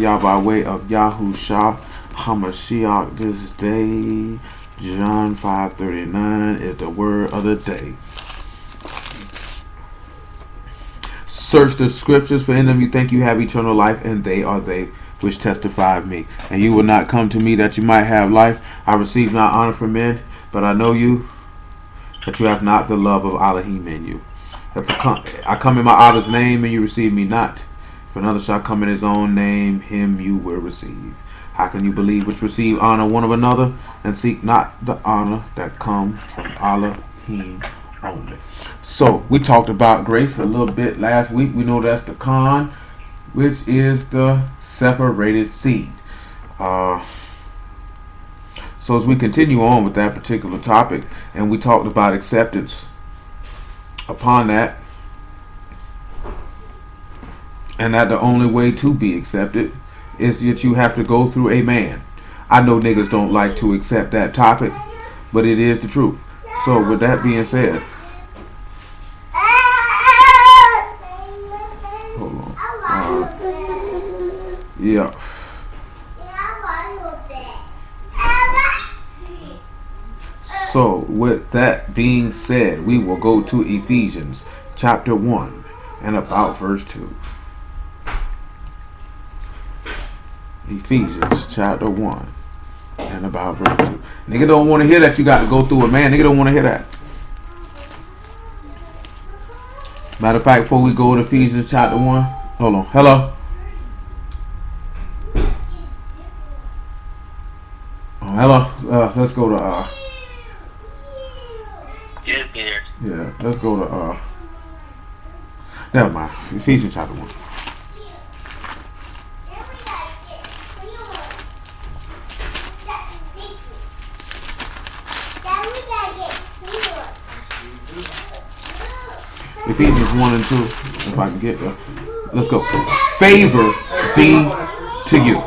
Yah by way of Yahushua HaMashiach this day. John 5:39 is the word of the day. Search the scriptures, for in them you think you have eternal life, and they are they which testify of me. And you will not come to me that you might have life. I receive not honor from men, but I know you, that you have not the love of Elohim in you. If I come in my Abba's name, and you receive me not, if another shall come in his own name, him you will receive. How can you believe which receive honor one of another, and seek not the honor that come from Elohim only? So we talked about grace a little bit last week. We know that's the con, which is the separated seed. So as we continue on with that particular topic, and we talked about acceptance upon that, and that the only way to be accepted is that you have to go through a man. I know niggas don't like to accept that topic, but it is the truth. So with that being said, hold on. Yeah. So with that being said, we will go to Ephesians chapter 1 and about verse 2. Ephesians chapter 1 and about verse 2. Nigga don't want to hear that you got to go through it, man. Nigga don't want to hear that. Matter of fact, before we go to Ephesians chapter 1, hold on. Hello? Oh, hello? Let's go to... Yeah, let's go to... Never mind. Ephesians chapter 1. Ephesians 1 and 2, if I can get there. Let's go. Favor be to you,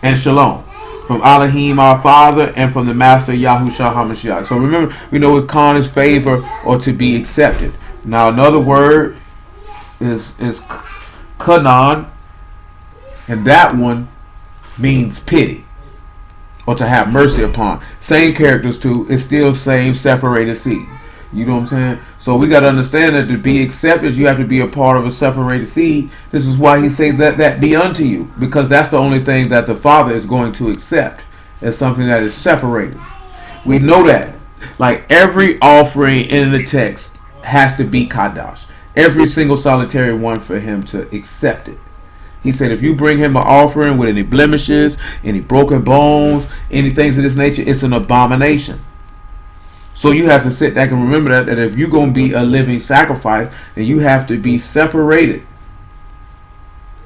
and shalom, from Elohim our Father, and from the Master Yahushua HaMashiach. So remember, we know it's con is favor, or to be accepted. Now another word is kanan, and that one means pity, or to have mercy upon. Same characters too. It's still same separated seed. You know what I'm saying? So we got to understand that to be accepted, you have to be a part of a separated seed. This is why he say that be unto you, because that's the only thing that the Father is going to accept, as something that is separated. We know that. Like every offering in the text has to be Kadash. Every single solitary one for him to accept it. He said if you bring him an offering with any blemishes, any broken bones, any things of this nature, it's an abomination. So you have to sit back and remember that if you're going to be a living sacrifice, then you have to be separated.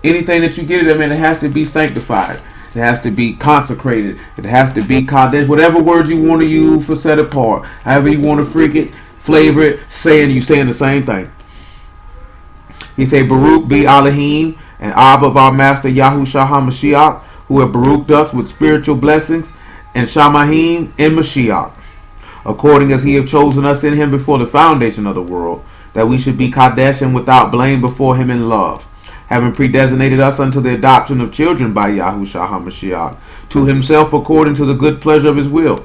Anything that you get it, it has to be sanctified. It has to be consecrated. It has to be kadesh. Whatever word you want to use for set apart. However you want to freak it, flavor it, you're saying the same thing. He said, Baruch be Elohim and Abba of our Master Yahushua HaMashiach, who have baruched us with spiritual blessings, and Shamahim in Mashiach, according as he have chosen us in him before the foundation of the world, that we should be Kadesh and without blame before him in love, having predestinated us unto the adoption of children by Yahushua HaMashiach, to himself according to the good pleasure of his will,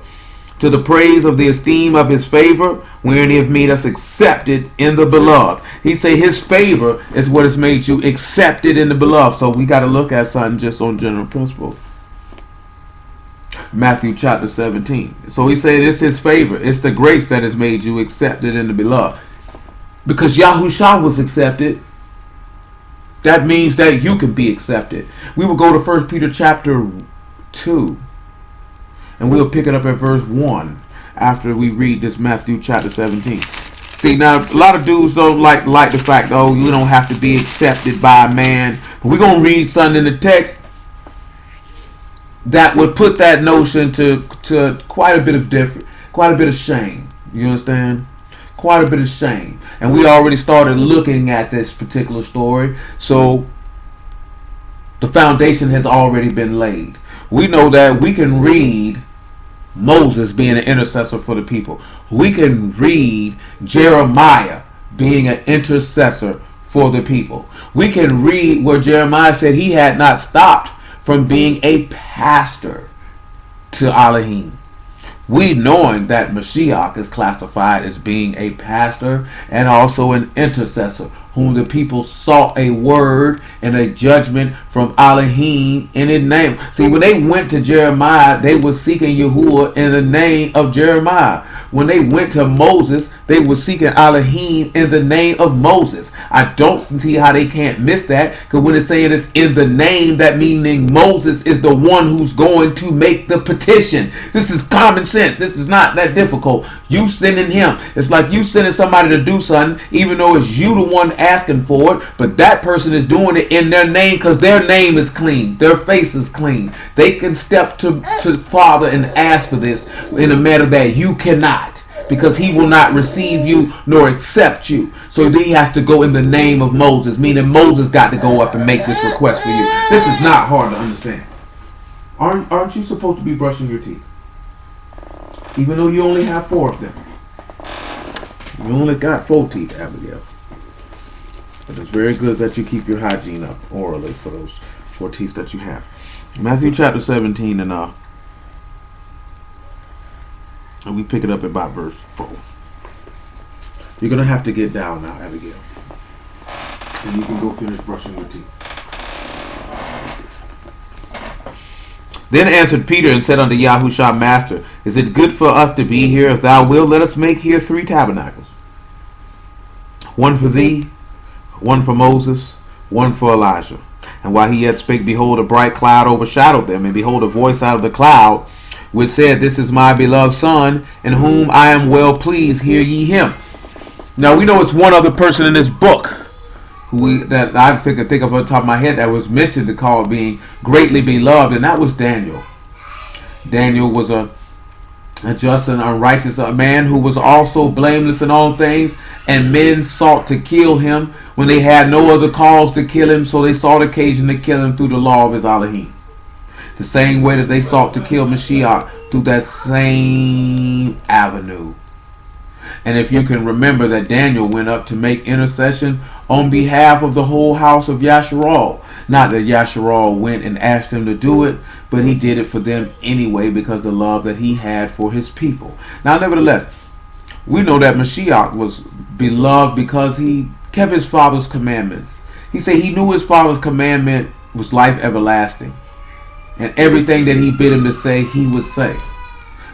to the praise of the esteem of his favor, wherein he hath made us accepted in the beloved. He say his favor is what has made you accepted in the beloved. So we got to look at something just on general principle. Matthew chapter 17. So he said it's his favor. It's the grace that has made you accepted in the beloved. Because Yahushua was accepted, that means that you can be accepted. We will go to 1 Peter chapter 2. And we'll pick it up at verse 1 after we read this Matthew chapter 17. See, now a lot of dudes don't like the fact, oh, you don't have to be accepted by a man. But we're going to read something in the text that would put that notion to quite a bit of shame. You understand? Quite a bit of shame. And we already started looking at this particular story. So the foundation has already been laid. We know that we can read Moses being an intercessor for the people. We can read Jeremiah being an intercessor for the people. We can read where Jeremiah said he had not stopped from being a pastor to Elohim. We knowing that Mashiach is classified as being a pastor and also an intercessor, whom the people sought a word and a judgment from Elohim in his name. See, when they went to Jeremiah, they were seeking Yahuwah in the name of Jeremiah. When they went to Moses, they were seeking Elohim in the name of Moses. I don't see how they can't miss that, because when it's saying it's in the name, that meaning Moses is the one who's going to make the petition. This is common sense. This is not that difficult. You sending him. It's like you sending somebody to do something, even though it's you the one asking for it, but that person is doing it in their name because their name is clean. Their face is clean. They can step to Father and ask for this in a manner that you cannot, because he will not receive you nor accept you. So he has to go in the name of Moses, meaning Moses got to go up and make this request for you. This is not hard to understand. Aren't you supposed to be brushing your teeth? Even though you only have 4 of them. You only got 4 teeth, Abigail. But it's very good that you keep your hygiene up orally for those 4 teeth that you have. Matthew chapter 17 and we pick it up at about verse 4. You're going to have to get down now, Abigail. And you can go finish brushing your teeth. Then answered Peter and said unto Yahushua, Master, is it good for us to be here? If thou wilt, let us make here 3 tabernacles. One for thee, one for Moses, one for Elijah. And while he yet spake, behold, a bright cloud overshadowed them, and behold, a voice out of the cloud, which said, This is my beloved Son, in whom I am well pleased, hear ye him. Now we know it's one other person in this book that I think of on the top of my head that was mentioned to call being greatly beloved, and that was Daniel. Daniel was a just and unrighteous a man who was also blameless in all things, and men sought to kill him when they had no other cause to kill him, so they sought occasion to kill him through the law of his Elohim. The same way that they sought to kill Mashiach, through that same avenue. And if you can remember that Daniel went up to make intercession on behalf of the whole house of Yasharal. Not that Yasharal went and asked him to do it, but he did it for them anyway because of the love that he had for his people. Now, nevertheless, we know that Mashiach was beloved because he kept his father's commandments. He said he knew his father's commandment was life everlasting. And everything that he bid him to say, he would say.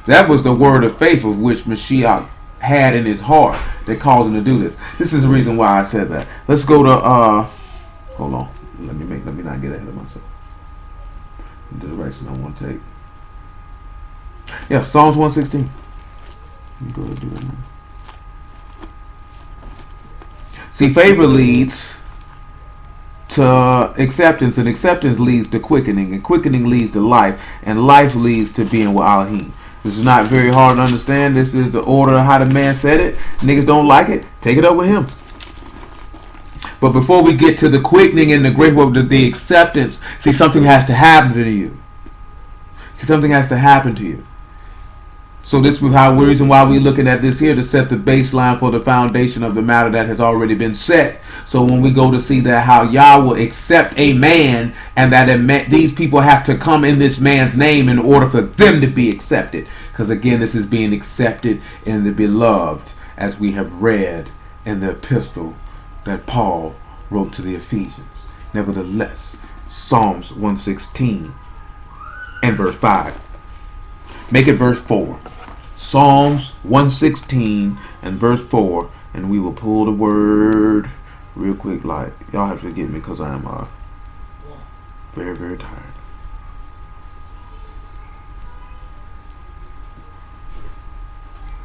That was the word of faith of which Mashiach had in his heart that caused him to do this. This is the reason why I said that. Let's go to hold on. Let me not get ahead of myself. The direction I want to take. Yeah, Psalms 116. Let me go ahead and do that now. See, favor leads to acceptance, and acceptance leads to quickening, and quickening leads to life, and life leads to being with Elohim. This is not very hard to understand. This is the order of how the man said it. Niggas don't like it, take it up with him. But before we get to the quickening and the great work, the acceptance, see, something has to happen to you. See, something has to happen to you. So this is the reason why we're looking at this here, to set the baseline for the foundation of the matter that has already been set. So when we go to see that how Yah will accept a man, and that these people have to come in this man's name in order for them to be accepted. Because again, this is being accepted in the beloved, as we have read in the epistle that Paul wrote to the Ephesians. Nevertheless, Psalms 116 and verse 5. Make it verse 4. Psalms 116 and verse 4, and we will pull the word real quick. Like, y'all have to forgive me because I am very, very tired.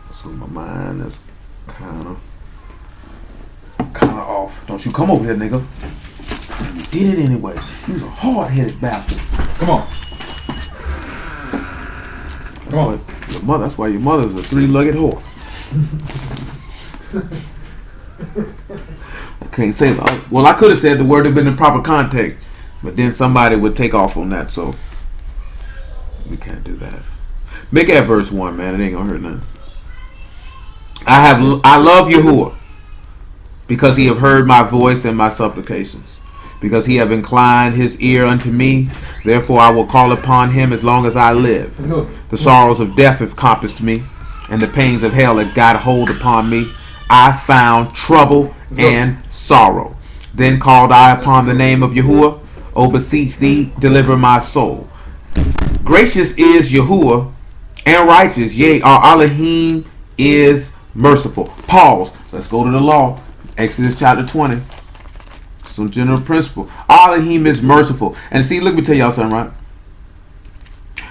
So my mind is kind of off. Don't you come over here, nigga. You did it anyway. You was a hard-headed bastard. Come on. That's why your mother's a 3-legged whore. I can't say that. Well, I could have said the word had been in proper context, but then somebody would take off on that, so we can't do that. Make it at verse 1, man. It ain't gonna hurt nothing. I love Yahuwah, because he have heard my voice and my supplications. because he have inclined his ear unto me. Therefore I will call upon him as long as I live. The sorrows of death have compassed me, and the pains of hell have got hold upon me. I found trouble and sorrow. Then called I upon the name of Yahuwah. O beseech thee, deliver my soul. Gracious is Yahuwah, and righteous, yea, our Elohim is merciful. Pause. Let's go to the law. Exodus chapter 20. Some general principle. Elohim is merciful. And see, let me tell y'all something, right?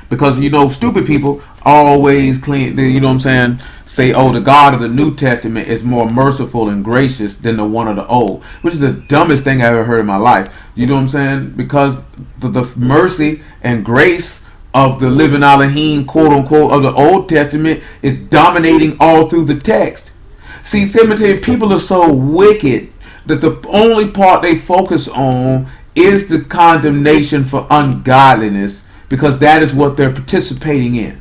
Because, stupid people always claim, say, oh, the God of the New Testament is more merciful and gracious than the one of the Old, which is the dumbest thing I ever heard in my life. You know what I'm saying? Because the mercy and grace of the living Elohim, quote unquote, of the Old Testament is dominating all through the text. See, cemetery people are so wicked that the only part they focus on is the condemnation for ungodliness, because that is what they're participating in.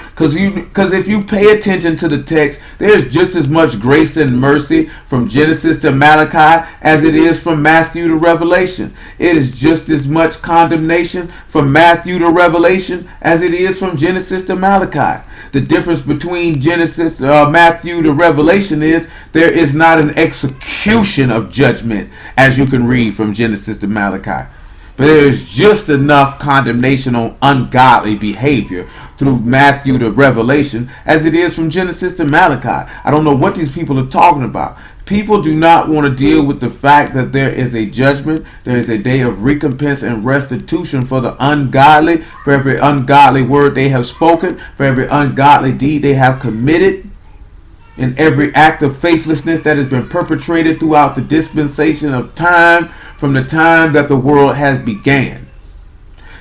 Because if you pay attention to the text, there's just as much grace and mercy from Genesis to Malachi as it is from Matthew to Revelation. It is just as much condemnation from Matthew to Revelation as it is from Genesis to Malachi. The difference between Matthew to Revelation is there is not an execution of judgment as you can read from Genesis to Malachi. But there is just enough condemnation on ungodly behavior through Matthew to Revelation as it is from Genesis to Malachi. I don't know what these people are talking about. People do not want to deal with the fact that there is a judgment, there is a day of recompense and restitution for the ungodly, for every ungodly word they have spoken, for every ungodly deed they have committed, and every act of faithlessness that has been perpetrated throughout the dispensation of time, from the time that the world has began.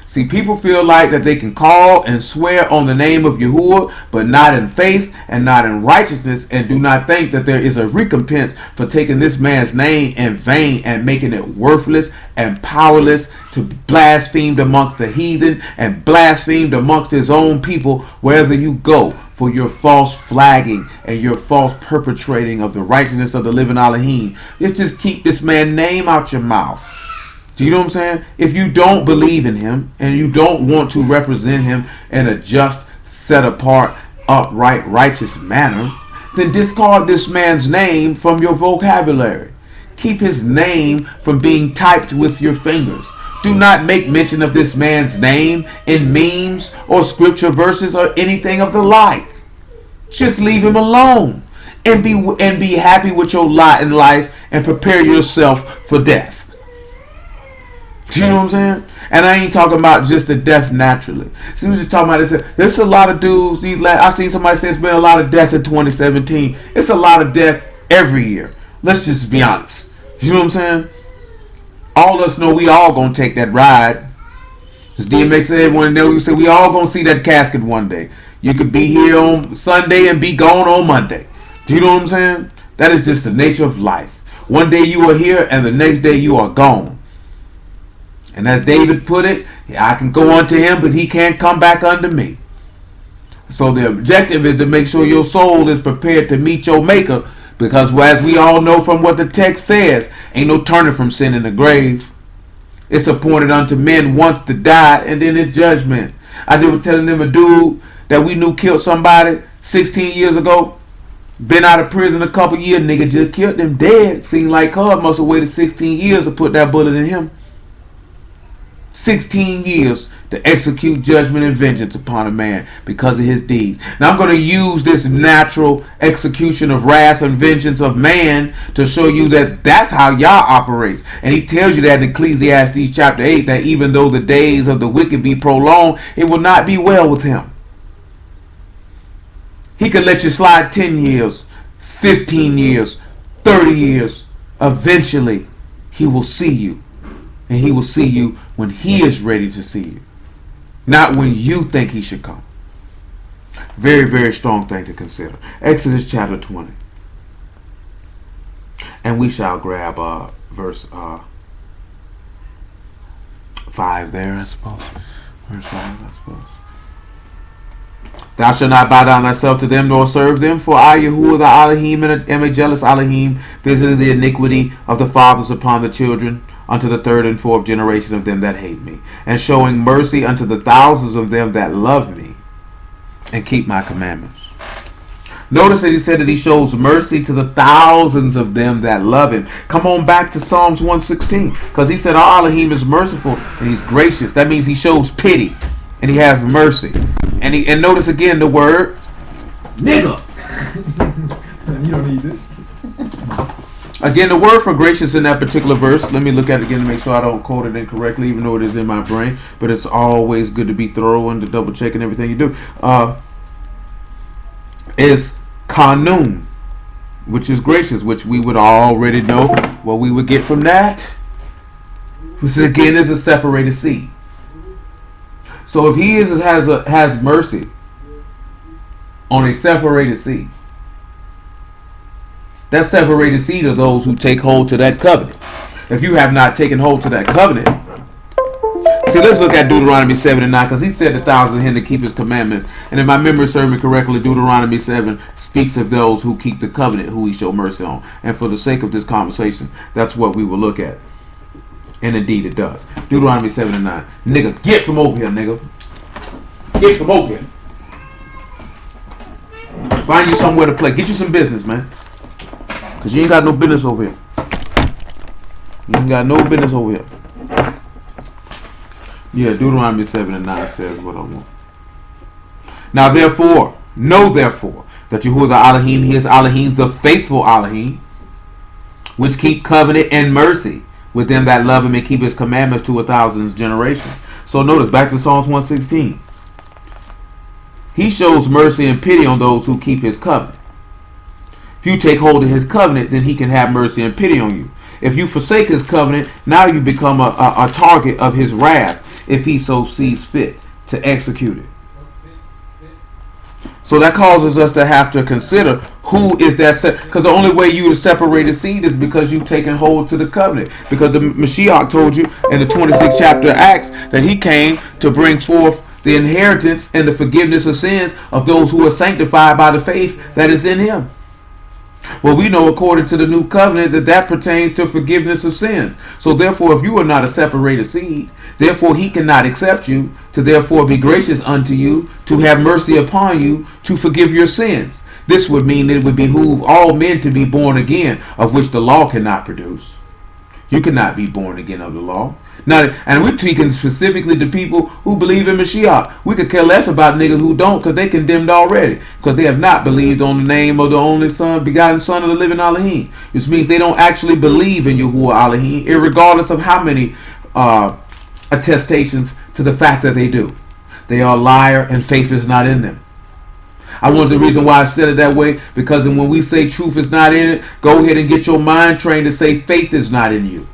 See, people feel like that they can call and swear on the name of Yahuwah, but not in faith and not in righteousness, and do not think that there is a recompense for taking this man's name in vain and making it worthless and powerless, to blasphemed amongst the heathen and blasphemed amongst his own people wherever you go, for your false flagging and your false perpetrating of the righteousness of the living Elohim. Let's just keep this man's name out your mouth. Do you know what I'm saying? If you don't believe in him and you don't want to represent him in a just, set apart, upright, righteous manner, then discard this man's name from your vocabulary. Keep his name from being typed with your fingers. Do not make mention of this man's name in memes or scripture verses or anything of the like. Just leave him alone and be happy with your lot in life and prepare yourself for death. Do you know what I'm saying? And I ain't talking about just the death naturally. See, we just talking about this. There's a lot of dudes. I seen somebody say it's been a lot of death in 2017. It's a lot of death every year. Let's just be honest. You know what I'm saying? All of us know we all gonna take that ride. As DMX said, everyone know, you said we all gonna see that casket one day. You could be here on Sunday and be gone on Monday. Do you know what I'm saying? That is just the nature of life. One day you are here and the next day you are gone. And as David put it, I can go unto him, but he can't come back unto me. So the objective is to make sure your soul is prepared to meet your maker, because as we all know from what the text says, ain't no turning from sin in the grave. It's appointed unto men once to die, and then it's judgment. I just was telling them a dude that we knew killed somebody 16 years ago. Been out of prison a couple years, nigga just killed them dead. Seemed like her must have waited 16 years to put that bullet in him. 16 years to execute judgment and vengeance upon a man because of his deeds. Now I'm going to use this natural execution of wrath and vengeance of man to show you that that's how Yah operates. And he tells you that in Ecclesiastes chapter 8, that even though the days of the wicked be prolonged, it will not be well with him. He could let you slide 10 years, 15 years, 30 years. Eventually, he will see you. And he will see you when he is ready to see you. Not when you think he should come. Very, very strong thing to consider. Exodus chapter 20. And we shall grab verse 5 there, I suppose. Verse 5, I suppose. Thou shalt not bow down thyself to them, nor serve them, for I, Yahuwah the Elohim, am a jealous Elohim, visiting the iniquity of the fathers upon the children, unto the third and fourth generation of them that hate me, and showing mercy unto the thousands of them that love me and keep my commandments. Notice that he said that he shows mercy to the thousands of them that love him. Come on back to Psalms 116, because he said our Elohim is merciful and he's gracious. That means he shows pity and he has mercy. And notice again the word nigga. You don't need this. Again, the word for gracious in that particular verse, let me look at it again to make sure I don't quote it incorrectly, even though it is in my brain. But it's always good to be thorough and to double check in everything you do. Is kanun, which is gracious, which we would already know what we would get from that. Which again is a separated seed. So if he has mercy on a separated seed, that separated seed are those who take hold to that covenant. If you have not taken hold to that covenant, see, let's look at Deuteronomy 7 and 9, because he said 1,000 of him to keep his commandments. And if my memory serves me correctly, Deuteronomy 7 speaks of those who keep the covenant, who he show mercy on. And for the sake of this conversation, that's what we will look at. And indeed it does. Deuteronomy 7 and 9. Nigga, get from over here, nigga. Get from over here. Find you somewhere to play. Get you some business, man. Because you ain't got no business over here. You ain't got no business over here. Yeah, Deuteronomy 7 and 9 says what I want. Now therefore, know therefore, that Yahuwah the Elohim, he is Elohim, the faithful Elohim, which keep covenant and mercy with them that love him and keep his commandments to 1,000 generations. So notice, back to Psalms 116. He shows mercy and pity on those who keep his covenant. If you take hold of his covenant, then he can have mercy and pity on you. If you forsake his covenant, now you become a target of his wrath, if he so sees fit to execute it. So that causes us to have to consider who is that, because the only way you would separate a seed is because you've taken hold to the covenant. Because the Mashiach told you in the 26th chapter of Acts that he came to bring forth the inheritance and the forgiveness of sins of those who are sanctified by the faith that is in him. Well, we know according to the new covenant that pertains to forgiveness of sins. So therefore, if you are not a separated seed, therefore he cannot accept you, to therefore be gracious unto you, to have mercy upon you, to forgive your sins. This would mean that it would behoove all men to be born again, of which the law cannot produce. You cannot be born again of the law. Now, and we're speaking specifically to people who believe in Mashiach. We could care less about niggas who don't, because they condemned already, because they have not believed on the name of the only Son, begotten Son of the living Elohim. This means they don't actually believe in Yahuwah Elohim, irregardless of how many attestations to the fact that they do. They are a liar, and faith is not in them. I want the reason why I said it that way, because when we say truth is not in it, go ahead and get your mind trained to say faith is not in you.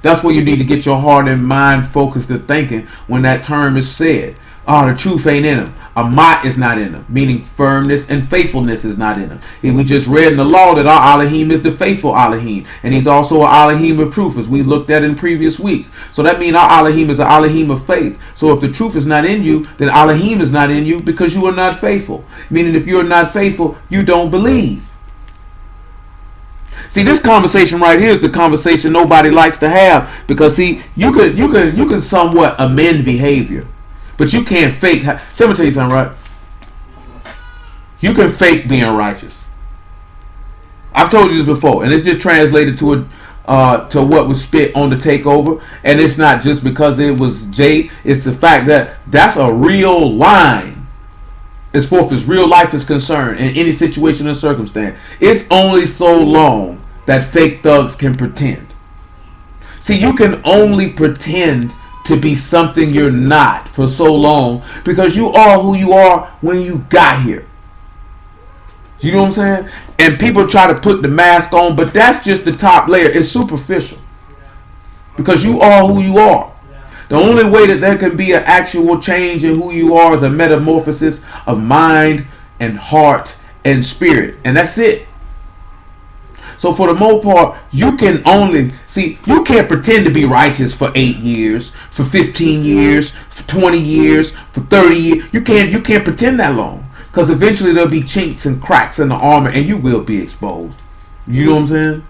That's where you need to get your heart and mind focused to thinking when that term is said. Oh, the truth ain't in him. Amat is not in him, meaning firmness and faithfulness is not in him. And we just read in the law that our Elohim is the faithful Elohim. And he's also an Elohim of truth, as we looked at in previous weeks. So that means our Elohim is an Elohim of faith. So if the truth is not in you, then Elohim is not in you, because you are not faithful. Meaning if you are not faithful, you don't believe. See, this conversation right here is the conversation nobody likes to have, because see, you can somewhat amend behavior, but you can't fake. So let me tell you something, right? You can fake being righteous. I've told you this before, and it's just translated to what was spit on the takeover, and it's not just because it was Jay. It's the fact that that's a real line, as far as real life is concerned, in any situation or circumstance. It's only so long that fake thugs can pretend. See, you can only pretend to be something you're not for so long, because you are who you are when you got here. You know what I'm saying? And people try to put the mask on, but that's just the top layer. It's superficial, because you are who you are. The only way that there can be an actual change in who you are is a metamorphosis of mind and heart and spirit. And that's it. So for the most part, you can only, see, you can't pretend to be righteous for 8 years, for 15 years, for 20 years, for 30 years. You can't pretend that long, because eventually there'll be chinks and cracks in the armor and you will be exposed. You know what I'm saying?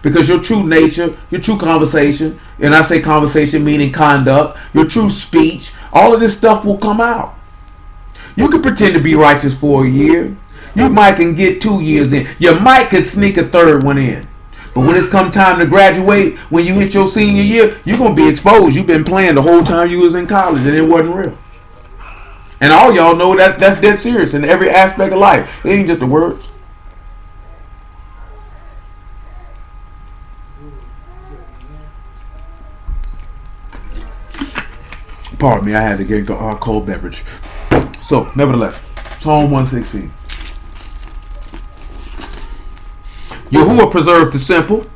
Because your true nature, your true conversation, and I say conversation meaning conduct, your true speech, all of this stuff will come out. You can pretend to be righteous for a year. You might can get 2 years in. You might could sneak a third one in. But when it's come time to graduate, when you hit your senior year, you're going to be exposed. You've been playing the whole time you was in college and it wasn't real. And all y'all know that that's dead serious in every aspect of life. It ain't just the words. Pardon me, I had to get a cold beverage. So, nevertheless, Psalm 116. Yahuwah preserved the simple.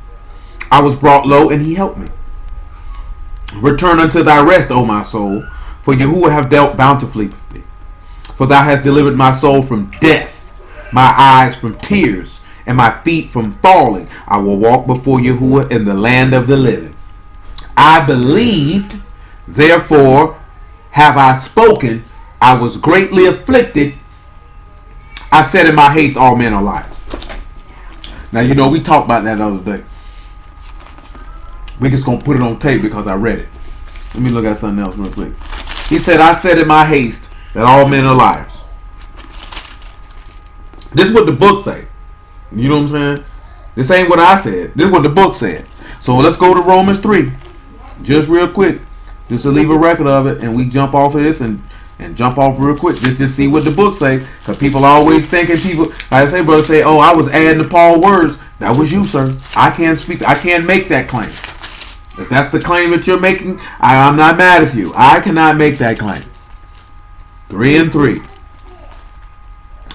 I was brought low, and he helped me. Return unto thy rest, O my soul, for Yahuwah have dealt bountifully with thee. For thou hast delivered my soul from death, my eyes from tears, and my feet from falling. I will walk before Yahuwah in the land of the living. I believed, therefore have I spoken. I was greatly afflicted. I said in my haste, all men are liars. Now, you know, we talked about that the other day. We just going to put it on tape because I read it. Let me look at something else real quick. He said, I said in my haste that all men are liars. This is what the book say. You know what I'm saying? This ain't what I said. This is what the book said. So let's go to Romans 3. Just real quick. Just to leave a record of it. And we jump off of this and jump off real quick. Just see what the book say. Because people always thinking people, like I say, brother, say, oh, I was adding to Paul's words. That was you, sir. I can't speak. I can't make that claim. If that's the claim that you're making, I'm not mad at you. I cannot make that claim. 3 and 3.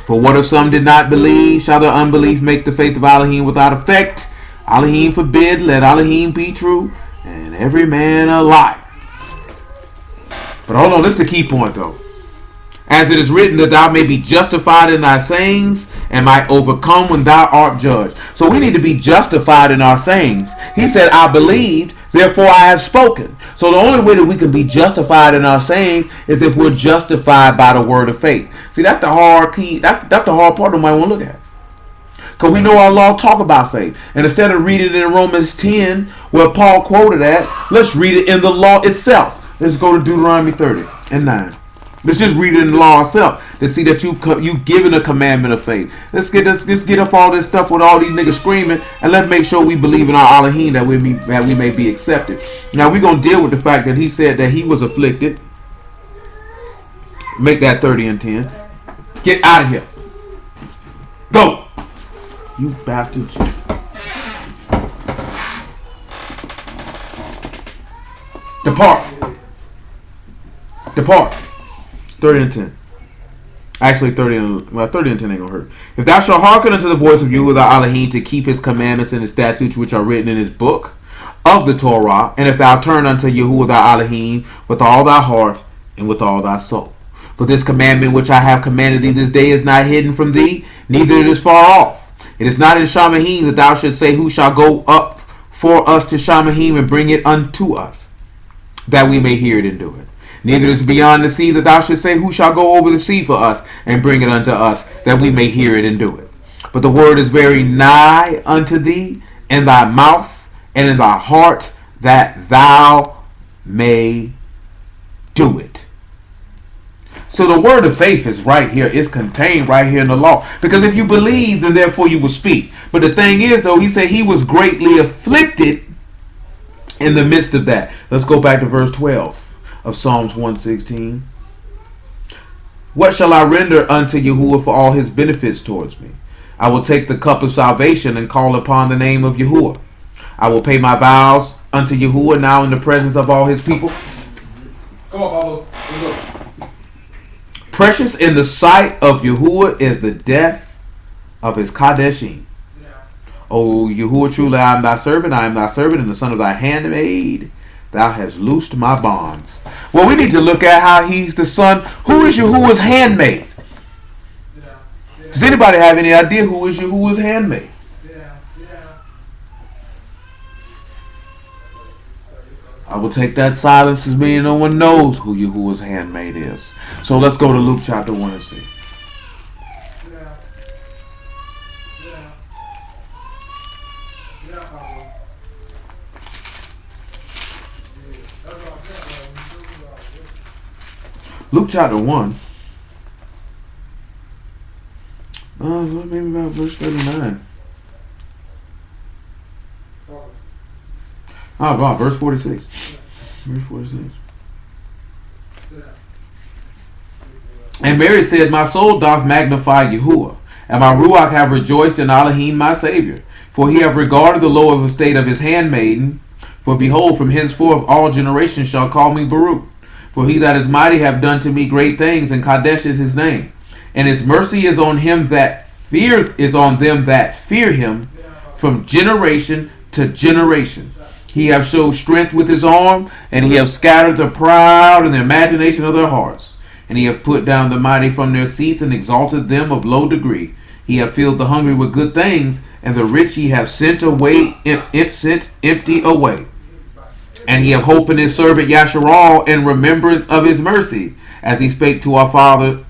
For what if some did not believe? Shall their unbelief make the faith of Elohim without effect? Elohim forbid. Let Elohim be true, and every man a liar. But hold on, this is the key point though. As it is written, that thou may be justified in thy sayings, and might overcome when thou art judged. So we need to be justified in our sayings. He said, I believed, therefore I have spoken. So the only way that we can be justified in our sayings is if we're justified by the word of faith. See, that's the hard key. That's the hard part nobody want to look at. Because we know our law talk about faith. And instead of reading it in Romans 10, where Paul quoted at, let's read it in the law itself. Let's go to Deuteronomy 30 and 9. Let's just read it in the law itself to see that you given a commandment of faith. Let's get up all this stuff with all these niggas screaming, and let's make sure we believe in our Elohim that we may be accepted. Now we're gonna deal with the fact that he said that he was afflicted. Make that 30 and 10. Get out of here. Go. You bastards. Depart. 30 and 10. Actually, 30 and 10 ain't gonna hurt. If thou shalt hearken unto the voice of Yahuwah thy Elohim to keep his commandments and his statutes which are written in his book of the Torah, and if thou turn unto Yahuwah thy Elohim with all thy heart and with all thy soul. For this commandment which I have commanded thee this day is not hidden from thee, neither it is far off. It is not in Shamahim that thou shouldst say, who shall go up for us to Shamahim and bring it unto us, that we may hear it and do it. Neither is beyond the sea that thou shouldst say, who shall go over the sea for us and bring it unto us, that we may hear it and do it. But the word is very nigh unto thee, in thy mouth and in thy heart, that thou may do it. So the word of faith is right here. It's contained right here in the law. Because if you believe, then therefore you will speak. But the thing is, though, he said he was greatly afflicted in the midst of that. Let's go back to verse 12 of Psalms 116. What shall I render unto Yahuwah for all his benefits towards me? I will take the cup of salvation and call upon the name of Yahuwah. I will pay my vows unto Yahuwah now in the presence of all his people. Come on, Pablo. Let's go. Precious in the sight of Yahuwah is the death of his Kadeshim. O Yahuwah, truly I am thy servant, and the son of thy handmaid. Thou hast loosed my bonds. Well, we need to look at how he's the son. Who is Yahuwah's handmaid? Does anybody have any idea who is Yahuwah's handmaid? I will take that silence as meaning no one knows who Yahuwah's handmaid is. So let's go to Luke chapter 1 and see. Luke chapter 1. Maybe about verse 39. About verse 46. Verse 46. And Mary said, my soul doth magnify Yahuwah, and my ruach have rejoiced in Elohim my Savior. For he hath regarded the low estate of his handmaiden. For behold, from henceforth all generations shall call me Baruch. For he that is mighty hath done to me great things, and Kadesh is his name. And his mercy is on them that fear him from generation to generation. He hath showed strength with his arm, and he hath scattered the proud in the imagination of their hearts. And he hath put down the mighty from their seats, and exalted them of low degree. He hath filled the hungry with good things, and the rich he hath sent empty away. And he hath hope in his servant Yasharal in remembrance of his mercy, as he spake to our father,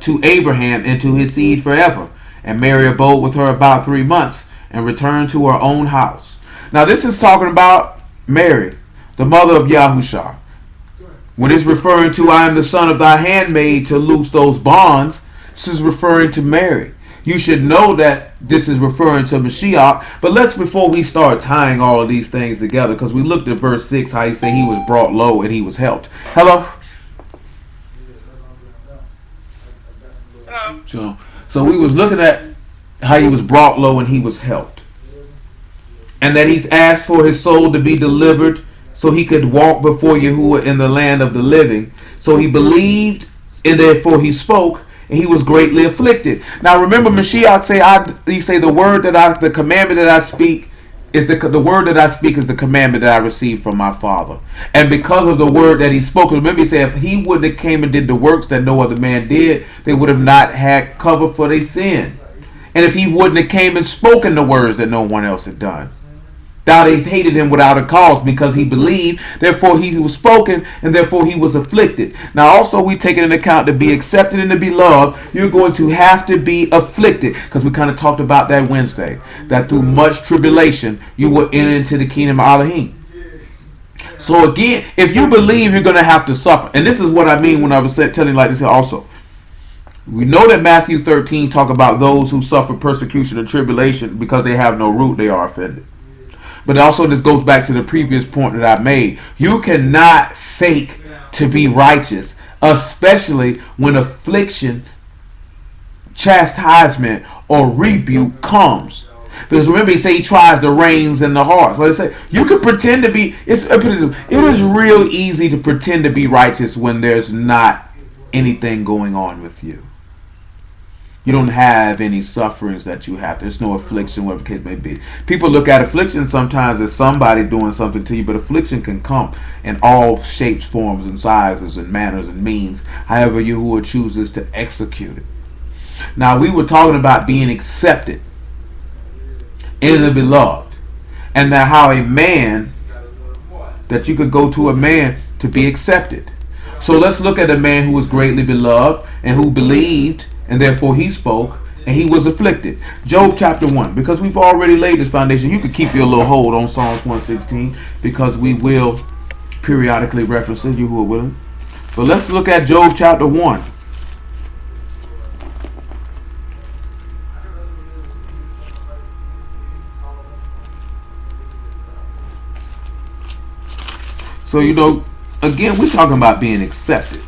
to Abraham, and to his seed forever. And Mary abode with her about 3 months, and returned to her own house. Now this is talking about Mary, the mother of Yahusha. When it's referring to I am the son of thy handmaid to loose those bonds, this is referring to Mary. You should know that this is referring to Mashiach. But before we start tying all of these things together, because we looked at verse 6, how he said he was brought low and he was helped. Hello? Hello. So we was looking at how he was brought low and he was helped. And that he's asked for his soul to be delivered so he could walk before Yahuwah in the land of the living. So he believed, and therefore he spoke, and he was greatly afflicted. Now remember, Mashiach say the commandment that I speak is the word that I speak is the commandment that I received from my Father. And because of the word that he spoke, remember he said if he wouldn't have came and did the works that no other man did, they would have not had cover for their sin. And if he wouldn't have came and spoken the words that no one else had done, thou they hated him without a cause, because he believed, therefore he was spoken, and therefore he was afflicted. Now also we take it into account to be accepted and to be loved, you're going to have to be afflicted, because we kind of talked about that Wednesday, that through much tribulation you will enter into the kingdom of Elohim. So again, if you believe, you're going to have to suffer. And this is what I mean when I was telling like this here also. We know that Matthew 13 talk about those who suffer persecution and tribulation because they have no root, they are offended. But also this goes back to the previous point that I made. You cannot fake to be righteous, especially when affliction, chastisement, or rebuke comes. Because remember, he say he tries the reins in the heart. So they say you can pretend to be. It is real easy to pretend to be righteous when there's not anything going on with you. You don't have any sufferings that you have. There's no affliction, whatever the case may be. People look at affliction sometimes as somebody doing something to you, but affliction can come in all shapes, forms, and sizes, and manners, and means, however Yahuwah chooses to execute it. Now, we were talking about being accepted in the beloved, and that how a man, that you could go to a man to be accepted. So let's look at a man who was greatly beloved and who believed, and therefore he spoke, and he was afflicted. Job chapter 1. Because we've already laid this foundation, you could keep your little hold on Psalms 116, because we will periodically reference it, you who are willing. But let's look at Job chapter 1. So, again, we're talking about being accepted.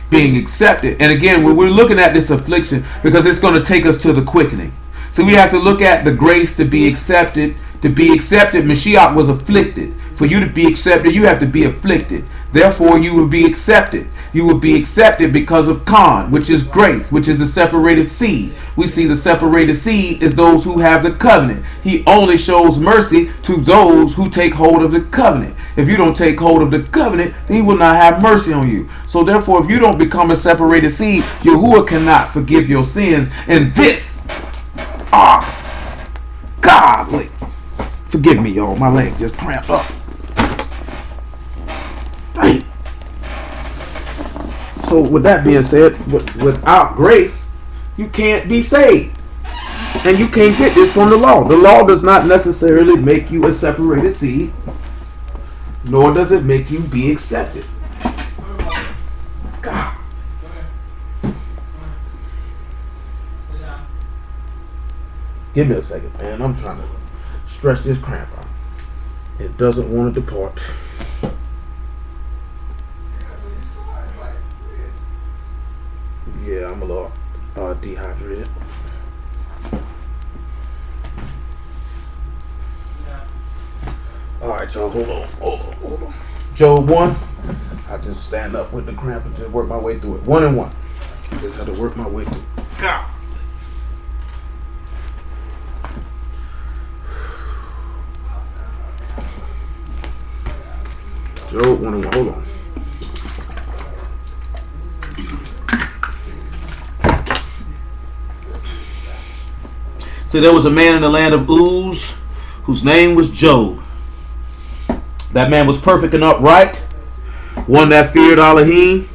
Being accepted. And again, we're looking at this affliction because it's going to take us to the quickening. So we have to look at the grace to be accepted. To be accepted, Mashiach was afflicted. For you to be accepted, you have to be afflicted. Therefore, you will be accepted. You will be accepted because of Khan, which is grace, which is the separated seed. We see the separated seed is those who have the covenant. He only shows mercy to those who take hold of the covenant. If you don't take hold of the covenant, then he will not have mercy on you. So therefore, if you don't become a separated seed, Yahuwah cannot forgive your sins. And this, godly. Forgive me, y'all. My leg just cramped up. Dang. So with that being said, without grace, you can't be saved. And you can't get this from the law. The law does not necessarily make you a separated seed, nor does it make you be accepted. Give me a second, man. I'm trying to stretch this cramp out. It doesn't want to depart. Yeah, I'm a little dehydrated. Alright, y'all, hold on. Job 1. I just stand up with the cramp and just work my way through it. 1 and 1. Just had to work my way through it. God. Job 1 and 1. Hold on. So there was a man in the land of Uz whose name was Job. That man was perfect and upright, one that feared Elohim.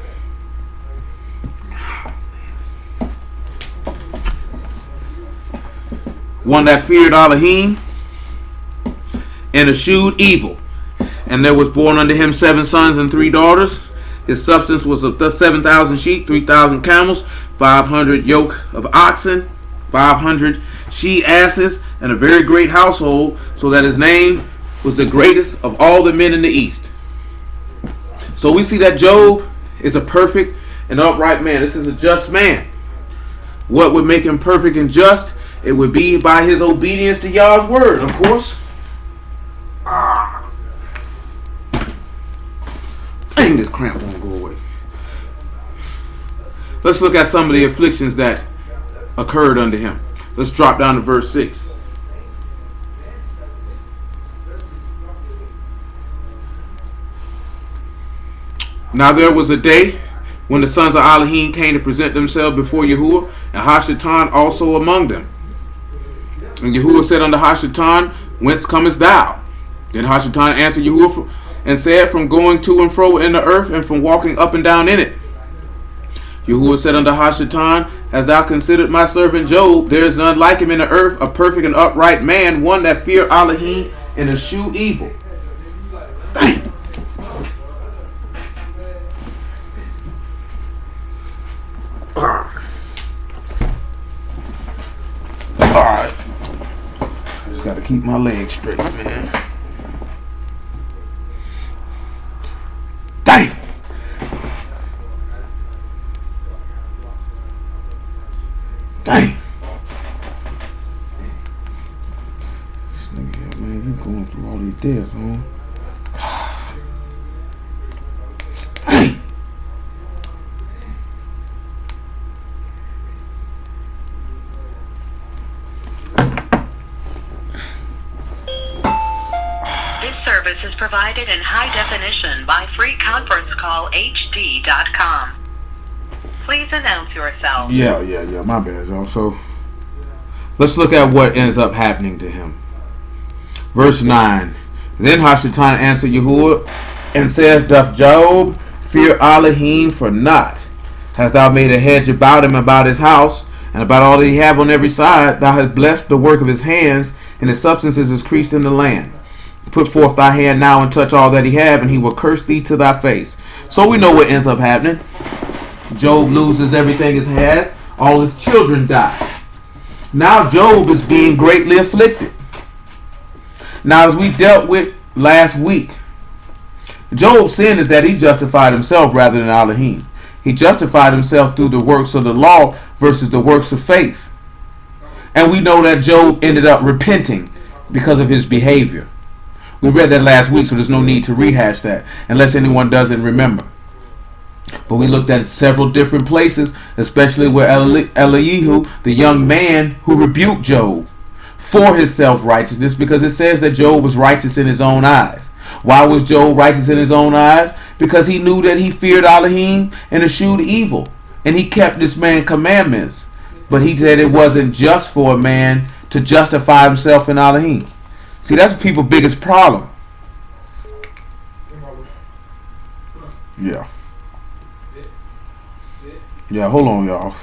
One that feared Elohim and eschewed evil. And there was born unto him 7 sons and 3 daughters. His substance was of 7,000 sheep, 3,000 camels, 500 yoke of oxen, 500 she-asses, and a very great household, so that his name was the greatest of all the men in the east. So we see that Job is a perfect and upright man. This is a just man. What would make him perfect and just? It would be by his obedience to Yah's word, of course. Dang, this cramp won't go away. Let's look at some of the afflictions that occurred unto him. Let's drop down to verse 6. Now there was a day when the sons of Elohim came to present themselves before Yahuwah, and Hashatan also among them. And Yahuwah said unto Hashatan, Whence comest thou? Then Hashatan answered Yahuwah and said, From going to and fro in the earth, and from walking up and down in it. Yahuwah said unto Hashatan, Hast thou considered my servant Job? There is none like him in the earth, a perfect and upright man, one that fear Elohim and eschew evil. Dang. Alright. Just gotta keep my legs straight, man. Dang. Dang. This nigga here, man, you going through all these deaths, man. Dang. Service is provided in high definition by freeconferencecallhd.com. Please announce yourself. Yeah, my bad, y'all. So, let's look at what ends up happening to him. Verse 9. Then Hashatan answered Yahuwah and said, Doth Job fear Elohim for naught? Hast thou made a hedge about him, about his house, and about all that he have on every side? Thou hast blessed the work of his hands, and his substance is increased in the land. Put forth thy hand now and touch all that he have, and he will curse thee to thy face. So we know what ends up happening. Job loses everything he has. All his children die. Now Job is being greatly afflicted. Now, as we dealt with last week, Job's sin is that he justified himself rather than Elohim. He justified himself through the works of the law versus the works of faith. And we know that Job ended up repenting because of his behavior. We read that last week, so there's no need to rehash that unless anyone doesn't remember. But we looked at several different places, especially where Eliyahu, the young man who rebuked Job for his self-righteousness, because it says that Job was righteous in his own eyes. Why was Job righteous in his own eyes? Because he knew that he feared Elohim and eschewed evil. And he kept this man's commandments. But he said it wasn't just for a man to justify himself in Elohim. See, that's people's biggest problem. Yeah. Yeah, hold on, y'all.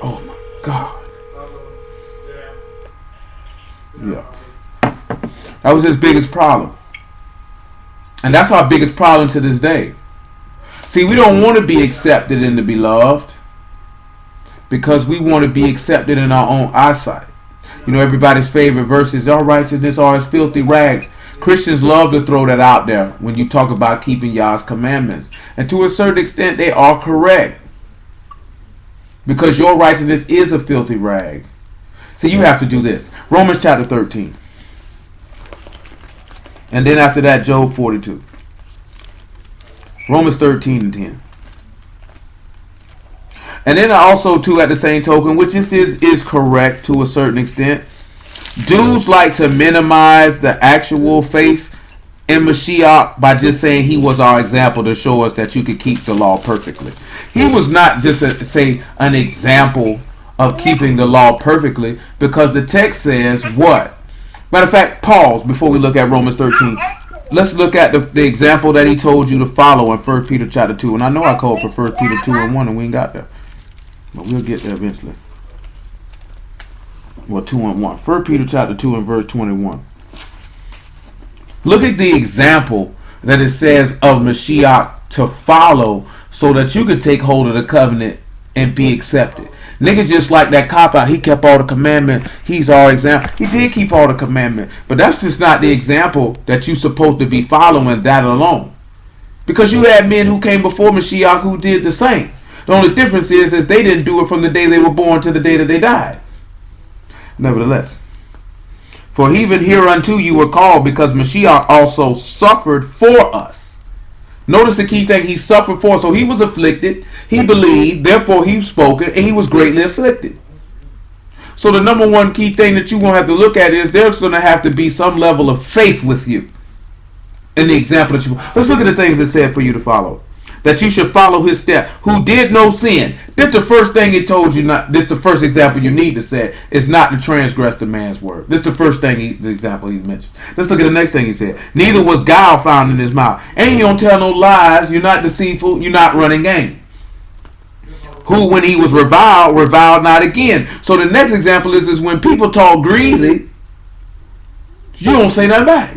Oh my God. Yeah. That was his biggest problem. And that's our biggest problem to this day. See, we don't want to be accepted in the beloved because we want to be accepted in our own eyesight. You know, everybody's favorite verse is, "Our righteousness are as filthy rags." Christians love to throw that out there when you talk about keeping Yah's commandments. And to a certain extent, they are correct. Because your righteousness is a filthy rag. So you have to do this. Romans chapter 13. And then after that, Job 42. Romans 13 and 10. And then also, too, at the same token, which is correct to a certain extent, dudes like to minimize the actual faith in Mashiach by just saying he was our example to show us that you could keep the law perfectly. He was not just, an example of keeping the law perfectly, because the text says what? Matter of fact, pause before we look at Romans 13. Let's look at the example that he told you to follow in 1 Peter chapter 2. And I know I called for 1 Peter 2 and 1 and we ain't got there. But we'll get there eventually. Well, 2 and 1. 1 Peter chapter 2 and verse 21. Look at the example that it says of Mashiach to follow so that you could take hold of the covenant and be accepted. Niggas just like that cop out. He kept all the commandments. He's our example. He did keep all the commandments. But that's just not the example that you're supposed to be following, that alone. Because you had men who came before Mashiach who did the same. The only difference is they didn't do it from the day they were born to the day that they died. Nevertheless, for even hereunto you were called, because Mashiach also suffered for us. Notice the key thing, he suffered for us. So he was afflicted, he believed, therefore he spoke it, and he was greatly afflicted. So the number one key thing that you're going to have to look at is there's going to have to be some level of faith with you. In the example that you... Let's look at the things that said for you to follow. That you should follow his step, who did no sin. This the first thing he told you not. This the first example you need to say is not to transgress the man's word. This the first thing the example he mentioned. Let's look at the next thing he said. Neither was guile found in his mouth. And you don't tell no lies. You're not deceitful. You're not running game. Who, when he was reviled not again. So the next example is when people talk greasy, you don't say nothing back.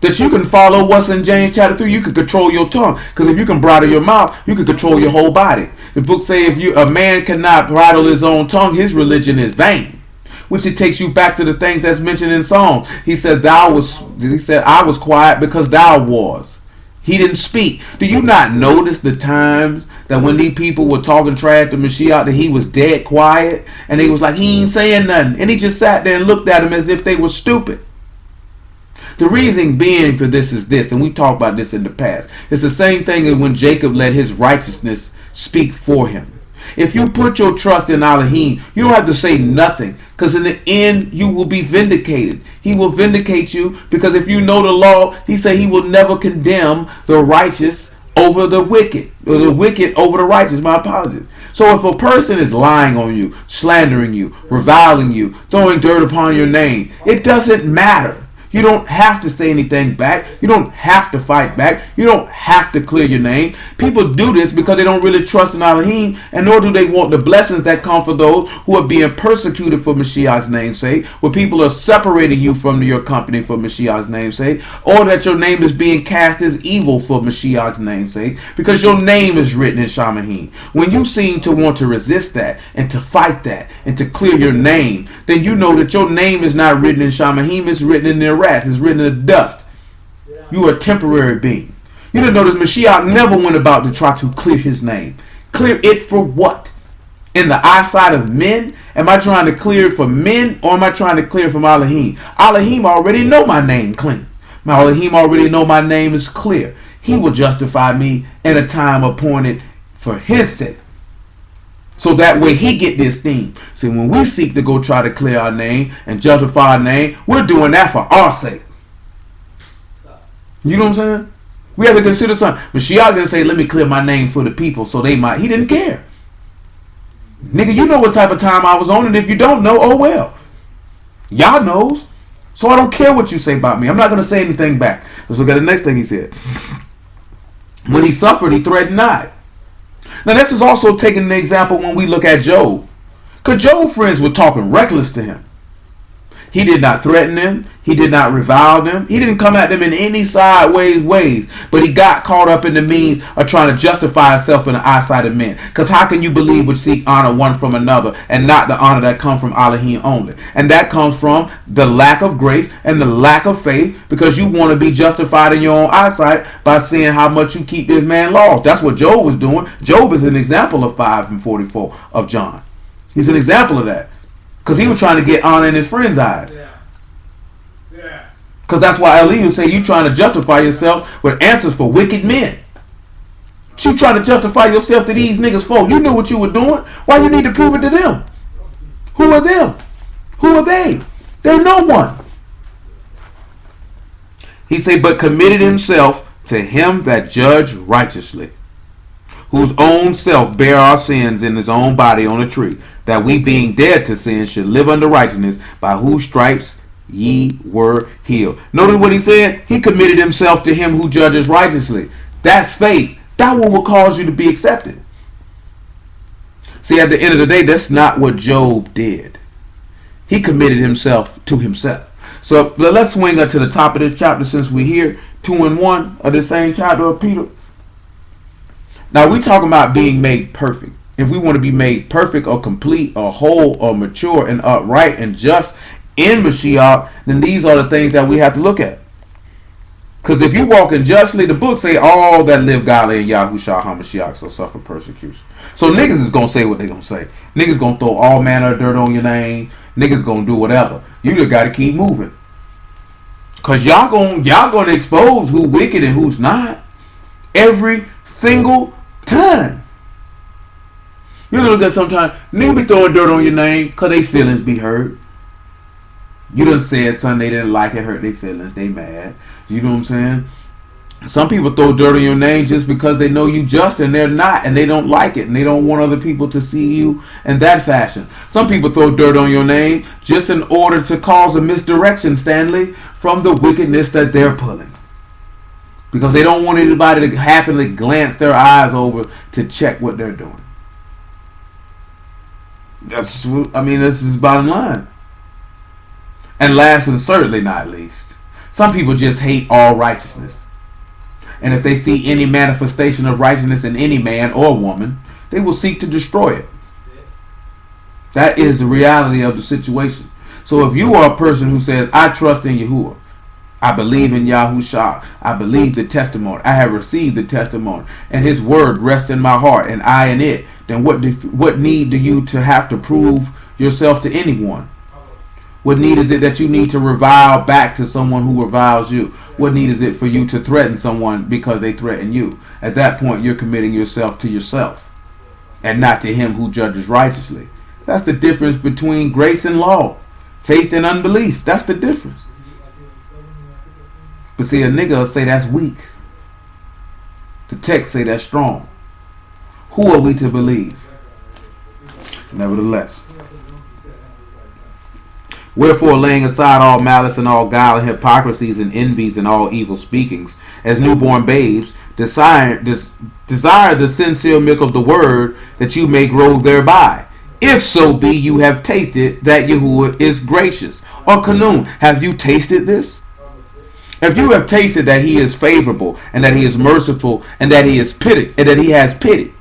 That you can follow what's in James chapter 3. You can control your tongue. Because if you can bridle your mouth, you can control your whole body. The book says if a man cannot bridle his own tongue, his religion is vain. Which it takes you back to the things that's mentioned in Psalms. He said, I was quiet because thou was. He didn't speak. Do you not notice the times that when these people were talking trash to Mashiach, that he was dead quiet? And they was like, he ain't saying nothing. And he just sat there and looked at them as if they were stupid. The reason being for this is this, and we talked about this in the past. It's the same thing as when Jacob let his righteousness speak for him. If you put your trust in Elohim, you don't have to say nothing, because in the end you will be vindicated. He will vindicate you, because if you know the law, he said he will never condemn the righteous over the wicked, or the wicked over the righteous. My apologies. So if a person is lying on you, slandering you, reviling you, throwing dirt upon your name, it doesn't matter. You don't have to say anything back. You don't have to fight back. You don't have to clear your name. People do this because they don't really trust in Elohim, and nor do they want the blessings that come for those who are being persecuted for Mashiach's name's sake, where people are separating you from your company for Mashiach's name's sake, or that your name is being cast as evil for Mashiach's name's sake, because your name is written in Shamahim. When you seem to want to resist that, and to fight that, and to clear your name, then you know that your name is not written in Shamahim, it's written in the is written in the dust. You are a temporary being. You didn't notice Mashiach never went about to try to clear his name. Clear it for what? In the eyesight of men? Am I trying to clear it for men, or am I trying to clear it from Elohim? Elohim already know my name clean. My Elohim already know my name is clear. He will justify me in a time appointed for his sake. So that way he get this thing. See, when we seek to go try to clear our name and justify our name, we're doing that for our sake. You know what I'm saying? We have to consider something. Mashiach didn't say, let me clear my name for the people so they might. He didn't care. Nigga, you know what type of time I was on, and if you don't know, oh well. Y'all knows. So I don't care what you say about me. I'm not going to say anything back. Let's look at the next thing he said. When he suffered, he threatened not. Now this is also taking an example when we look at Job. Because Job's friends were talking reckless to him. He did not threaten them. He did not revile them. He didn't come at them in any sideways ways. But he got caught up in the means of trying to justify himself in the eyesight of men. Because how can you believe which seek honor one from another and not the honor that comes from Elohim only? And that comes from the lack of grace and the lack of faith, because you want to be justified in your own eyesight by seeing how much you keep this man laws. That's what Job was doing. Job is an example of 5:44 of John. He's an example of that. Because he was trying to get honor in his friend's eyes. Because that's why Elihu say you trying to justify yourself with answers for wicked men. You trying to justify yourself to these niggas for. You knew what you were doing. Why you need to prove it to them? Who are them? Who are they? They're no one. He say, but committed himself to him that judged righteously, whose own self bare our sins in his own body on a tree, that we being dead to sin should live under righteousness, by whose stripes ye were healed. Notice what he said? He committed himself to him who judges righteously. That's faith. That one will cause you to be accepted. See, at the end of the day, that's not what Job did. He committed himself to himself. So let's swing up to the top of this chapter, since we're here, 2 and 1 of the same chapter of Peter. Now we talking about being made perfect. If we want to be made perfect or complete or whole or mature and upright and just in Mashiach, then these are the things that we have to look at. Because if you walk in justly, the book say all that live godly in Yahushua HaMashiach shall suffer persecution. So niggas is going to say what they going to say. Niggas going to throw all manner of dirt on your name. Niggas going to do whatever. You just got to keep moving. Because y'all gonna expose who wicked and who's not. Every single time. You look at sometimes, niggas be throwing dirt on your name because they feelings be hurt. You done said something they didn't like, it hurt their feelings, they mad. You know what I'm saying? Some people throw dirt on your name just because they know you just and they're not, and they don't like it, and they don't want other people to see you in that fashion. Some people throw dirt on your name just in order to cause a misdirection, Stanley, from the wickedness that they're pulling. Because they don't want anybody to happily glance their eyes over to check what they're doing. This is bottom line. And last and certainly not least, some people just hate all righteousness. And if they see any manifestation of righteousness in any man or woman, they will seek to destroy it. That is the reality of the situation. So if you are a person who says, I trust in Yahuwah, I believe in Yahushua, I believe the testimony, I have received the testimony, and his word rests in my heart, and I in it, then what need do you to have to prove yourself to anyone? What need is it that you need to revile back to someone who reviles you? What need is it for you to threaten someone because they threaten you? At that point, you're committing yourself to yourself and not to him who judges righteously. That's the difference between grace and law, faith and unbelief. That's the difference. But see, a nigga will say that's weak. The text say that's strong. Who are we to believe? Nevertheless. Wherefore, laying aside all malice and all guile and hypocrisies and envies and all evil speakings, as newborn babes, desire the sincere milk of the word, that you may grow thereby. If so be you have tasted that Yahuwah is gracious. Or Kanun, have you tasted this? If you have tasted that he is favorable and that he is merciful and that he is pity and that he has pity,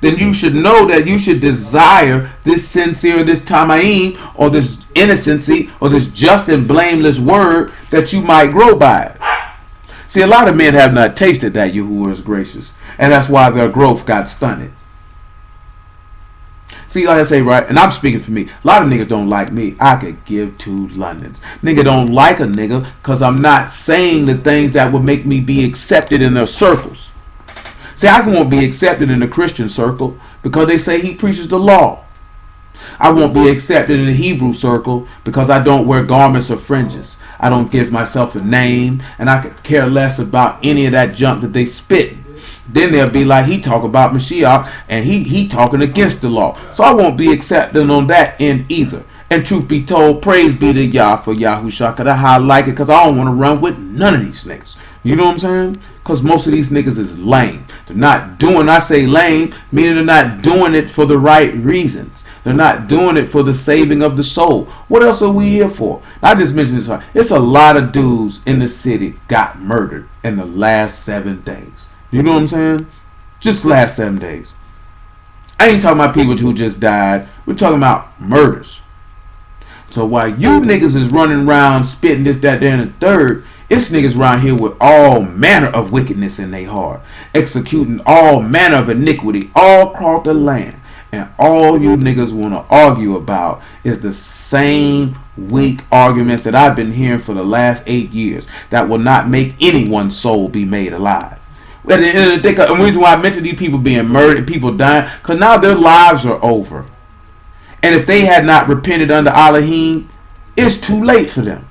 then you should know that you should desire this sincere, this tamaim, or this innocency, or this just and blameless word, that you might grow by it. See, a lot of men have not tasted that Yahuwah is gracious, and that's why their growth got stunted. See, like I say, right, and I'm speaking for me, a lot of niggas don't like me. I could give 2 Londons. Nigga don't like a nigga because I'm not saying the things that would make me be accepted in their circles. See, I won't be accepted in the Christian circle because they say he preaches the law. I won't be accepted in the Hebrew circle because I don't wear garments or fringes. I don't give myself a name, and I could care less about any of that junk that they spit. Then they'll be like, he talk about Mashiach, and he talking against the law. So I won't be accepted on that end either. And truth be told, praise be to Yah for Yahushua, because that's how I like it, because I don't want to run with none of these niggas. You know what I'm saying? Because most of these niggas is lame. They're not doing, I say lame, meaning they're not doing it for the right reasons. They're not doing it for the saving of the soul. What else are we here for? I just mentioned this. It's a lot of dudes in the city got murdered in the last 7 days. You know what I'm saying? Just last 7 days. I ain't talking about people who just died. We're talking about murders. So while you niggas is running around spitting this, that, there, and the third, it's niggas around here with all manner of wickedness in their heart, executing all manner of iniquity all across the land. And all you niggas want to argue about is the same weak arguments that I've been hearing for the last 8 years that will not make anyone's soul be made alive. At the end of the day, the reason why I mention these people being murdered, people dying, because now their lives are over. And if they had not repented under Elohim, it's too late for them.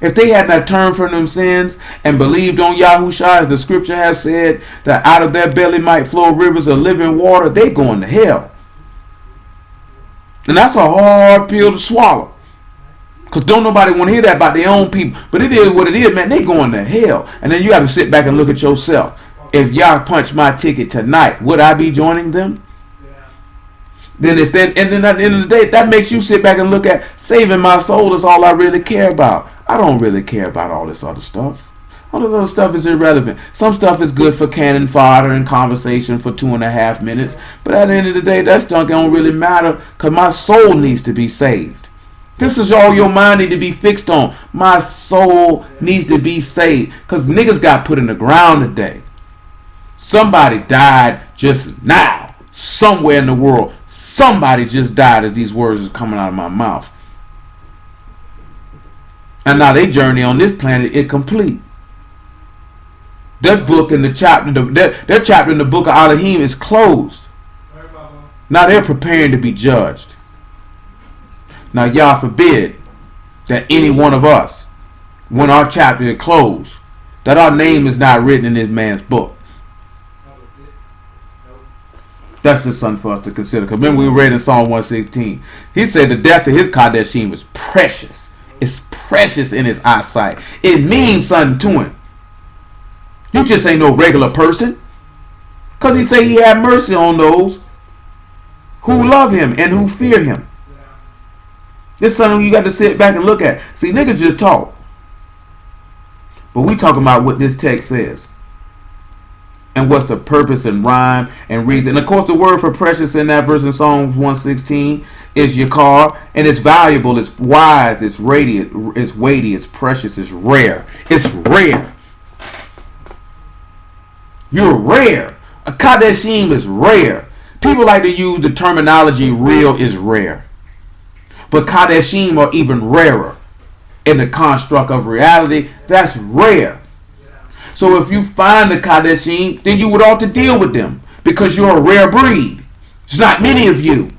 If they had not turned from them sins and believed on Yahushua, as the scripture has said, that out of their belly might flow rivers of living water, they going to hell. And that's a hard pill to swallow. Because don't nobody want to hear that about their own people. But it is what it is, man. They going to hell. And then you got to sit back and look at yourself. If y'all punch my ticket tonight, would I be joining them? Then and then at the end of the day, that makes you sit back and look at saving my soul is all I really care about. I don't really care about all this other stuff. All the other stuff is irrelevant. Some stuff is good for cannon fodder and conversation for 2.5 minutes. But at the end of the day, that stuff don't really matter because my soul needs to be saved. This is all your mind need to be fixed on. My soul needs to be saved because niggas got put in the ground today. Somebody died just now. Somewhere in the world. Somebody just died as these words are coming out of my mouth. And now their journey on this planet is complete. Their book in the chapter, their chapter in the book of Elohim is closed. Now they're preparing to be judged. Now y'all forbid that any one of us, when our chapter is closed, that our name is not written in this man's book. That's just something for us to consider. Because remember we read in Psalm 116. He said the death of his Kadeshim was precious. It's precious in his eyesight. It means something to him. You just ain't no regular person. Because he said he had mercy on those who love him and who fear him. This is something you got to sit back and look at. See, niggas just talk. But we talking about what this text says. And what's the purpose and rhyme and reason. And of course the word for precious in that verse in Psalms 116 is yakar. And it's valuable, it's wise, it's radiant, it's weighty, it's precious, it's rare. It's rare. You're rare. A Kadeshim is rare. People like to use the terminology real is rare. But Kadeshim are even rarer in the construct of reality. That's rare. So if you find the Kadeshim, then you would ought to deal with them because you're a rare breed. There's not many of you.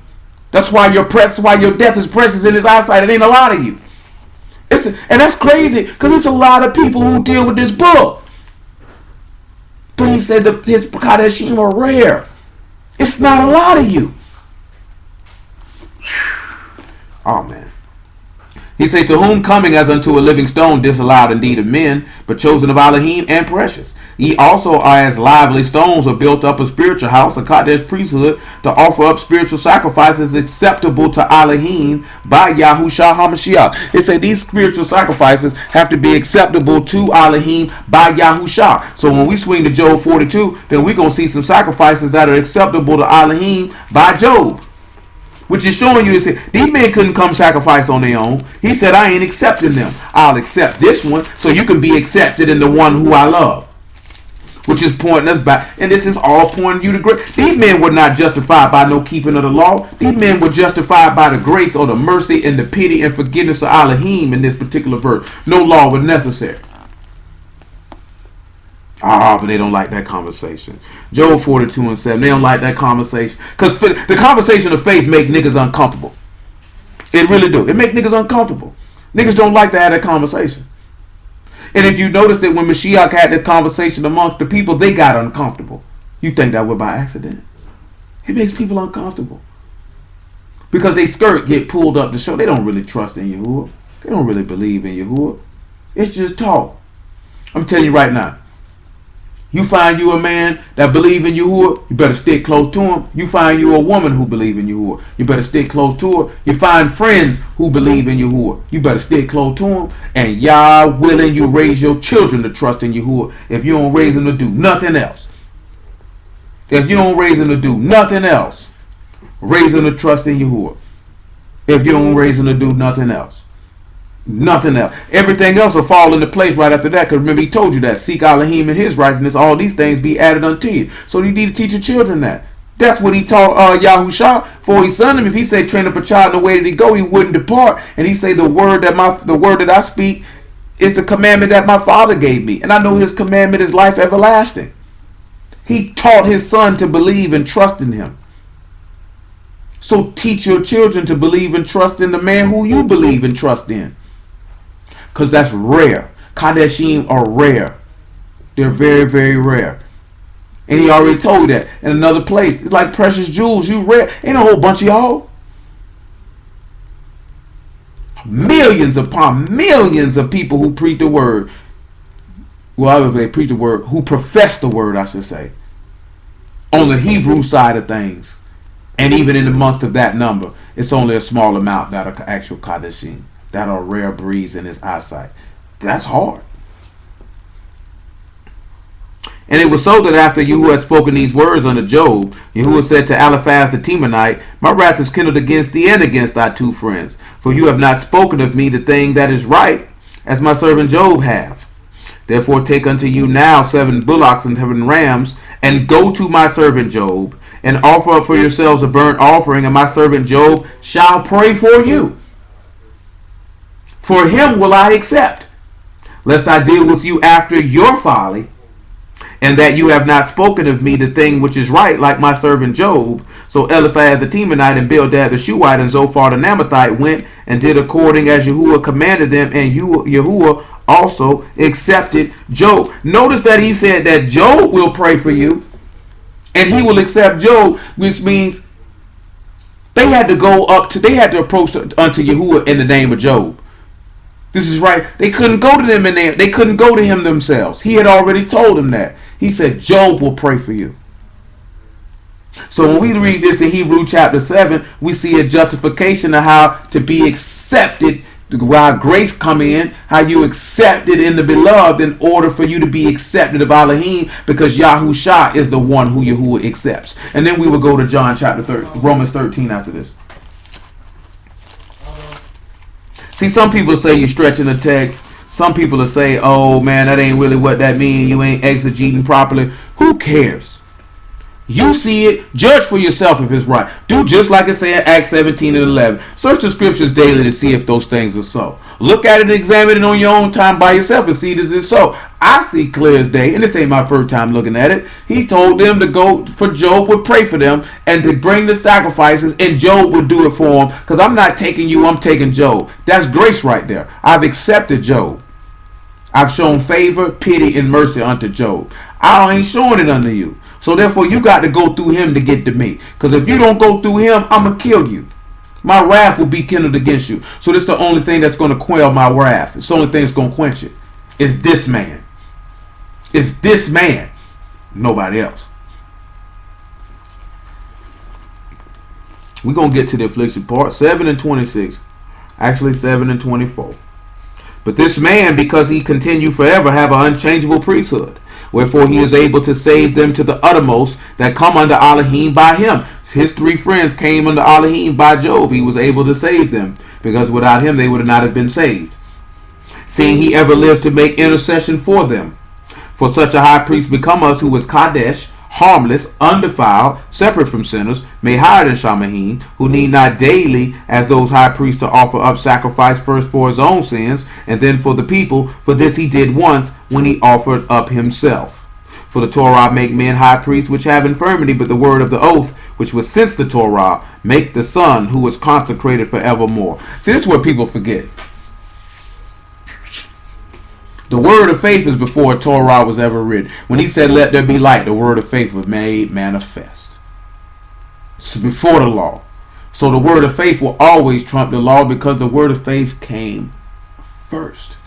That's why your death is precious in his eyesight. It ain't a lot of you. And that's crazy because it's a lot of people who deal with this book. But he said that his Kadeshim are rare. It's not a lot of you. Oh man. He said, to whom coming as unto a living stone, disallowed indeed of men, but chosen of Elohim and precious. Ye also are as lively stones, are built up a spiritual house, a Kadesh priesthood, to offer up spiritual sacrifices acceptable to Elohim by Yahushua HaMashiach. It said these spiritual sacrifices have to be acceptable to Elohim by Yahushua. So when we swing to Job 42, then we're going to see some sacrifices that are acceptable to Elohim by Job. Which is showing you, these men couldn't come sacrifice on their own. He said, I ain't accepting them. I'll accept this one so you can be accepted in the one who I love. Which is pointing us back. And this is all pointing you to grace. These men were not justified by no keeping of the law. These men were justified by the grace or the mercy and the pity and forgiveness of Elohim in this particular verse. No law was necessary. But they don't like that conversation. Job 42:7. They don't like that conversation. Because the conversation of faith make niggas uncomfortable. It really do. It make niggas uncomfortable. Niggas don't like to have that conversation. And if you notice that when Mashiach had that conversation amongst the people, they got uncomfortable. You think that was by accident? It makes people uncomfortable. Because they skirt get pulled up to show they don't really trust in Yahuwah. They don't really believe in Yahuwah. It's just talk. I'm telling you right now. You find you a man that believe in Yahuwah, you better stick close to him. You find you a woman who believe in Yahuwah, you better stick close to her. You find friends who believe in Yahuwah, you better stick close to them. And Yah willing, you raise your children to trust in Yahuwah. If you don't raise them to do nothing else, if you don't raise them to do nothing else, raise them to trust in Yahuwah. If you don't raise them to do nothing else. Nothing else. Everything else will fall into place right after that. Because remember, he told you that. Seek Elohim and his righteousness. All these things be added unto you. So you need to teach your children that. That's what he taught Yahusha for his son. If he said, train up a child in the way that he go, he wouldn't depart. And he say, the word that I speak is the commandment that my father gave me. And I know his commandment is life everlasting. He taught his son to believe and trust in him. So teach your children to believe and trust in the man who you believe and trust in. Because that's rare. Kadeshim are rare. They're very, very rare. And he already told you that in another place. It's like precious jewels. You rare. Ain't a whole bunch of y'all. Millions upon millions of people who preach the word. Well, they preach the word. Who profess the word, I should say. On the Hebrew side of things. And even in amongst of that number, it's only a small amount that are actual Kadeshim. That are rare breeds in his eyesight. That's hard. And it was so that after Yahuwah had spoken these words unto Job, Yahuwah said to Eliphaz the Temanite, my wrath is kindled against thee and against thy two friends, for you have not spoken of me the thing that is right, as my servant Job hath. Therefore take unto you now 7 bullocks and 7 rams, and go to my servant Job, and offer up for yourselves a burnt offering, and my servant Job shall pray for you. For him will I accept, lest I deal with you after your folly, and that you have not spoken of me the thing which is right, like my servant Job. So Eliphaz the Temanite and Bildad the Shuhite and Zophar the Naamathite went and did according as Yahuwah commanded them, and Yahuwah also accepted Job. Notice that he said that Job will pray for you, and he will accept Job, which means they had to approach unto Yahuwah in the name of Job. This is right. They couldn't go to them they couldn't go to him themselves. He had already told them that. He said, Job will pray for you. So when we read this in Hebrew chapter 7, we see a justification of how to be accepted, how grace come in, how you accepted in the beloved in order for you to be accepted of Elohim, because Yahusha is the one who Yahuwah accepts. And then we will go to Romans 13 after this. See, some people say you're stretching the text. Some people will say, oh man, that ain't really what that means. You ain't exegeting properly. Who cares? You see it. Judge for yourself if it's right. Do just like it said in Acts 17 and 11. Search the scriptures daily to see if those things are so. Look at it and examine it on your own time by yourself and see if it's so. I see clear as day, and this ain't my first time looking at it. He told them to go for Job, would pray for them, and to bring the sacrifices, and Job would do it for them. Because I'm not taking you, I'm taking Job. That's grace right there. I've accepted Job. I've shown favor, pity, and mercy unto Job. I ain't showing it unto you. So therefore, you got to go through him to get to me. Because if you don't go through him, I'm going to kill you. My wrath will be kindled against you. So this is the only thing that's going to quell my wrath. It's the only thing that's going to quench it. It's this man. It's this man. Nobody else. We're going to get to the affliction part. 7 and 26. Actually 7 and 24. But this man, because he continue forever, have an unchangeable priesthood. Wherefore he is able to save them to the uttermost that come unto Elohim by him. His 3 friends came unto Elohim by Job. He was able to save them, because without him they would not have been saved. Seeing he ever lived to make intercession for them. For such a high priest become us, who is Kadesh, harmless, undefiled, separate from sinners, made higher than Shamahim, who need not daily, as those high priests, to offer up sacrifice first for his own sins, and then for the people. For this he did once, when he offered up himself. For the Torah make men high priests which have infirmity, but the word of the oath, which was since the Torah, make the Son, who was consecrated forevermore. See, this is what people forget. The word of faith is before Torah was ever written. When he said, let there be light, the word of faith was made manifest. It's before the law. So the word of faith will always trump the law, because the word of faith came first.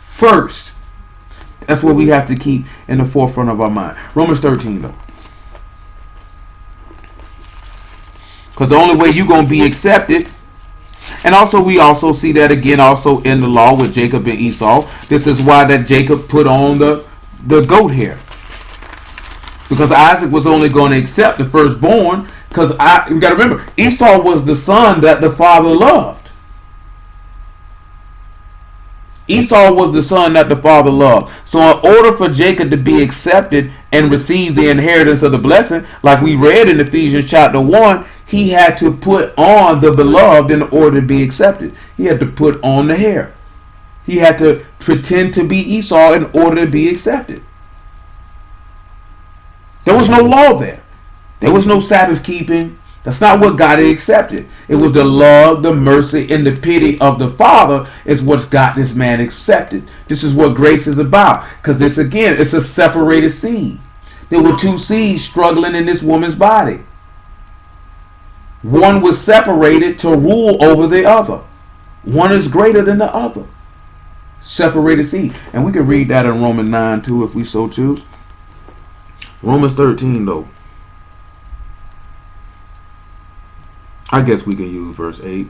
First. That's what we have to keep in the forefront of our mind. Romans 13, though. Because the only way you're going to be accepted, and also we also see that again also in the law with Jacob and Esau. This is why that Jacob put on the goat hair. Because Isaac was only going to accept the firstborn. Because you got to remember, Esau was the son that the father loved. Esau was the son that the father loved. So in order for Jacob to be accepted and receive the inheritance of the blessing, like we read in Ephesians chapter 1, he had to put on the beloved in order to be accepted. He had to put on the hair. He had to pretend to be Esau in order to be accepted. There was no law there. There was no Sabbath keeping. That's not what got it accepted. It was the love, the mercy, and the pity of the Father is what's got this man accepted. This is what grace is about. Because this, again, it's a separated seed. There were two seeds struggling in this woman's body. One was separated to rule over the other. One is greater than the other. Separated seed. And we can read that in Romans 9 too if we so choose. Romans 13 though. I guess we can use verse 8.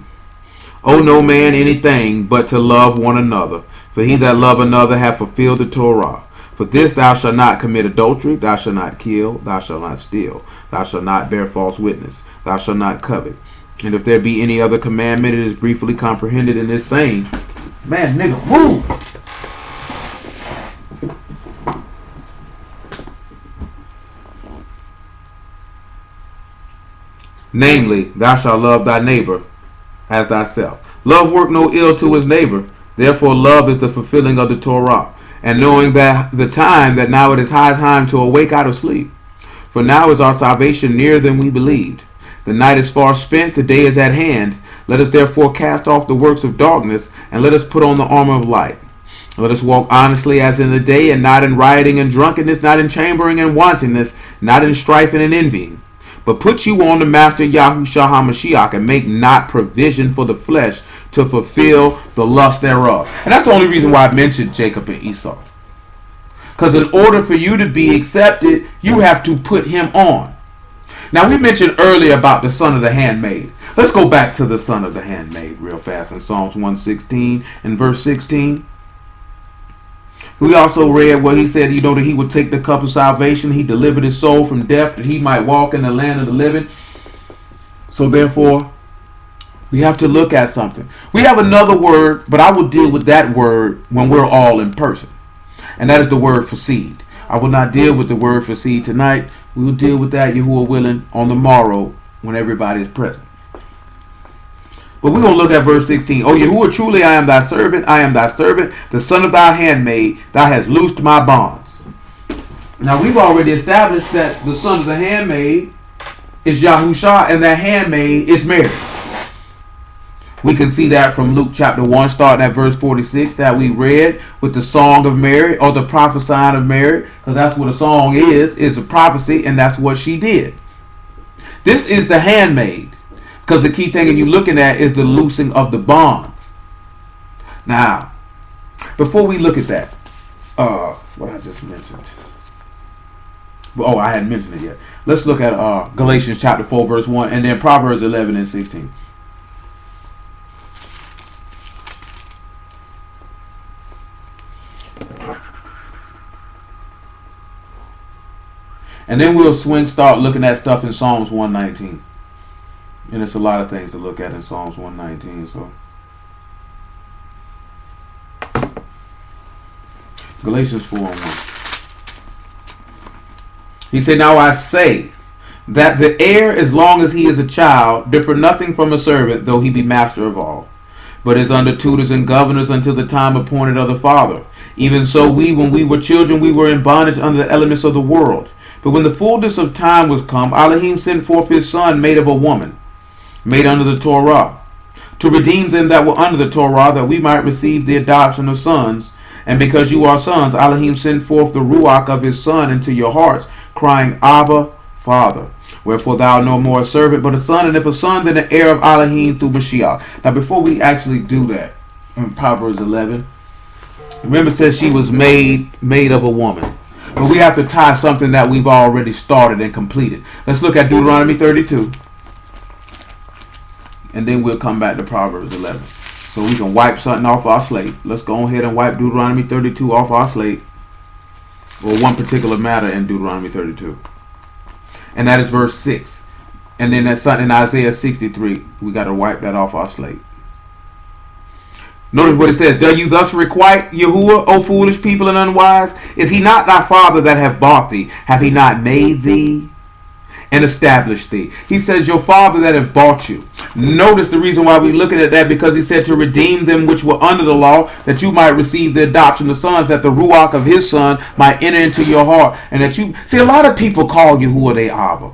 Owe no man anything but to love one another. For he that love another hath fulfilled the Torah. For this thou shalt not commit adultery, thou shalt not kill, thou shalt not steal, thou shalt not bear false witness, thou shalt not covet. And if there be any other commandment, it is briefly comprehended in this saying. Man, nigga, move! Namely, thou shalt love thy neighbor as thyself. Love work no ill to his neighbor. Therefore, love is the fulfilling of the Torah. And knowing that the time that now it is high time to awake out of sleep. For now is our salvation nearer than we believed. The night is far spent, the day is at hand. Let us therefore cast off the works of darkness, and let us put on the armor of light. Let us walk honestly as in the day, and not in rioting and drunkenness, not in chambering and wantonness, not in strife and in envying. But put you on the Master Yahushua HaMashiach, and make not provision for the flesh to fulfill the lust thereof. And that's the only reason why I mentioned Jacob and Esau. Because in order for you to be accepted, you have to put him on. Now we mentioned earlier about the son of the handmaid. Let's go back to the son of the handmaid real fast in Psalms 116 and verse 16. We also read where he said, that he would take the cup of salvation. He delivered his soul from death that he might walk in the land of the living. So therefore, we have to look at something. We have another word, but I will deal with that word when we're all in person. And that is the word for seed. I will not deal with the word for seed tonight. We will deal with that, Yahuwah willing, on the morrow when everybody is present. But we're going to look at verse 16. O Yahuwah, truly I am thy servant, the son of thy handmaid, thou hast loosed my bonds. Now we've already established that the son of the handmaid is Yahusha, and that handmaid is Mary. We can see that from Luke chapter 1, starting at verse 46, that we read with the song of Mary, or the prophesying of Mary, because that's what a song is a prophecy, and that's what she did. This is the handmaid, because the key thing that you're looking at is the loosing of the bonds. Now, before we look at that, what I just mentioned. Oh, I hadn't mentioned it yet. Let's look at Galatians chapter 4, verse 1, and then Proverbs 11 and 16. And then we'll start looking at stuff in Psalms 119. And it's a lot of things to look at in Psalms 119. So Galatians 4 and 1. He said, now I say that the heir, as long as he is a child, differ nothing from a servant, though he be master of all, but is under tutors and governors until the time appointed of the Father. Even so we, when we were children, we were in bondage under the elements of the world. But when the fullness of time was come, Elohim sent forth his son, made of a woman, made under the Torah, to redeem them that were under the Torah, that we might receive the adoption of sons. And because you are sons, Elohim sent forth the Ruach of his Son into your hearts, crying, Abba, Father. Wherefore thou art no more a servant, but a son, and if a son, then an heir of Elohim through Mashiach. Now before we actually do that, in Proverbs 11, Remember, it says she was made of a woman. But we have to tie something that we've already started and completed. Let's look at Deuteronomy 32. And then we'll come back to Proverbs 11. So we can wipe something off our slate. Let's go ahead and wipe Deuteronomy 32 off our slate. Or one particular matter in Deuteronomy 32. And that is verse 6. And then that's something in Isaiah 63. We got to wipe that off our slate. Notice what it says. Do you thus requite Yahuwah, O foolish people and unwise? Is he not thy father that hath bought thee? Have he not made thee and established thee? He says, your father that hath bought you. Notice the reason why we're looking at that, because he said to redeem them which were under the law, that you might receive the adoption of sons, that the ruach of his son might enter into your heart. And that you see, a lot of people call Yahuwah their Abba,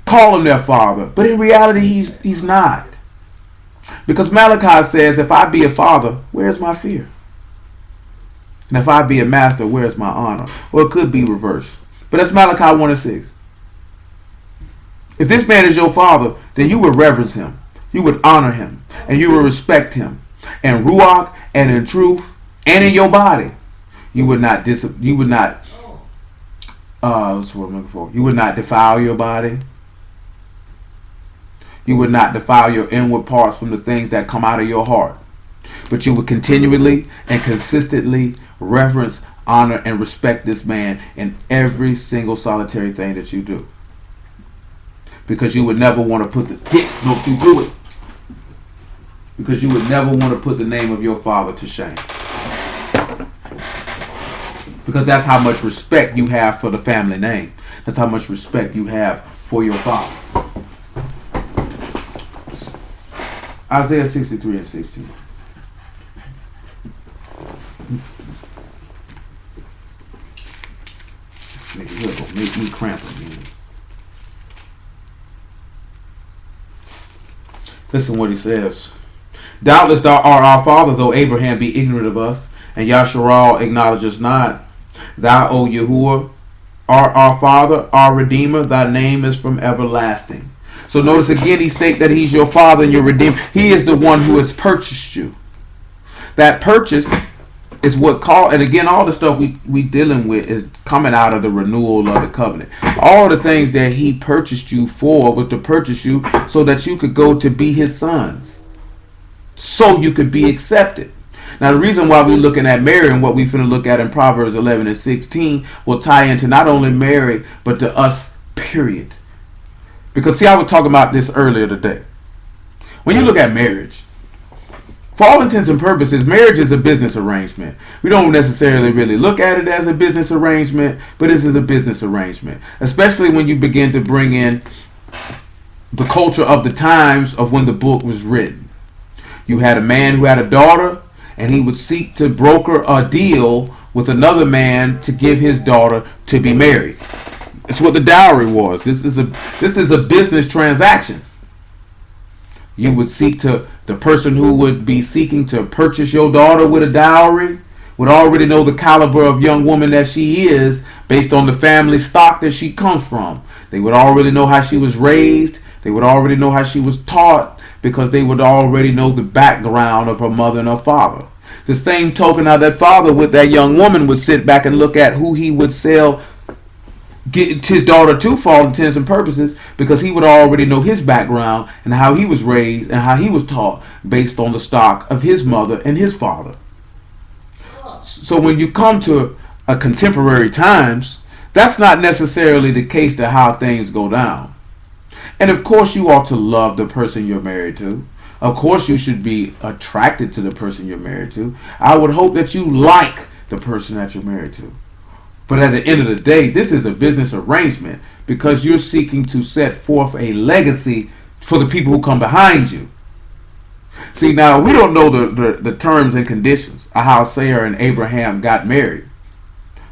call him their father, but in reality he's not. Because Malachi says, if I be a father, where's my fear? And if I be a master, where's my honor? Well, it could be reversed. But that's Malachi 1:6. If this man is your father, then you would reverence him. You would honor him. And you would respect him. And ruach and in truth and in your body. You would not what's what I'm looking for? You would not defile your body. You would not defile your inward parts from the things that come out of your heart. But you would continually and consistently reverence, honor, and respect this man in every single solitary thing that you do. Because you would never want to put Because you would never want to put the name of your father to shame. Because that's how much respect you have for the family name. That's how much respect you have for your father. Isaiah 63 and 16. Make me cramp again. Listen what he says. Doubtless thou art our father, though Abraham be ignorant of us, and Yasharal acknowledge us not. Thou, O Yahuwah, art our father, our redeemer. Thy name is from everlasting. So notice again, he states that he's your father and your redeemer. He is the one who has purchased you. That purchase is what called, and again, all the stuff we dealing with is coming out of the renewal of the covenant. All the things that he purchased you for was to purchase you so that you could go to be his sons. So you could be accepted. Now the reason why we're looking at Mary and what we're going to look at in Proverbs 11 and 16 will tie into not only Mary, but to us, period. Because see, I was talking about this earlier today. When you look at marriage, for all intents and purposes, marriage is a business arrangement. We don't necessarily really look at it as a business arrangement, but this is a business arrangement. Especially when you begin to bring in the culture of the times of when the book was written. You had a man who had a daughter, and he would seek to broker a deal with another man to give his daughter to be married. It's what the dowry was. This is a business transaction. You would seek to, the person who would be seeking to purchase your daughter with a dowry would already know the caliber of young woman that she is based on the family stock that she comes from. They would already know how she was raised. They would already know how she was taught, because they would already know the background of her mother and her father. The same token, how that father with that young woman would sit back and look at who he would get his daughter to, for all intents and purposes, because he would already know his background and how he was raised and how he was taught based on the stock of his mother and his father. So when you come to a contemporary times, that's not necessarily the case to how things go down. And of course you ought to love the person you're married to. Of course you should be attracted to the person you're married to. I would hope that you like the person that you're married to. But at the end of the day, this is a business arrangement, because you're seeking to set forth a legacy for the people who come behind you. See, now we don't know the terms and conditions of how Sarah and Abraham got married.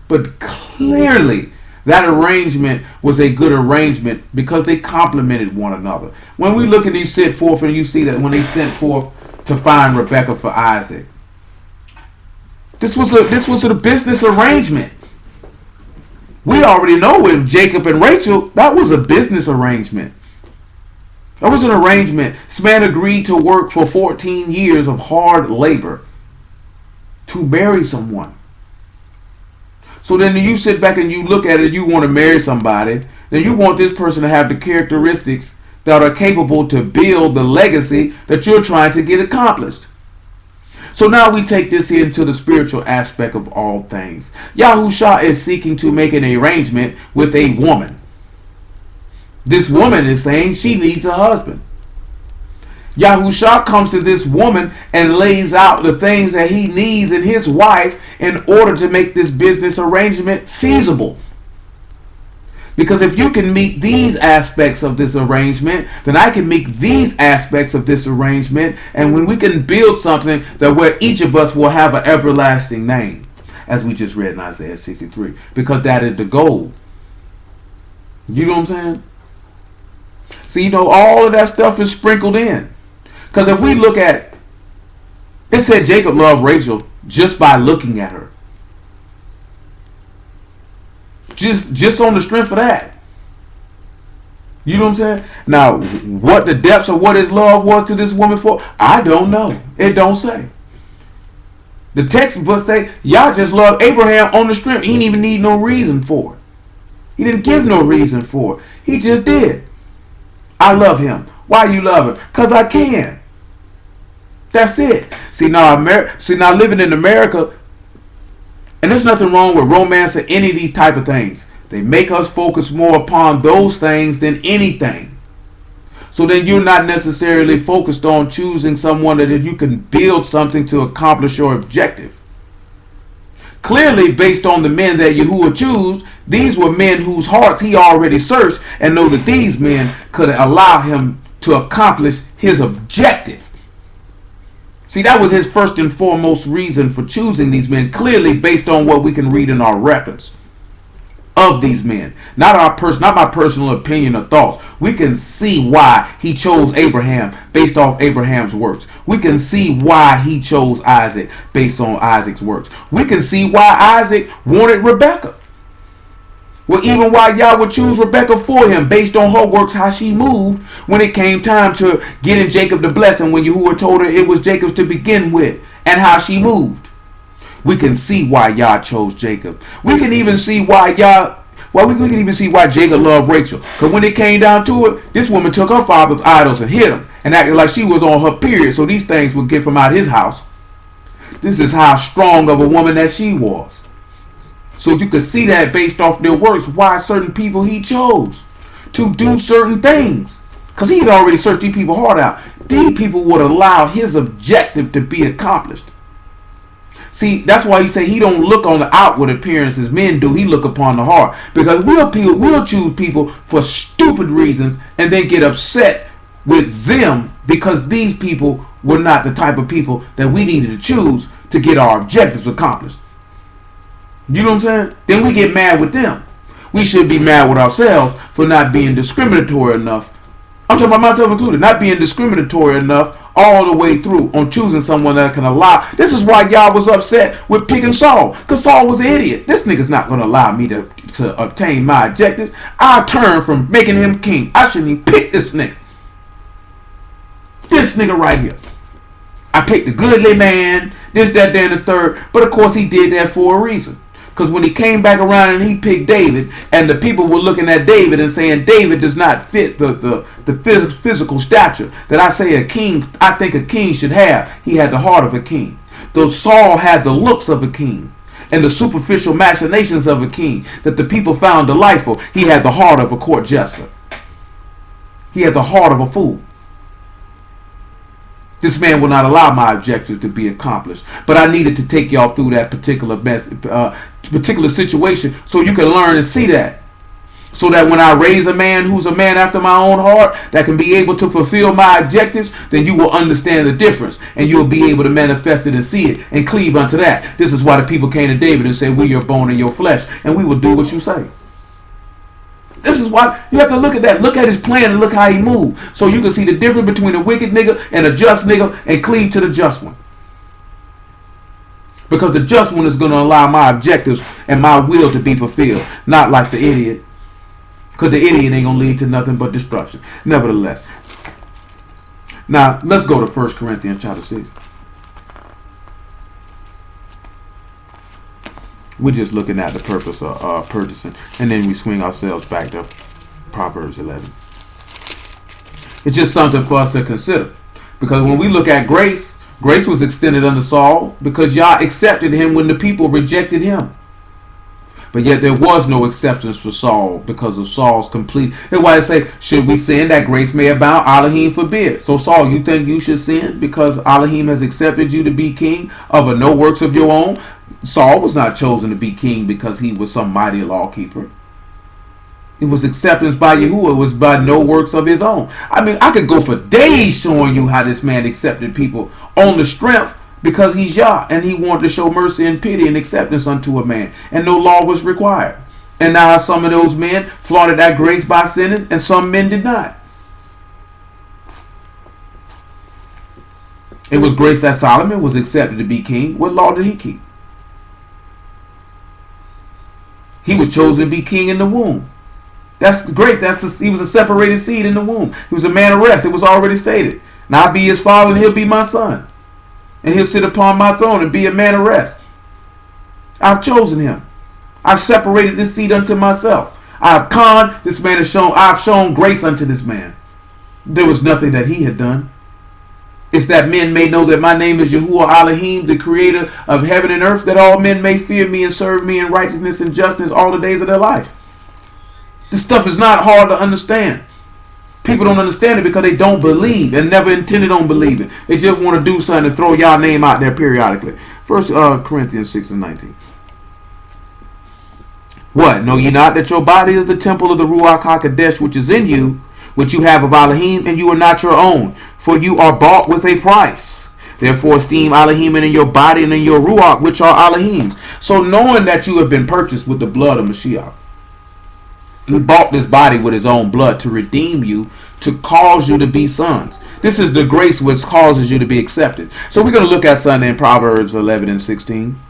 But clearly that arrangement was a good arrangement because they complemented one another. When we look at these set forth, and you see that when they sent forth to find Rebekah for Isaac, this was a business arrangement. We already know with Jacob and Rachel, that was a business arrangement. That was an arrangement. This man agreed to work for 14 years of hard labor to marry someone. So then you sit back and you look at it, you want to marry somebody, then you want this person to have the characteristics that are capable to build the legacy that you're trying to get accomplished. So now we take this into the spiritual aspect of all things. Yahusha is seeking to make an arrangement with a woman. This woman is saying she needs a husband. Yahusha comes to this woman and lays out the things that he needs in his wife in order to make this business arrangement feasible. Because if you can meet these aspects of this arrangement, then I can meet these aspects of this arrangement. And when we can build something that where each of us will have an everlasting name, as we just read in Isaiah 63, because that is the goal. You know what I'm saying? See, all of that stuff is sprinkled in. Because if we look at, it said Jacob loved Rachel just by looking at her. Just on the strength of that. You know what I'm saying? Now, what the depths of what his love was to this woman for, I don't know. It don't say. The text but say, y'all just love Abraham on the strength. He didn't even need no reason for it. He didn't give no reason for it. He just did. I love him. Why you love him? Because I can. That's it. See now living in America, and there's nothing wrong with romance or any of these type of things. They make us focus more upon those things than anything. So then you're not necessarily focused on choosing someone that you can build something to accomplish your objective. Clearly, based on the men that Yahuwah chose, these were men whose hearts he already searched and know that these men could allow him to accomplish his objective. See, that was his first and foremost reason for choosing these men, clearly based on what we can read in our records of these men. Not my personal opinion or thoughts. We can see why he chose Abraham based off Abraham's works. We can see why he chose Isaac based on Isaac's works. We can see why Isaac wanted Rebekah. Well, even why Yah would choose Rebekah for him based on her works, how she moved when it came time to getting Jacob the blessing, when Yahuwah told her it was Jacob's to begin with, and how she moved. We can see why Yah chose Jacob. We can even see why we can even see why Jacob loved Rachel. Because when it came down to it, this woman took her father's idols and hid them and acted like she was on her period, so these things would get from out his house. This is how strong of a woman that she was. So you could see that based off their works, why certain people he chose to do certain things. Because he had already searched these people's heart out. These people would allow his objective to be accomplished. See, that's why he say he don't look on the outward appearance as men do. He look upon the heart. Because we'll choose people for stupid reasons and then get upset with them because these people were not the type of people that we needed to choose to get our objectives accomplished. You know what I'm saying? Then we get mad with them. We should be mad with ourselves for not being discriminatory enough. I'm talking about myself included. Not being discriminatory enough all the way through on choosing someone that can allow. This is why y'all was upset with picking Saul. Because Saul was an idiot. This nigga's not going to allow me to obtain my objectives. I'll turn from making him king. I shouldn't even pick this nigga. This nigga right here. I picked a goodly man. This, that, that, and the third. But of course he did that for a reason. Because when he came back around and he picked David, and the people were looking at David and saying David does not fit the physical stature that I think a king should have. He had the heart of a king. Though Saul had the looks of a king and the superficial machinations of a king that the people found delightful, he had the heart of a court jester. He had the heart of a fool. This man will not allow my objectives to be accomplished. But I needed to take y'all through that particular situation so you can learn and see that. So that when I raise a man who's a man after my own heart that can be able to fulfill my objectives, then you will understand the difference. And you'll be able to manifest it and see it and cleave unto that. This is why the people came to David and said, we're your bone and your flesh. And we will do what you say. This is why you have to look at that. Look at his plan and look how he moved. So you can see the difference between a wicked nigga and a just nigga and cleave to the just one. Because the just one is going to allow my objectives and my will to be fulfilled. Not like the idiot. Because the idiot ain't going to lead to nothing but destruction. Nevertheless. Now, let's go to 1 Corinthians chapter 6. We're just looking at the purpose of purchasing. And then we swing ourselves back to Proverbs 11. It's just something for us to consider. Because when we look at grace, grace was extended unto Saul because Yah accepted him when the people rejected him. But yet there was no acceptance for Saul because of Saul's complete. That's why I say, should we sin that grace may abound? Elohim forbid. So Saul, you think you should sin because Elohim has accepted you to be king of no works of your own? Saul was not chosen to be king because he was some mighty lawkeeper. It was acceptance by Yahuwah. It was by no works of his own. I mean, I could go for days showing you how this man accepted people on the strength because he's Yah and he wanted to show mercy and pity and acceptance unto a man. And no law was required. And now some of those men flaunted that grace by sinning and some men did not. It was grace that Solomon was accepted to be king. What law did he keep? He was chosen to be king in the womb. That's great. He was a separated seed in the womb. He was a man of rest. It was already stated. Now I'll be his father and he'll be my son. And he'll sit upon my throne and be a man of rest. I've chosen him. I've separated this seed unto myself. I've shown grace unto this man. There was nothing that he had done. It's that men may know that my name is Yahuwah Elohim, the creator of heaven and earth, that all men may fear me and serve me in righteousness and justice all the days of their life. This stuff is not hard to understand. People don't understand it because they don't believe and never intended on believing. They just want to do something and throw y'all name out there periodically. 1 Corinthians 6 and 19. What? Know ye not that your body is the temple of the Ruach HaKodesh which is in you, which you have of Elohim, and you are not your own, for you are bought with a price. Therefore esteem Elohim in your body and in your Ruach, which are Elohim's. So knowing that you have been purchased with the blood of Mashiach, he bought this body with his own blood to redeem you, to cause you to be sons. This is the grace which causes you to be accepted. So we're going to look at something in Proverbs 11 and 16.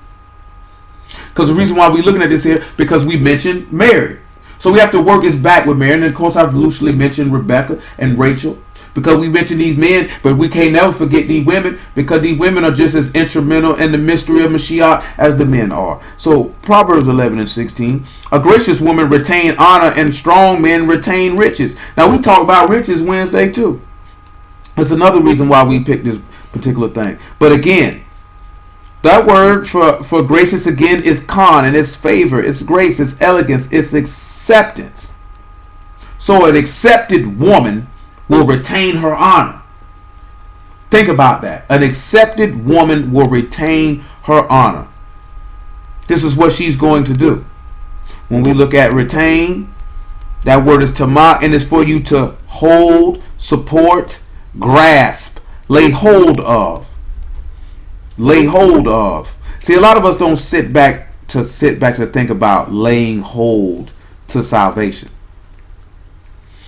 Because the reason why we're looking at this here, because we mentioned Mary. So we have to work this back with Mary. And of course I've loosely mentioned Rebecca and Rachel. Because we mentioned these men, but we can't never forget these women, because these women are just as instrumental in the mystery of Mashiach as the men are. So Proverbs 11 and 16. A gracious woman retain honor, and strong men retain riches. Now we talk about riches Wednesday too. That's another reason why we picked this particular thing. But again, that word for gracious again is con, and it's favor, it's grace, it's elegance, it's acceptance. So an accepted woman will retain her honor. Think about that. An accepted woman will retain her honor. This is what she's going to do. When we look at retain, that word is tamah, and it's for you to hold, support, grasp, lay hold of. Lay hold of. See, a lot of us don't sit back to think about laying hold to salvation.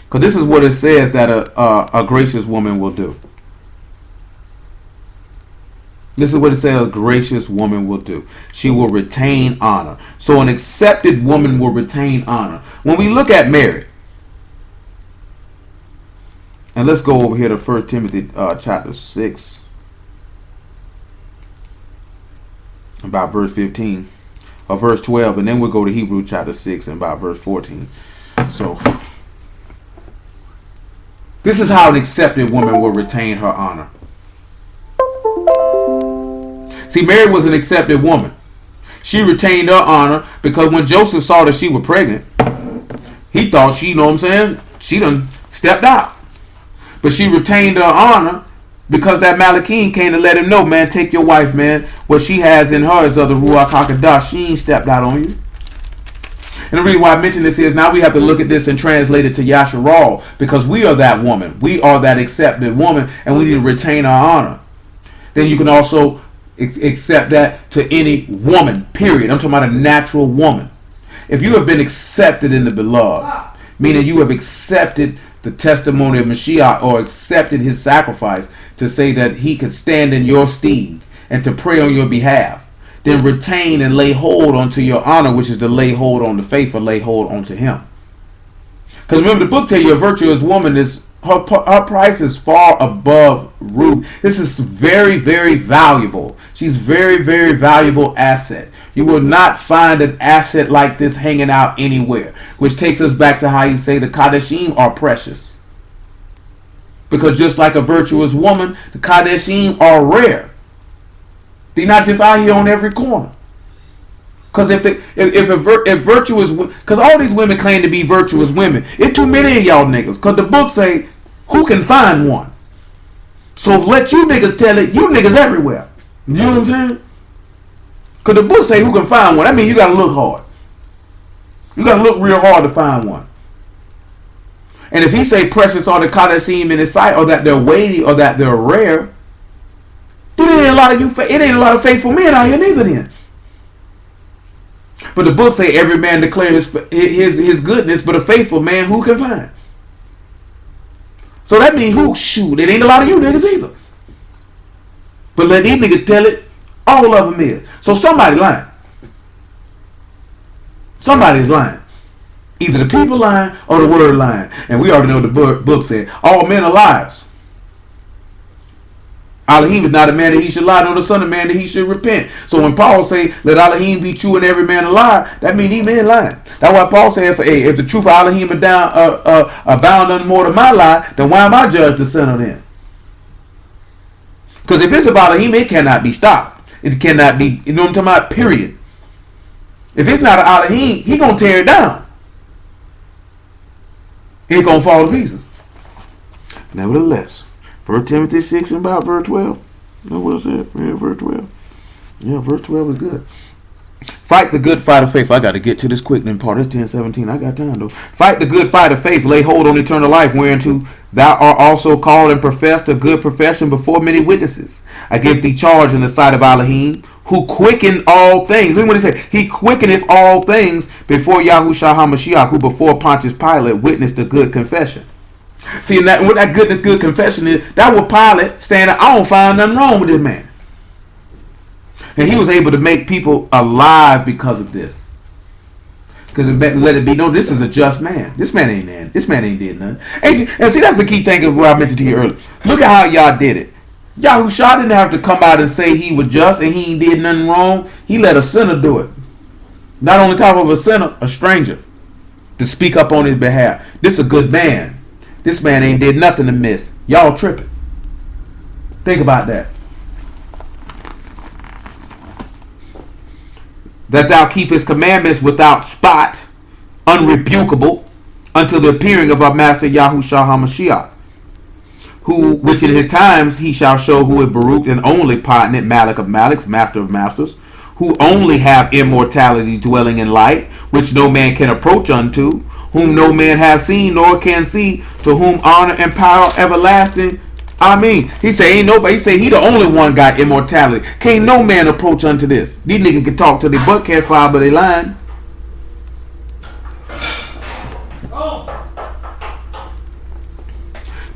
Because this is what it says that a gracious woman will do. This is what it says a gracious woman will do. She will retain honor. So an accepted woman will retain honor. When we look at Mary, and let's go over here to 1 Timothy chapter 6, about verse 15, or verse 12, and then we'll go to Hebrews chapter 6 and about verse 14. So this is how an accepted woman will retain her honor. See, Mary was an accepted woman. She retained her honor because when Joseph saw that she was pregnant, he thought she done stepped out. But she retained her honor because that Malachim came to let him know, man, take your wife, man. What she has in her is of the Ruach HaKodesh. She ain't stepped out on you. And the reason why I mention this is now we have to look at this and translate it to Yasharal, because we are that woman. We are that accepted woman, and we need to retain our honor. Then you can also accept that to any woman, period. I'm talking about a natural woman. If you have been accepted in the beloved, meaning you have accepted the testimony of Mashiach or accepted his sacrifice to say that he could stand in your stead and to pray on your behalf, then retain and lay hold onto your honor, which is to lay hold on the faith or lay hold onto him. Because remember, the book tells you a virtuous woman is her price is far above Ruth. This is very, very valuable. She's very, very valuable asset. You will not find an asset like this hanging out anywhere. Which takes us back to how you say the Kadeshim are precious. Because just like a virtuous woman, the Kadeshim are rare. They're not just out here on every corner. Because if virtuous, because all these women claim to be virtuous women, it's too many of y'all niggas. Because the book say, who can find one? So let you niggas tell it, you niggas everywhere. You know what I'm saying? Because the book say who can find one. I mean, you got to look hard. You got to look real hard to find one. And if he say precious are the Kadeshim in his sight, or that they're weighty, or that they're rare, then it ain't a lot of faithful men out here neither then. But the book say every man declare his goodness, but a faithful man who can find. So that means who? Shoot, it ain't a lot of you niggas either. But let these niggas tell it, all of them is. So somebody lying. Somebody's lying. Either the people lying or the word lying. And we already know the book said, all men are liars. Elohim is not a man that he should lie, nor the son of man that he should repent. So when Paul say, let Elohim be true and every man a liar, that means he man lying. That's why Paul said, if the truth of Elohim abound unto more than my lie, then why am I judged the sinner then? Because if it's about Elohim, it cannot be stopped. It cannot be, you know what I'm talking about, period. If it's not an Elohim, he going to tear it down. It's going to fall to pieces. Nevertheless, 1 Timothy 6 and about verse 12. What is that? Yeah, verse 12. Yeah, verse 12 is good. Fight the good fight of faith. I got to get to this quickening part. It's 10:17. I got time though. Fight the good fight of faith. Lay hold on eternal life, whereunto thou art also called and professed a good profession before many witnesses. I give thee charge in the sight of Elohim, who quicken all things. Look what he said. He quickeneth all things before Yahushua HaMashiach, who before Pontius Pilate witnessed a good confession. See, what that good confession is, that was Pilate standing, I don't find nothing wrong with this man. And he was able to make people alive because of this. Because let it be known, this is a just man. This man ain't did nothing. And see, that's the key thing of what I mentioned to you earlier. Look at how y'all did it. Yahushua didn't have to come out and say he was just and he ain't did nothing wrong. He let a sinner do it. Not on the top of a sinner, a stranger, to speak up on his behalf. This is a good man. This man ain't did nothing to miss. Y'all tripping. Think about that. That thou keep his commandments without spot, unrebukable, until the appearing of our master Yahushua HaMashiach, which in his times he shall show who is Baruch and only partner, Malik of Maliks, master of masters, who only have immortality dwelling in light, which no man can approach unto, whom no man have seen nor can see, to whom honor and power everlasting. I mean, he say ain't nobody. He say he the only one got immortality. Can't no man approach unto this. These niggas can talk to their butt can't fly, but they lying.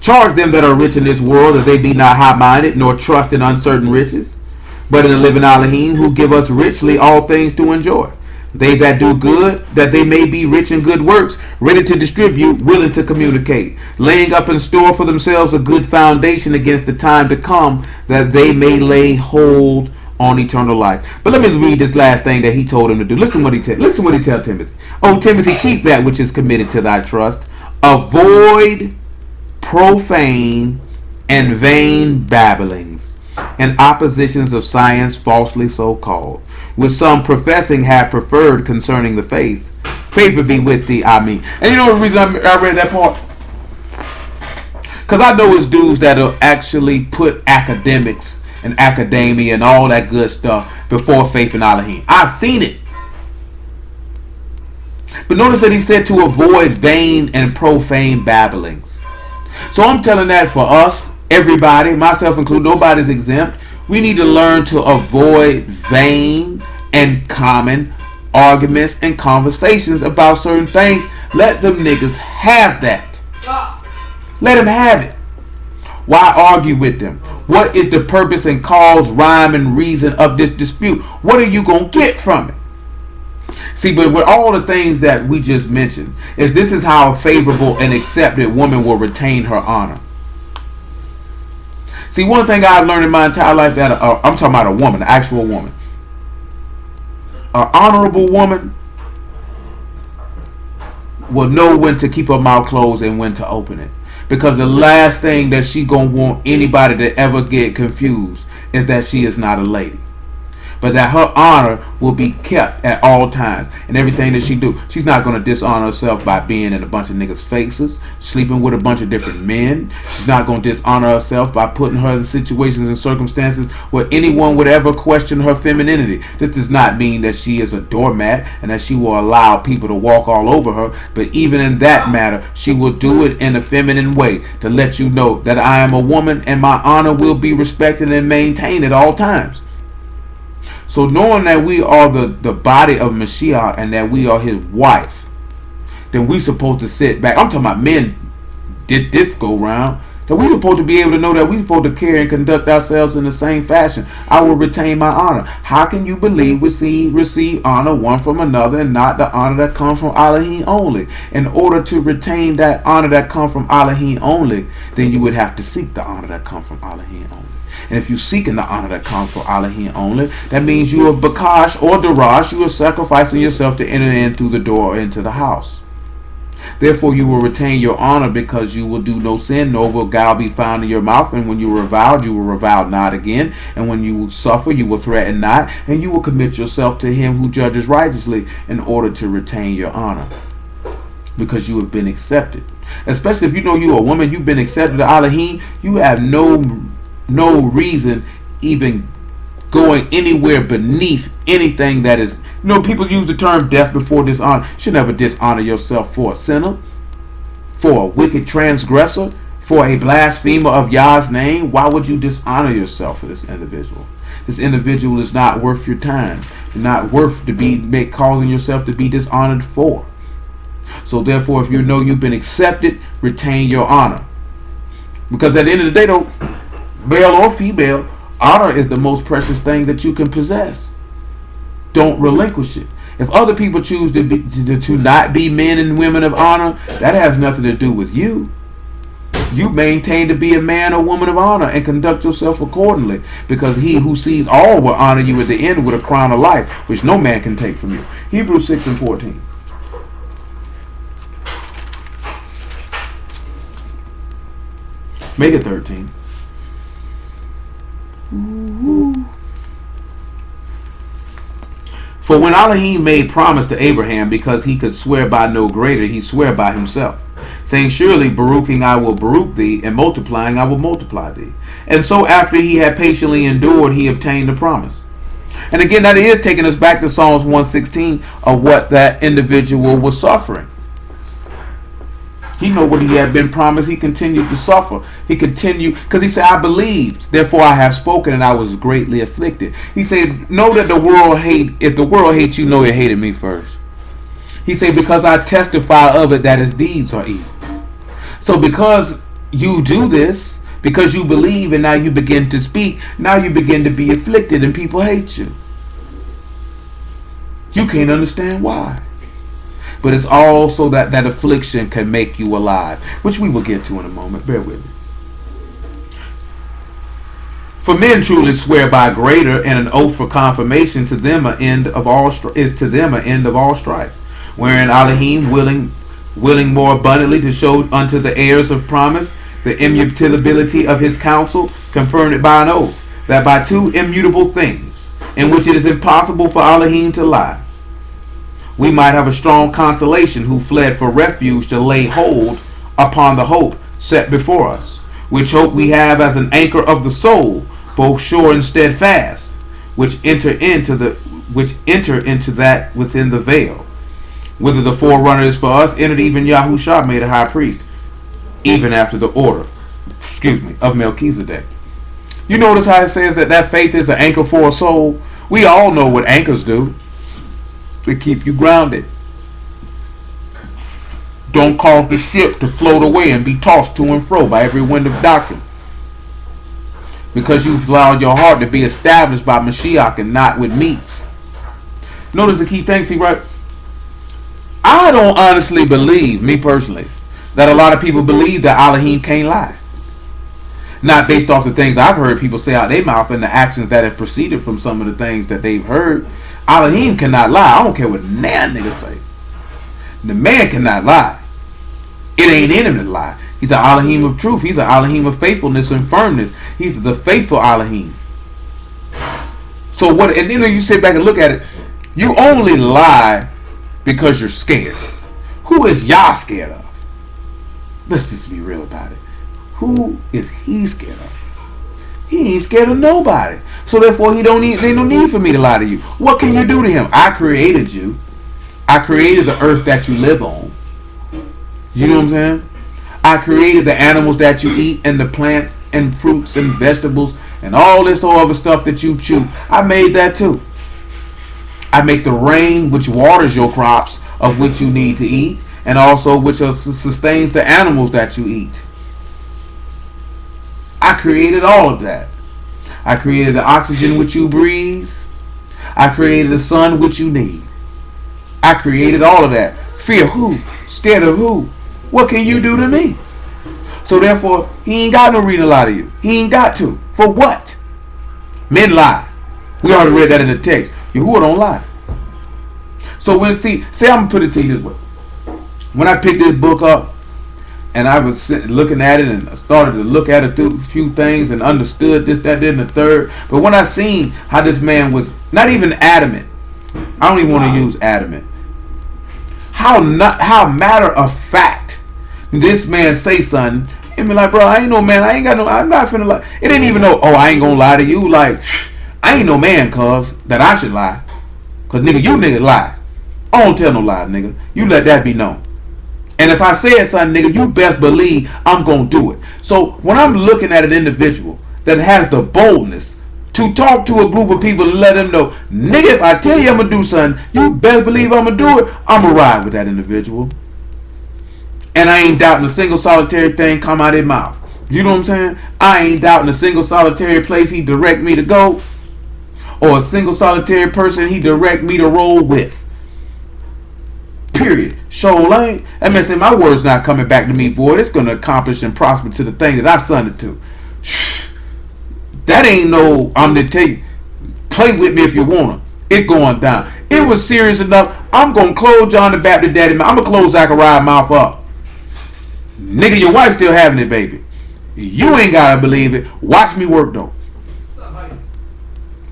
Charge them that are rich in this world that they be not high-minded, nor trust in uncertain riches, but in the living Elohim, who give us richly all things to enjoy. They that do good, that they may be rich in good works, ready to distribute, willing to communicate, laying up in store for themselves a good foundation against the time to come, that they may lay hold on eternal life. But let me read this last thing that he told him to do. Listen what he tell Timothy. Oh, Timothy, keep that which is committed to thy trust. Avoid profane and vain babblings and oppositions of science falsely so called, which some professing have preferred concerning the faith. Favor be with thee, I mean. And you know the reason I read that part? Because I know it's dudes that'll actually put academics and academia and all that good stuff before faith in Elohim. I've seen it. But notice that he said to avoid vain and profane babblings. So I'm telling that for us, everybody, myself included, nobody's exempt. We need to learn to avoid vain and common arguments and conversations about certain things. Let them niggas have that. Let them have it. Why argue with them? What is the purpose and cause, rhyme, and reason of this dispute? What are you going to get from it? See, but with all the things that we just mentioned, this is how a favorable and accepted woman will retain her honor. See, one thing I've learned in my entire life that I'm talking about a woman, an actual woman. An honorable woman will know when to keep her mouth closed and when to open it. Because the last thing that she gonna want anybody to ever get confused is that she is not a lady. But that her honor will be kept at all times. And everything that she do, she's not going to dishonor herself by being in a bunch of niggas' faces, sleeping with a bunch of different men. She's not going to dishonor herself by putting her in situations and circumstances where anyone would ever question her femininity. This does not mean that she is a doormat and that she will allow people to walk all over her. But even in that matter, she will do it in a feminine way to let you know that I am a woman and my honor will be respected and maintained at all times. So knowing that we are the body of Mashiach and that we are his wife, then we supposed to sit back. I'm talking about men did this go round. That we supposed to be able to know that we supposed to carry and conduct ourselves in the same fashion. I will retain my honor. How can you believe we receive honor one from another and not the honor that comes from Elohim only? In order to retain that honor that comes from Elohim only, then you would have to seek the honor that comes from Elohim only. And if you're seeking the honor that comes from Elohim only, that means you are Bakash or Darash. You are sacrificing yourself to enter in through the door or into the house. Therefore you will retain your honor because you will do no sin, nor will guile be found in your mouth. And when you are reviled, you will revile not again. And when you will suffer, you will threaten not. And you will commit yourself to him who judges righteously in order to retain your honor. Because you have been accepted. Especially if you know you're a woman, you've been accepted to Elohim, you have no reason even going anywhere beneath anything that is, people use the term death before dishonor. You should never dishonor yourself for a sinner, for a wicked transgressor, for a blasphemer of Yah's name. Why would you dishonor yourself for this individual? This individual is not worth your time, not worth to be causing yourself to be dishonored for. So therefore, if you know you've been accepted, retain your honor. Because at the end of the day, though, male or female, honor is the most precious thing that you can possess. Don't relinquish it. If other people choose to not be men and women of honor, that has nothing to do with you. You maintain to be a man or woman of honor and conduct yourself accordingly, because he who sees all will honor you at the end with a crown of life, which no man can take from you. Hebrews 6:14. Make it 13. For when Elohim made promise to Abraham, because he could swear by no greater, he sware by himself, saying, surely Baruching I will Baruch thee, and multiplying I will multiply thee. And so after he had patiently endured, he obtained the promise. And again, that is taking us back to Psalms 116 of what that individual was suffering. He knew what he had been promised. He continued to suffer. He continued, because he said, I believed, therefore I have spoken, and I was greatly afflicted. He said, know that the world if the world hates you, know it hated me first. He said, because I testify of it that his deeds are evil. So because you do this, because you believe and now you begin to speak, now you begin to be afflicted and people hate you. You can't understand why. But it's all so that that affliction can make you alive, which we will get to in a moment. Bear with me. For men truly swear by greater, and an oath for confirmation to them an end of all is to them an end of all strife. Wherein Elohim willing more abundantly to show unto the heirs of promise the immutability of his counsel, confirmed it by an oath, that by two immutable things, in which it is impossible for Elohim to lie, we might have a strong consolation who fled for refuge to lay hold upon the hope set before us, which hope we have as an anchor of the soul, both sure and steadfast, which enter into that within the veil, whither the forerunner is for us, entered even Yahushua made a high priest, even after the order, of Melchizedek. You notice how it says that faith is an anchor for a soul? We all know what anchors do. They keep you grounded. Don't cause the ship to float away and be tossed to and fro by every wind of doctrine. Because you've allowed your heart to be established by Mashiach and not with meats. Notice the key thing, see, right? I don't honestly believe, me personally, that a lot of people believe that Elohim can't lie. Not based off the things I've heard people say out their mouth and the actions that have proceeded from some of the things that they've heard. Elohim cannot lie. I don't care what nan niggas say. The man cannot lie. It ain't in him to lie. He's an Elohim of truth. He's an Elohim of faithfulness and firmness. He's the faithful Elohim. So what? And then you sit back and look at it. You only lie because you're scared. Who is Yah scared of? Let's just be real about it. Who is he scared of? He ain't scared of nobody. So therefore, there's no need for me to lie to you. What can you do to him? I created you. I created the earth that you live on. You know what I'm saying? I created the animals that you eat and the plants and fruits and vegetables and all this other stuff that you chew. I made that too. I make the rain which waters your crops of which you need to eat, and also which sustains the animals that you eat. I created all of that. I created the oxygen which you breathe. I created the sun which you need. I created all of that. Fear who? Scared of who? What can you do to me? So therefore, he ain't got no reason to lie to you. He ain't got to. For what? Men lie. We already read that in the text. Yahuwah don't lie. So when say I'm gonna put it to you this way. When I picked this book up and I was looking at it and I started to look at it through a few things and understood this, that, and the third. But when I seen how this man was not even adamant, I don't even want to use adamant. How matter of fact this man say something and be like, bro, I ain't no man. I'm not finna lie. It ain't even no, I ain't gonna lie to you. Like, I ain't no man, cuz, that I should lie. Cuz, nigga, you niggas lie. I don't tell no lie, nigga. You let that be known. And if I said something, nigga, you best believe I'm gonna do it. So when I'm looking at an individual that has the boldness to talk to a group of people and let them know, nigga, if I tell you I'm gonna do something, you best believe I'm gonna do it, I'm gonna ride with that individual. And I ain't doubting a single solitary thing come out of his mouth. You know what I'm saying? I ain't doubting a single solitary place he direct me to go, or a single solitary person he direct me to roll with. Period. Show lane. That means my word's not coming back to me void. It's gonna accomplish and prosper to the thing that I sent it to. That ain't no I'm gonna take. Play with me if you wanna. It going down. It was serious enough. I'm gonna close John the Baptist daddy mouth. I'm gonna close Zachariah mouth up. Nigga, your wife still having it, baby. You ain't gotta believe it. Watch me work though.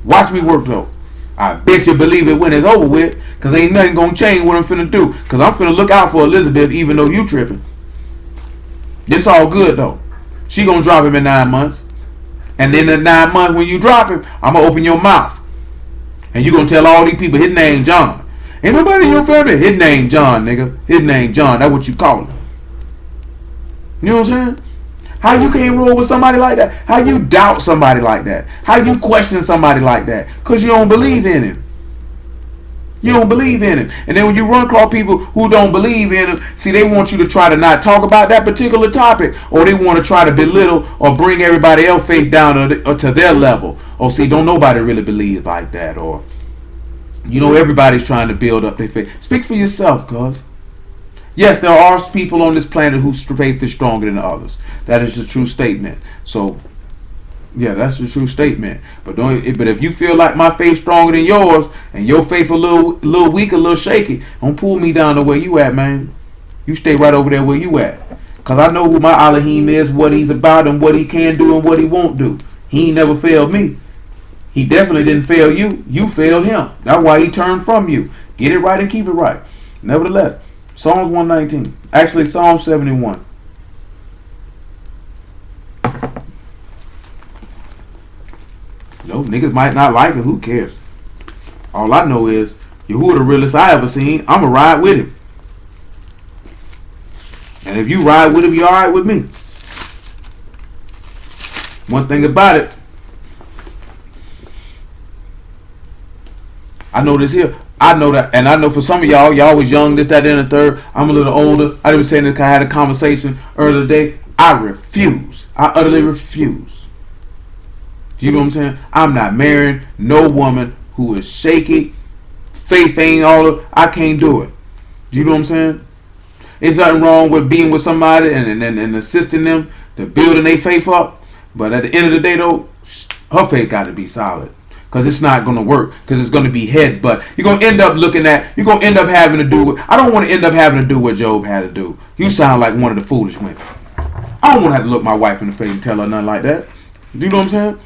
Watch me work though. I bet you believe it when it's over with, cause ain't nothing gonna change what I'm finna do. Cause I'm finna look out for Elizabeth even though you tripping. It's all good though. She gonna drop him in 9 months. And then in 9 months when you drop him, I'm gonna open your mouth. And you gonna tell all these people his name John. Ain't nobody in your family. His name John, nigga. His name John. That's what you call him. You know what I'm saying? How you can't roll with somebody like that? How you doubt somebody like that? How you question somebody like that? Because you don't believe in him. You don't believe in him. And then when you run across people who don't believe in him, see, they want you to try to not talk about that particular topic, or they want to try to belittle or bring everybody else's faith down to their level. Or see, don't nobody really believe like that. Or, you know, everybody's trying to build up their faith. Speak for yourself, cuz. Yes, there are people on this planet whose faith is stronger than others. That is a true statement. So, yeah, that's a true statement. But if you feel like my faith stronger than yours, and your faith a little weak, a little shaky, don't pull me down to where you at, man. You stay right over there where you at. Cause I know who my Elohim is, what he's about, and what he can do and what he won't do. He ain't never failed me. He definitely didn't fail you. You failed him. That's why he turned from you. Get it right and keep it right. Nevertheless, Psalms 119. Actually, Psalm 71. No, niggas might not like it. Who cares? All I know is, Yahuwah the realest I ever seen. I'ma ride with him. And if you ride with him, you alright with me. One thing about it, I know this here. I know that, and I know for some of y'all was young, this, that, and the third. I'm a little older. I didn't say this. I had a conversation earlier today. I refuse. I utterly refuse. Do you know what I'm saying? I'm not marrying no woman who is shaky. Faith ain't all of. I can't do it. Do you know what I'm saying? There's nothing wrong with being with somebody and assisting them to building their faith up. But at the end of the day, though, her faith got to be solid. Because it's not going to work. Because it's going to be headbutt. You're going to end up you're going to end up having to do I don't want to end up having to do what Job had to do. You sound like one of the foolish women. I don't want to have to look my wife in the face and tell her nothing like that. Do you know what I'm saying?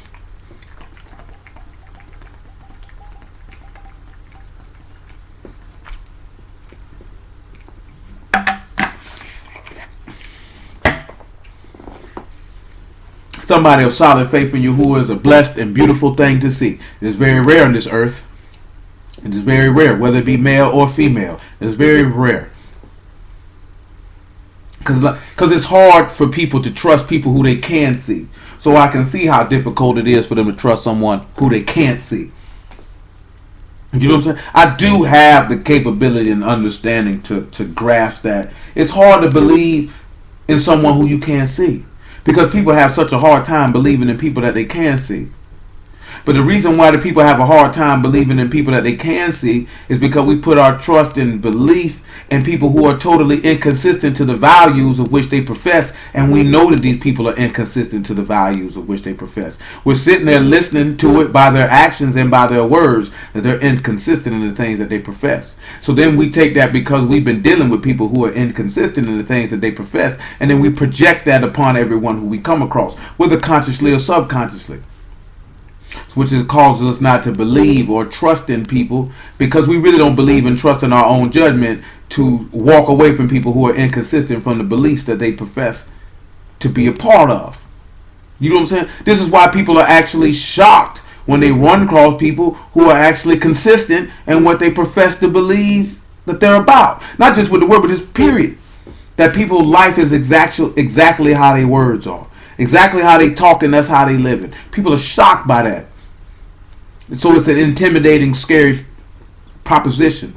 Somebody of solid faith in Yahuwah is a blessed and beautiful thing to see. It is very rare on this earth. It is very rare, whether it be male or female. It is very rare. Because it's hard for people to trust people who they can see. So I can see how difficult it is for them to trust someone who they can't see. You know what I'm saying? I do have the capability and understanding to grasp that. It's hard to believe in someone who you can't see. Because people have such a hard time believing in people that they can see. But the reason why the people have a hard time believing in people that they can see is because we put our trust and belief in people who are totally inconsistent to the values of which they profess. And we know that these people are inconsistent to the values of which they profess. We're sitting there listening to it by their actions and by their words that they're inconsistent in the things that they profess. So then we take that because we've been dealing with people who are inconsistent in the things that they profess. And then we project that upon everyone who we come across, whether consciously or subconsciously. Which causes us not to believe or trust in people because we really don't believe and trust in our own judgment to walk away from people who are inconsistent from the beliefs that they profess to be a part of. You know what I'm saying? This is why people are actually shocked when they run across people who are actually consistent in what they profess to believe that they're about. Not just with the word, but just period. That people's life is exactly how their words are. Exactly how they talk, and that's how they live it. People are shocked by that. So it's an intimidating, scary proposition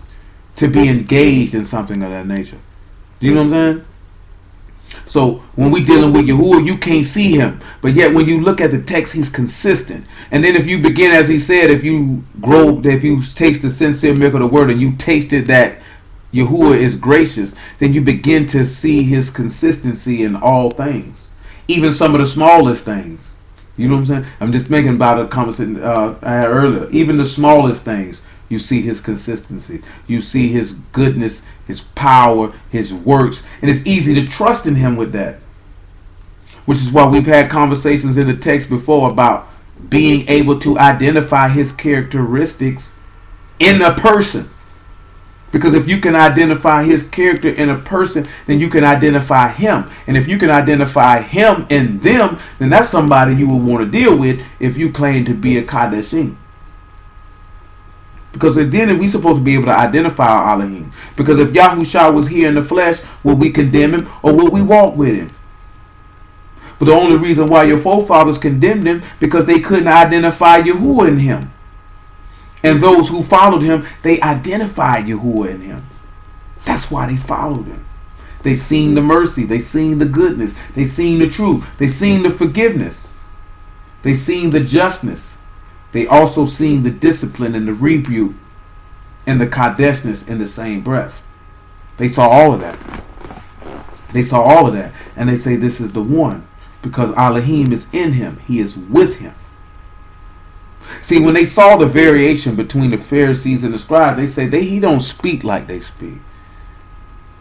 to be engaged in something of that nature. Do you know what I'm saying? So when we dealing with Yahuwah, you can't see him. But yet when you look at the text, he's consistent. And then if you begin, as he said, if you taste the sincere milk of the word and you tasted that Yahuwah is gracious, then you begin to see his consistency in all things. Even some of the smallest things. You know what I'm saying? I'm just making about a conversation I had earlier. Even the smallest things, you see his consistency. You see his goodness, his power, his works. And it's easy to trust in him with that. Which is why we've had conversations in the text before about being able to identify his characteristics in a person. Because if you can identify his character in a person, then you can identify him. And if you can identify him in them, then that's somebody you will want to deal with if you claim to be a Kadeshim. Because then we're supposed to be able to identify our Elohim. Because if Yahushua was here in the flesh, will we condemn him or will we walk with him? But the only reason why your forefathers condemned him, because they couldn't identify Yahuwah in him. And those who followed him, they identified Yahuwah in him. That's why they followed him. They seen the mercy. They seen the goodness. They seen the truth. They seen the forgiveness. They seen the justness. They also seen the discipline and the rebuke and the kadeshness in the same breath. They saw all of that. They saw all of that. And they say this is the one. Because Elohim is in him. He is with him. See, when they saw the variation between the Pharisees and the scribes, they say he don't speak like they speak.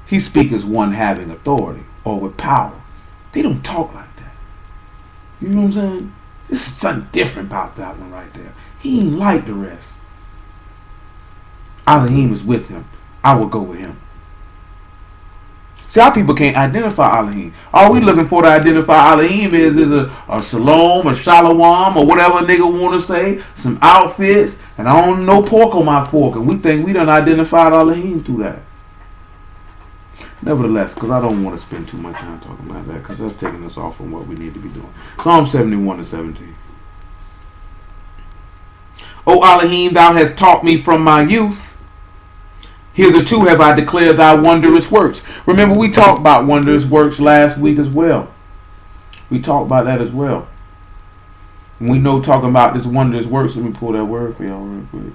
He speaks as one having authority or with power. They don't talk like that. You know what I'm saying? This is something different about that one right there. He ain't like the rest. Elohim is with him. I will go with him. See, our people can't identify Elohim. All we looking for to identify Elohim is a shalom, a shalom, or whatever a nigga want to say, some outfits, and I don't know pork on my fork. And we think we done identified Elohim through that. Nevertheless, because I don't want to spend too much time talking about that, because that's taking us off from what we need to be doing. Psalm 71 to 17. O Elohim, thou hast taught me from my youth. Hitherto have I declared thy wondrous works. Remember, we talked about wondrous works last week as well. We talked about that as well. And we know talking about this wondrous works. Let me pull that word for y'all real quick.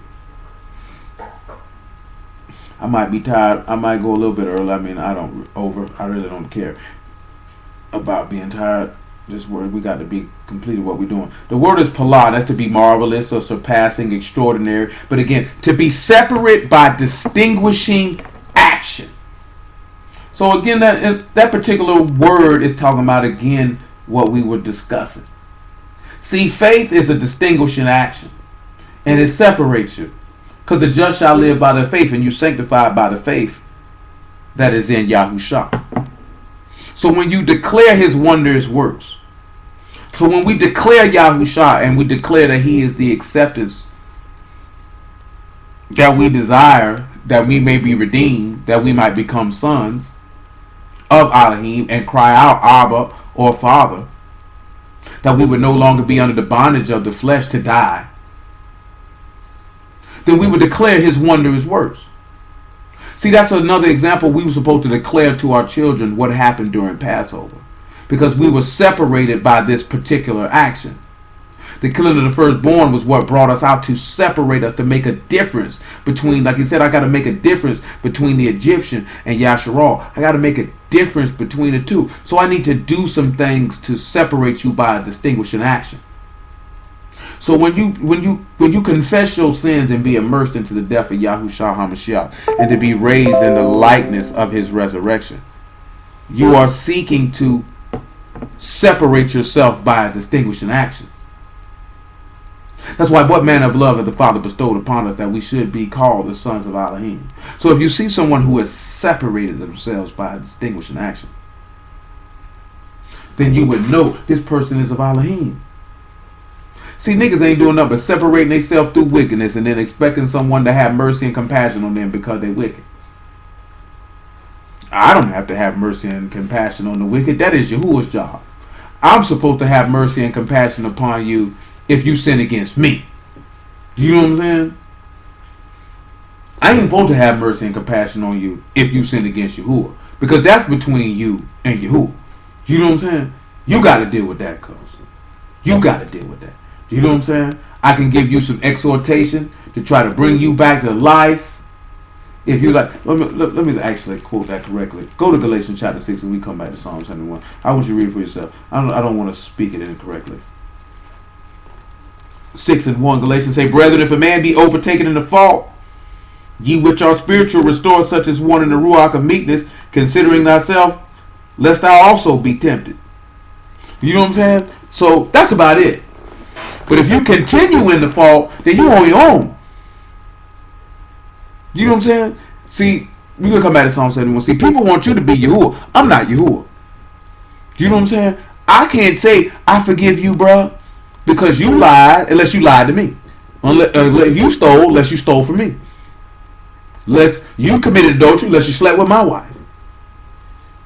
I might be tired. I might go a little bit early. I mean, I really don't care about being tired. This word, we got to be completed what we're doing. The word is pala. That's to be marvelous or surpassing, extraordinary. But again, to be separate by distinguishing action. So again, that particular word is talking about, again, what we were discussing. See, faith is a distinguishing action. And it separates you. Because the just shall live by the faith, and you sanctified by the faith that is in Yahushua. So when you declare his wondrous works, so when we declare Yahushua and we declare that he is the acceptance that we desire, that we may be redeemed, that we might become sons of Elohim and cry out Abba or Father, that we would no longer be under the bondage of the flesh to die, then we would declare his wondrous works. See, that's another example. We were supposed to declare to our children what happened during Passover, because we were separated by this particular action. The killing of the firstborn was what brought us out, to separate us, to make a difference between, like you said, I got to make a difference between the Egyptian and Yasharal. I got to make a difference between the two. So I need to do some things to separate you by a distinguishing action. So when you confess your sins and be immersed into the death of Yahushua HaMashiach and to be raised in the likeness of his resurrection, you are seeking to separate yourself by a distinguishing action. That's why what manner of love hath the Father bestowed upon us, that we should be called the sons of Elohim. So if you see someone who has separated themselves by a distinguishing action, then you would know this person is of Elohim. See, niggas ain't doing nothing but separating themselves through wickedness and then expecting someone to have mercy and compassion on them because they wicked. I don't have to have mercy and compassion on the wicked. That is Yahuwah's job. I'm supposed to have mercy and compassion upon you if you sin against me. You know what I'm saying? I ain't supposed to have mercy and compassion on you if you sin against Yahuwah, because that's between you and Yahuwah. You know what I'm saying? You got to deal with that, cuz. You got to deal with that. You know what I'm saying? I can give you some exhortation to try to bring you back to life. If you like, let me actually quote that correctly. Go to Galatians chapter 6 and we come back to Psalm 71. I want you to read it for yourself. I don't want to speak it incorrectly. 6:1, Galatians say, brethren, if a man be overtaken in the fault, ye which are spiritual, restore such as one in the ruach of meekness, considering thyself, lest thou also be tempted. You know what I'm saying? So that's about it. But if you continue in the fault, then you on your own. You know what I'm saying? See, we're going to come back to Psalm 71. See, people want you to be Yahuwah. I'm not Yahuwah. You know what I'm saying? I can't say, I forgive you, bro, because you lied, unless you lied to me. Unless you stole, unless you stole from me. Unless you committed adultery, unless you slept with my wife.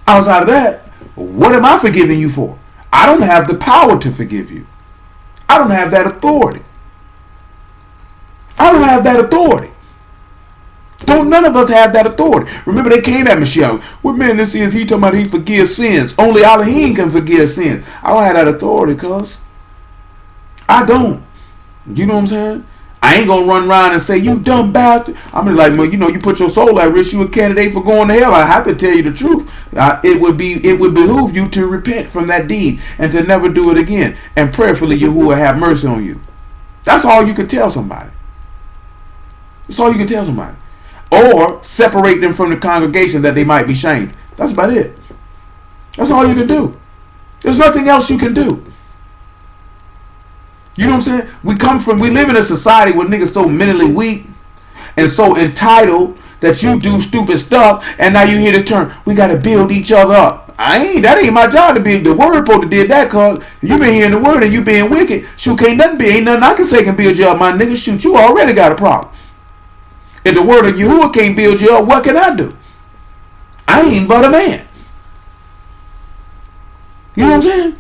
Outside of that, what am I forgiving you for? I don't have the power to forgive you. I don't have that authority. I don't have that authority. Don't none of us have that authority. Remember, they came at Mashiach. What man this is? He talking about he forgives sins. Only Elohim can forgive sins. I don't have that authority, cuz. I don't. You know what I'm saying? I ain't gonna run around and say, you dumb bastard. I'm gonna like, well, you know, you put your soul at risk, you a candidate for going to hell. I have to tell you the truth. It would behoove you to repent from that deed and to never do it again. And prayerfully, Yahuwah have mercy on you. That's all you can tell somebody. That's all you can tell somebody. Or separate them from the congregation that they might be shamed. That's about it. That's all you can do. There's nothing else you can do. You know what I'm saying? We live in a society where niggas so mentally weak and so entitled that you do stupid stuff, and now you hear the term, we gotta build each other up. That ain't my job to be. The word supposed to did that, cause you been hearing the word and you being wicked. Shoot, ain't nothing I can say can build you up, my nigga. Shoot, you already got a problem. If the word of Yahuwah can't build you up, what can I do? I ain't but a man. You know what I'm saying?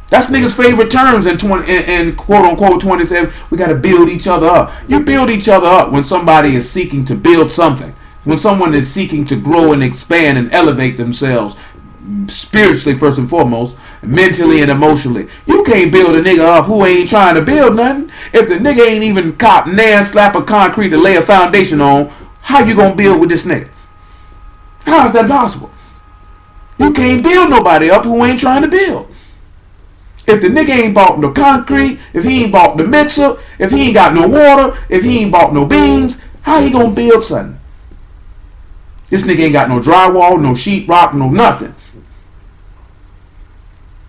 That's niggas' favorite terms in quote unquote 27. We got to build each other up. You build each other up when somebody is seeking to build something. When someone is seeking to grow and expand and elevate themselves spiritually first and foremost, mentally and emotionally. You can't build a nigga up who ain't trying to build nothing. If the nigga ain't even cop nan slap of concrete to lay a foundation on, How you gonna build with this nigga? How is that possible? You can't build nobody up who ain't trying to build. If the nigga ain't bought no concrete, if he ain't bought the mixer, if he ain't got no water, if he ain't bought no beams, how he gonna build something? This nigga ain't got no drywall, no sheetrock, no nothing.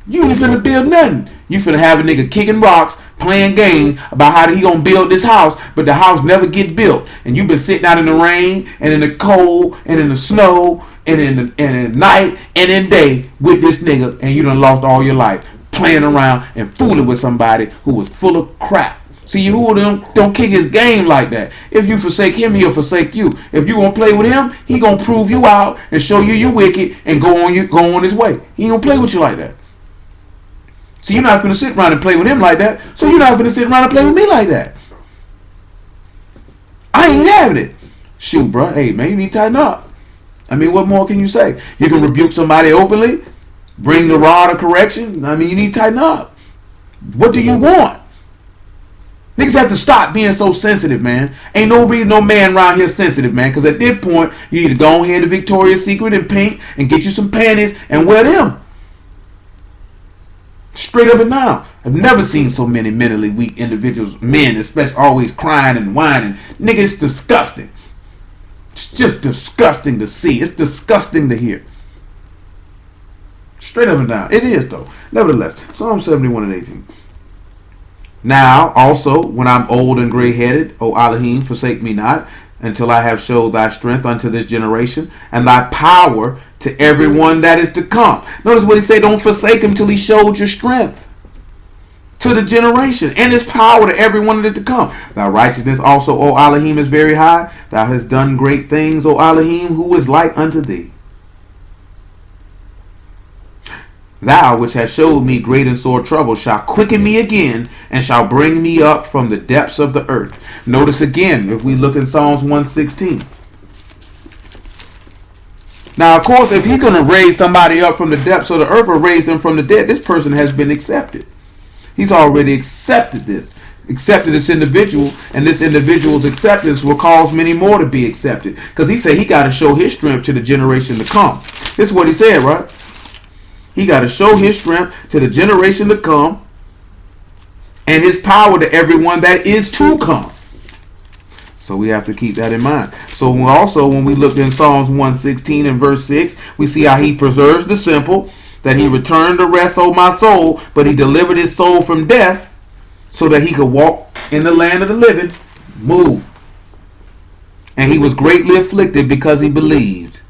You ain't finna build nothing. You finna have a nigga kicking rocks, playing games about how he gonna build this house, but the house never get built. And you been sitting out in the rain, and in the cold, and in the snow, and in the night, and in day with this nigga, and you done lost all your life playing around and fooling with somebody who was full of crap. See, who don't kick his game like that. If you forsake him, he'll forsake you. If you gonna play with him, he gonna prove you out and show you wicked and go on his way. He ain't gonna play with you like that. So you're not finna sit around and play with him like that. So you're not finna sit around and play with me like that. I ain't having it. Shoot, bro. Hey, man, you need to tighten up. I mean, what more can you say? You can rebuke somebody openly, bring the rod of correction. I mean, you need to tighten up. What do you want? Niggas have to stop being so sensitive, man. Ain't no reason no man around here sensitive, man. Because at this point, you need to go ahead to Victoria's Secret and paint and get you some panties and wear them. Straight up and down. I've never seen so many mentally weak individuals, men especially, always crying and whining. Nigga, it's disgusting. It's just disgusting to see. It's disgusting to hear. Straight up and down. It is, though. Nevertheless, Psalm 71 and 18. Now, also, when I'm old and gray-headed, O Elohim, forsake me not, until I have showed thy strength unto this generation, and thy power to everyone that is to come. Notice what he said, don't forsake him till he showed your strength to the generation, and his power to everyone that is to come. Thy righteousness also, O Elohim, is very high. Thou hast done great things, O Elohim, who is like unto thee. Thou, which hast showed me great and sore trouble, shall quicken me again, and shall bring me up from the depths of the earth. Notice again, if we look in Psalms 116. Now, of course, if he's going to raise somebody up from the depths of the earth or raise them from the dead, this person has been accepted. He's already accepted this individual, and this individual's acceptance will cause many more to be accepted. Because he said he got to show his strength to the generation to come. This is what he said, right? He got to show his strength to the generation to come and his power to everyone that is to come. So we have to keep that in mind. So when we look in Psalms 116 and verse 6, we see how he preserves the simple, that he returned the rest, O my soul, but he delivered his soul from death so that he could walk in the land of the living, move. And he was greatly afflicted because he believed,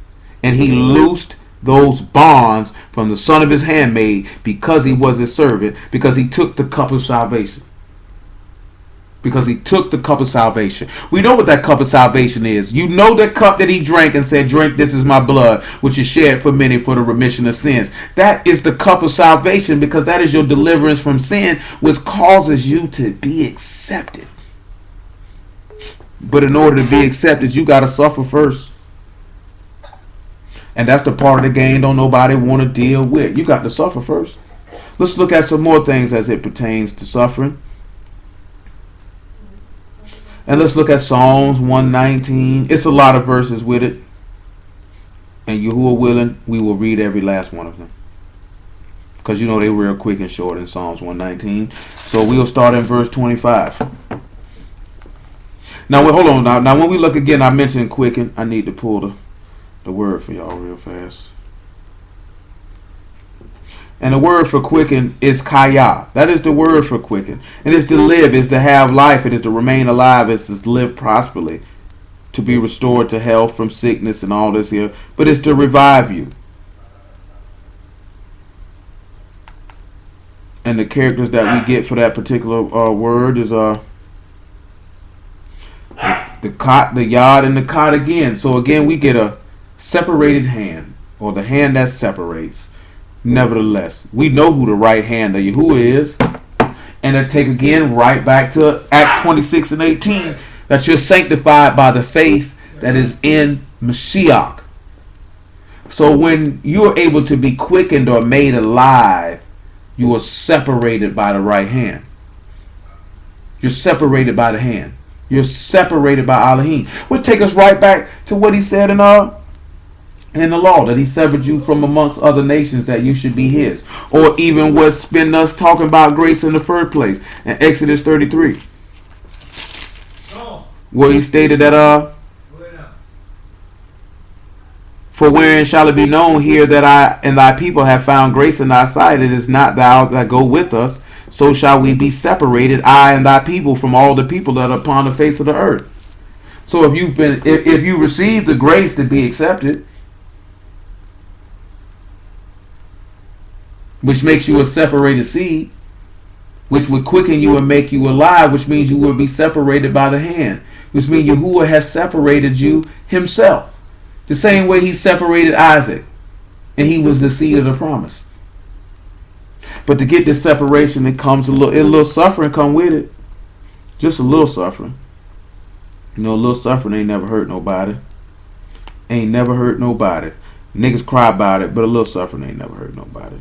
and he loosed those bonds from the son of his handmaid because he was his servant, because he took the cup of salvation. Because he took the cup of salvation. We know what that cup of salvation is. You know that cup that he drank and said, drink, this is my blood, which is shed for many for the remission of sins. That is the cup of salvation, because that is your deliverance from sin, which causes you to be accepted. But in order to be accepted, you got to suffer first. And that's the part of the game don't nobody want to deal with. You got to suffer first. Let's look at some more things as it pertains to suffering. And let's look at Psalms 119. It's a lot of verses with it. And you who are willing, we will read every last one of them. Because you know they're real quick and short in Psalms 119. So we'll start in verse 25. Now, hold on. Now when we look again, I mentioned quicken. I need to pull the word for y'all real fast. And the word for quicken is kaya. That is the word for quicken. It is to live, is to have life. It is to remain alive. It's to live prosperly. To be restored to health from sickness and all this here. But it's to revive you. And the characters that we get for that particular word is the cot, the yod, and the cot again. So again, we get a separated hand, or the hand that separates. Nevertheless, we know who the right hand of Yahuwah is. And I take again right back to Acts 26 and 18, that you're sanctified by the faith that is in Mashiach. So when you are able to be quickened or made alive, you are separated by the right hand. You're separated by the hand. You're separated by Elohim. Which take us right back to what he said in the law, that he severed you from amongst other nations, that you should be his. Or even what's been us talking about grace in the first place in Exodus 33. Where he stated that for wherein shall it be known here that I and thy people have found grace in thy sight, it is not thou that go with us, so shall we be separated, I and thy people, from all the people that are upon the face of the earth. So if you receive the grace to be accepted, which makes you a separated seed, which would quicken you and make you alive, which means you will be separated by the hand, which means Yahuwah has separated you himself. The same way he separated Isaac, and he was the seed of the promise. But to get this separation, it comes a little suffering come with it. Just a little suffering. You know, a little suffering ain't never hurt nobody. Ain't never hurt nobody. Niggas cry about it, but a little suffering ain't never hurt nobody.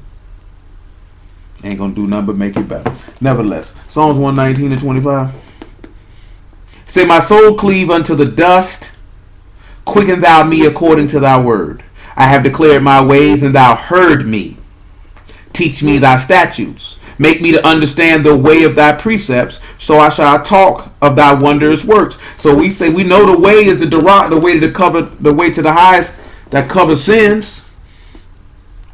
Ain't gonna do nothing but make it better. Nevertheless, Psalms 119 and 25. Say, my soul cleave unto the dust. Quicken thou me according to thy word. I have declared my ways, and thou heard me. Teach me thy statutes. Make me to understand the way of thy precepts, so I shall talk of thy wondrous works. So we say we know the way is the way to cover the way to the highest that covers sins.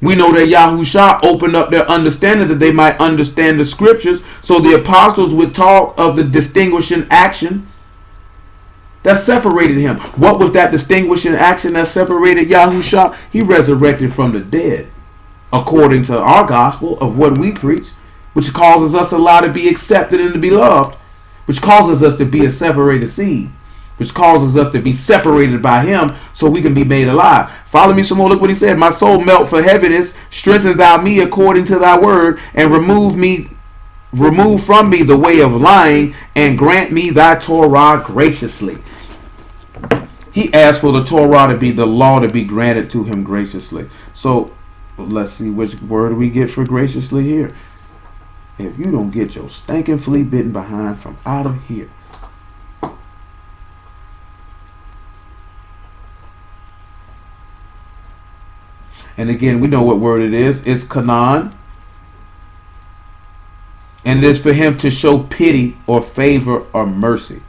We know that Yahushua opened up their understanding that they might understand the scriptures, so the apostles would talk of the distinguishing action that separated him. What was that distinguishing action that separated Yahushua? He resurrected from the dead, according to our gospel of what we preach, which causes us allowed to be accepted and to be loved, which causes us to be a separated seed, which causes us to be separated by him so we can be made alive. Follow me some more. Look what he said. My soul melt for heaviness. Strengthen thou me according to thy word, and remove from me the way of lying, and grant me thy Torah graciously. He asked for the Torah to be the law to be granted to him graciously. So let's see which word we get for graciously here. If you don't get your stinking flea bitten behind from out of here. And again, we know what word it is. It's Canaan. And it is for him to show pity or favor or mercy.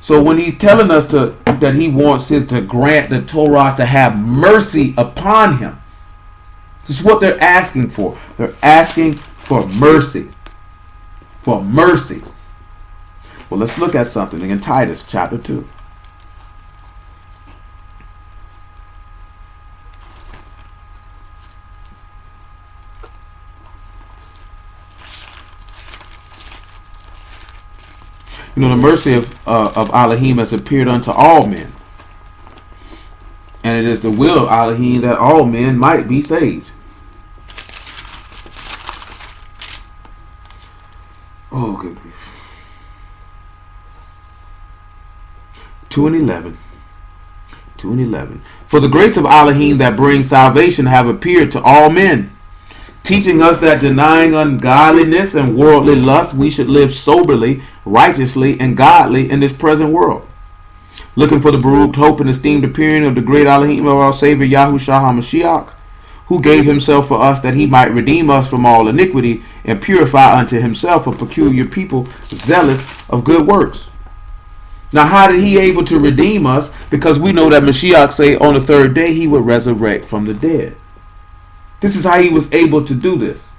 So when he's telling us that he wants to grant the Torah to have mercy upon him, this is what they're asking for. They're asking for mercy. For mercy. Well, let's look at something in Titus chapter 2. You know, the mercy of Elohim has appeared unto all men. And it is the will of Elohim that all men might be saved. Oh, good grief. 2 and 11. 2 and 11. For the grace of Elohim that brings salvation have appeared to all men, teaching us that denying ungodliness and worldly lust, we should live soberly, righteously, and godly in this present world, looking for the beroved hope and esteemed appearing of the great Elohim of our Savior Yahushua HaMashiach, who gave himself for us that he might redeem us from all iniquity and purify unto himself a peculiar people zealous of good works. Now, how did he able to redeem us? Because we know that Mashiach say on the third day he would resurrect from the dead. This is how he was able to do this.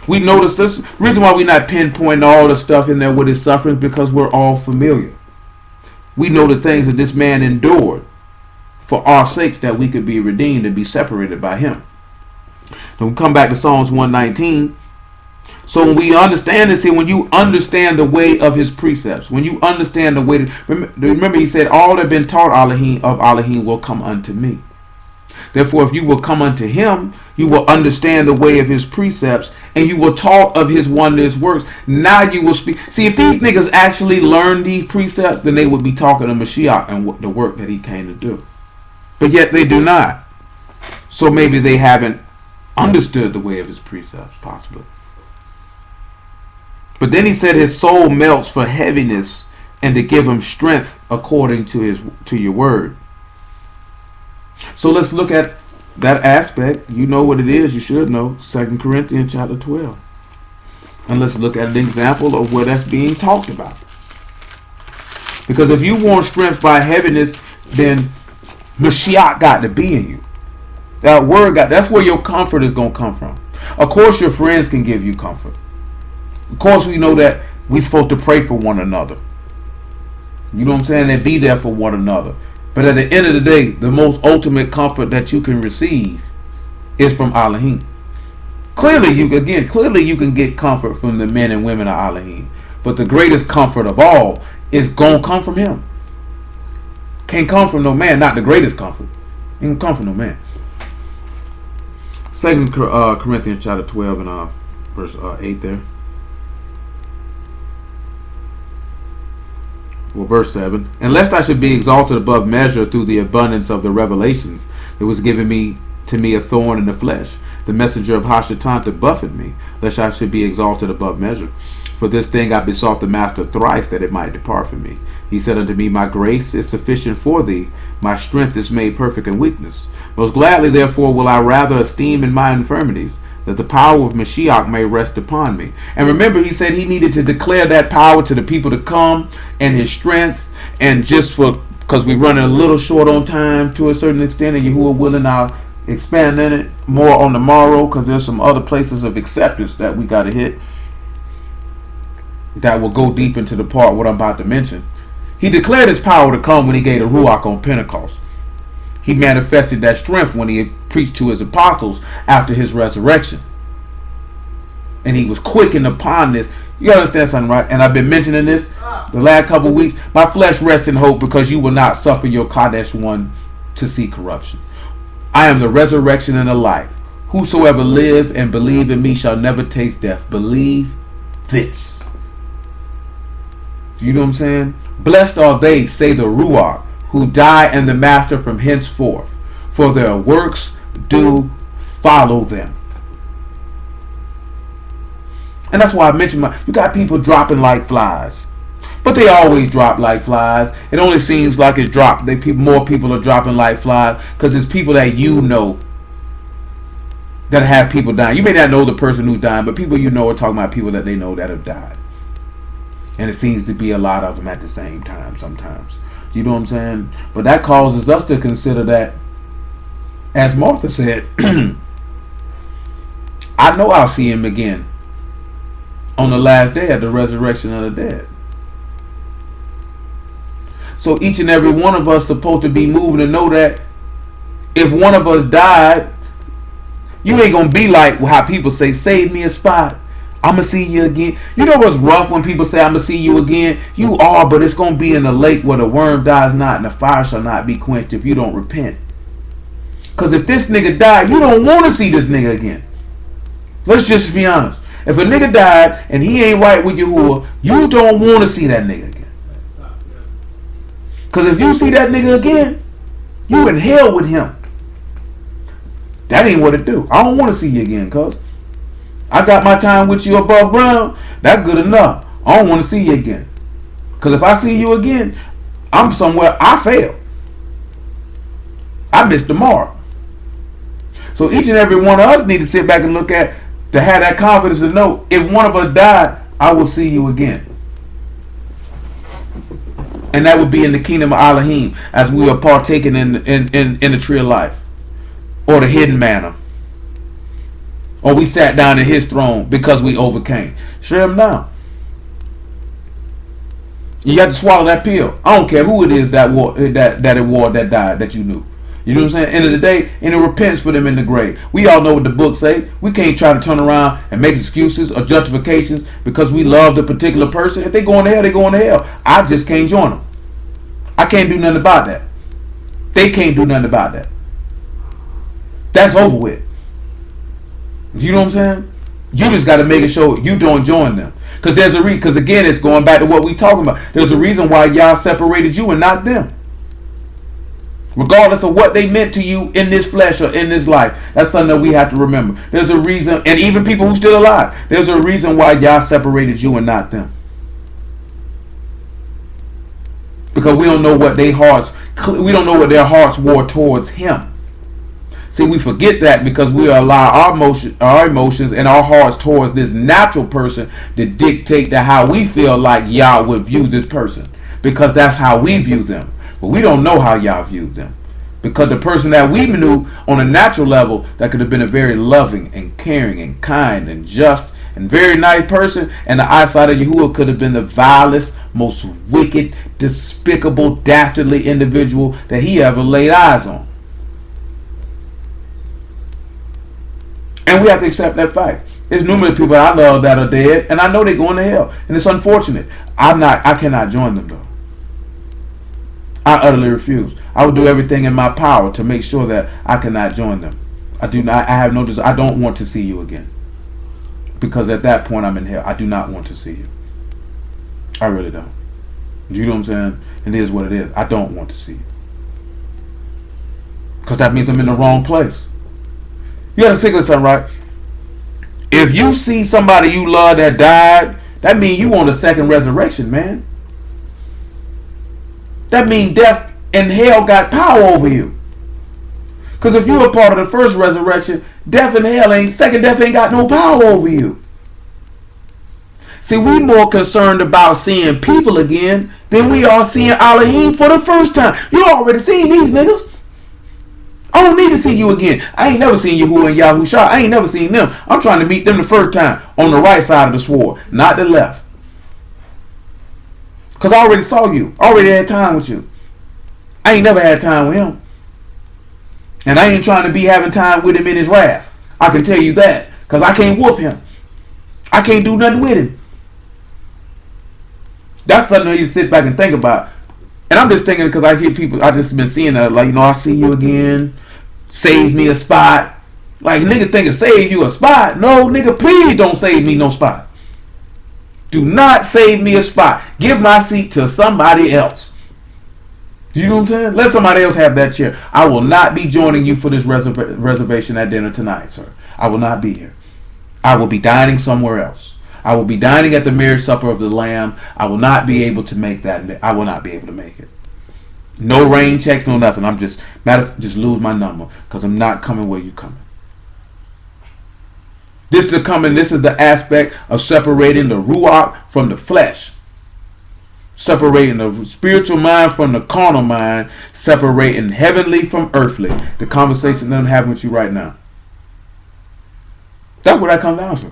We notice this. The reason why we're not pinpointing all the stuff in there with his suffering, because we're all familiar. We know the things that this man endured for our sakes, that we could be redeemed and be separated by him. Then we come back to Psalms 119. So when we understand this here, when you understand the way of his precepts, when you understand the way, remember he said, all that have been taught of Elohim will come unto me. Therefore, if you will come unto him, you will understand the way of his precepts, and you will talk of his wondrous works. Now you will speak. See, if these niggas actually learned these precepts, then they would be talking to Mashiach and the work that he came to do. But yet they do not. So maybe they haven't understood the way of his precepts, possibly. But then he said his soul melts for heaviness, and to give him strength according to your word. So let's look at that aspect. You know what it is. You should know. 2 Corinthians chapter 12. And let's look at an example of where that's being talked about. Because if you want strength by heaviness, then Mashiach got to be in you. That word that's where your comfort is going to come from. Of course, your friends can give you comfort. Of course, we know that we're supposed to pray for one another. You know what I'm saying? And be there for one another. But at the end of the day, the most ultimate comfort that you can receive is from Elohim. Clearly, you can get comfort from the men and women of Elohim. But the greatest comfort of all is going to come from him. Can't come from no man. Not the greatest comfort. It can come from no man. 2 Corinthians chapter 12 and verse 8 there. Well, verse 7. And lest I should be exalted above measure through the abundance of the revelations, it was given to me a thorn in the flesh, the messenger of Hashatan, to buffet me, lest I should be exalted above measure. For this thing I besought the master thrice, that it might depart from me. He said unto me, my grace is sufficient for thee, my strength is made perfect in weakness. Most gladly therefore will I rather esteem in my infirmities, that the power of Mashiach may rest upon me. And remember, he said he needed to declare that power to the people to come, and his strength, and just because we're running a little short on time to a certain extent, and Yahuwah willing, I'll expand in it more on the morrow, because there's some other places of acceptance that we got to hit that will go deep into the part what I'm about to mention. He declared his power to come when he gave the Ruach on Pentecost. He manifested that strength when he preached to his apostles after his resurrection. And he was quickened upon this. You gotta understand something, right? And I've been mentioning this the last couple of weeks. My flesh rests in hope, because you will not suffer your Kadesh one to see corruption. I am the resurrection and the life. Whosoever live and believe in me shall never taste death. Believe this. You know what I'm saying? Blessed are they, say the Ruach, who die in the master from henceforth, for their works do follow them. And that's why I mentioned you got people dropping like flies. But they always drop like flies. It only seems like it's dropped. More people are dropping like flies because it's people that you know that have people dying. You may not know the person who's dying, but people you know are talking about people that they know that have died. And it seems to be a lot of them at the same time sometimes. You know what I'm saying? But that causes us to consider that, as Martha said, I know I'll see him again on the last day at the resurrection of the dead. So each and every one of us supposed to be moving to know that if one of us died, you ain't going to be like how people say, save me a spot. I'm going to see you again. You know what's rough when people say, I'm going to see you again? You are, but it's going to be in the lake where the worm dies not and the fire shall not be quenched if you don't repent. Because if this nigga died, you don't want to see this nigga again. Let's just be honest. If a nigga died and he ain't right with Yahuwah, you don't want to see that nigga again. Because if you see that nigga again, you in hell with him. That ain't what it do. I don't want to see you again, cuz I got my time with you above ground. That's good enough. I don't want to see you again. Because if I see you again, I'm somewhere I fail. I missed the mark. So each and every one of us need to sit back and look at, to have that confidence to know, if one of us died, I will see you again. And that would be in the kingdom of Elohim, as we are partaking in the tree of life, or the hidden manna, or we sat down in his throne because we overcame. Shut him down. You got to swallow that pill. I don't care who it is that died that you knew. You know what I'm saying? End of the day, and it repents for them in the grave. We all know what the book say. We can't try to turn around and make excuses or justifications because we love the particular person. If they going to hell, they going to hell. I just can't join them. I can't do nothing about that. They can't do nothing about that. That's over with. You know what I'm saying? You just got to make sure you don't join them. Because there's a reason. Because again, it's going back to what we talking about. There's a reason why y'all separated you and not them. Regardless of what they meant to you in this flesh or in this life. That's something that we have to remember. There's a reason, and even people who still alive, there's a reason why y'all separated you and not them. because we don't know what their hearts were towards him. See, we forget that because we allow our emotions and our hearts towards this natural person to dictate to how we feel like Yah would view this person, because that's how we view them. But we don't know how Yah viewed them, because the person that we knew on a natural level that could have been a very loving and caring and kind and just and very nice person, and the eyesight of Yahuwah could have been the vilest, most wicked, despicable, dastardly individual that he ever laid eyes on. And we have to accept that fact. There's numerous people I love that are dead, and I know they're going to hell, and it's unfortunate. I cannot join them though. I utterly refuse. I will do everything in my power to make sure that I cannot join them. I have no desire. I don't want to see you again, because at that point I'm in hell. I do not want to see you. I really don't. You know what I'm saying? It is what it is. I don't want to see you, because that means I'm in the wrong place. You gotta think of something, right? If you see somebody you love that died, that means you want a second resurrection, man. That means death and hell got power over you. Because if you were part of the first resurrection, death and hell second death ain't got no power over you. See, we more concerned about seeing people again than we are seeing Elohim for the first time. You already seen these niggas. I don't need to see you again. I ain't never seen Yahuwah and Yahusha. I ain't never seen them. I'm trying to meet them the first time on the right side of the sword, not the left. Because I already saw you. I already had time with you. I ain't never had time with him. And I ain't trying to be having time with him in his wrath. I can tell you that. Because I can't whoop him. I can't do nothing with him. That's something that you sit back and think about. And I'm just thinking, because I hear people, I just been seeing that, like, I see you again. Save me a spot. Like, nigga thinking save you a spot. No, nigga, please don't save me no spot. Do not save me a spot. Give my seat to somebody else. You know what I'm saying? Let somebody else have that chair. I will not be joining you for this reservation at dinner tonight, sir. I will not be here. I will be dining somewhere else. I will be dining at the marriage supper of the Lamb. I will not be able to make that. I will not be able to make it. No rain checks, no nothing. I'm just lose my number, because I'm not coming where you coming. This is the aspect of separating the ruach from the flesh, separating the spiritual mind from the carnal mind, separating heavenly from earthly. The conversation that I'm having with you right now. That's what I come down to.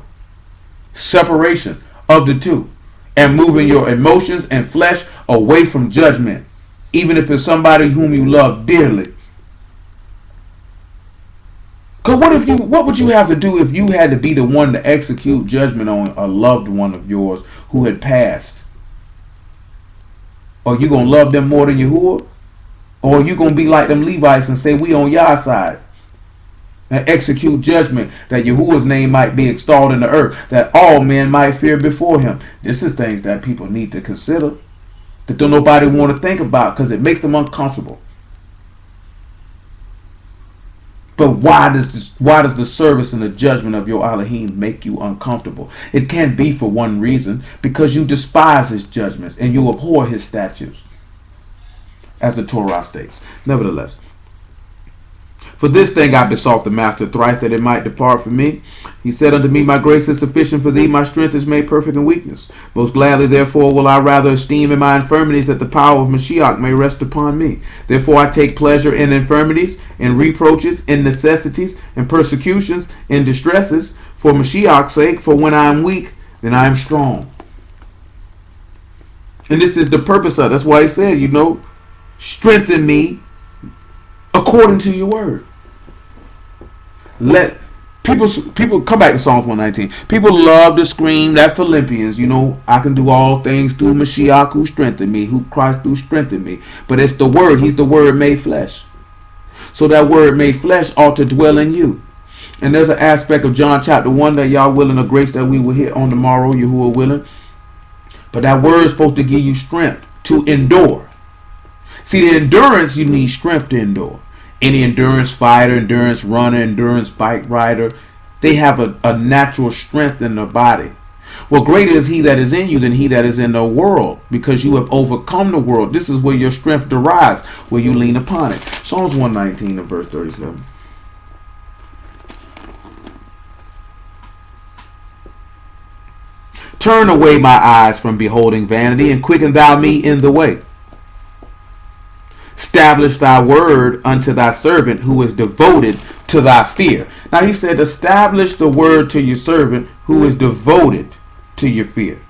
Separation of the two, and moving your emotions and flesh away from judgment, even if it's somebody whom you love dearly. Because what would you have to do if you had to be the one to execute judgment on a loved one of yours who had passed? Are you going to love them more than Yahuwah? Or are you going to be like them Levites and say, we on your side? And execute judgment that Yahuwah's name might be extolled in the earth, that all men might fear before him. This is things that people need to consider, that don't nobody want to think about, because it makes them uncomfortable. But why does the service and the judgment of your Elohim make you uncomfortable? It can't be for one reason, because you despise his judgments and you abhor his statutes, as the Torah states. Nevertheless, for this thing I besought the Master thrice, that it might depart from me. He said unto me, my grace is sufficient for thee, my strength is made perfect in weakness. Most gladly, therefore, will I rather esteem in my infirmities, that the power of Mashiach may rest upon me. Therefore I take pleasure in infirmities, in reproaches, in necessities, in persecutions, in distresses, for Mashiach's sake. For when I am weak, then I am strong. And this is the purpose of it. That's why he said, strengthen me according to your word. Let people come back to Psalms 119. People love to scream that Philippians, I can do all things through Mashiach who strengthened me, who Christ who strengthened me. But it's the word. He's the word made flesh. So that word made flesh ought to dwell in you. And there's an aspect of John chapter 1 that y'all willing a grace that we will hit on tomorrow, Yahuwah willing. But that word is supposed to give you strength to endure. See, the endurance, you need strength to endure. Any endurance fighter, endurance runner, endurance bike rider, they have a natural strength in their body. Well, greater is he that is in you than he that is in the world, because you have overcome the world. This is where your strength derives, where you lean upon it. Psalms 119 and verse 37. Turn away my eyes from beholding vanity, and quicken thou me in the way. Establish thy word unto thy servant who is devoted to thy fear. Now he said, establish the word to your servant who is devoted to your fear.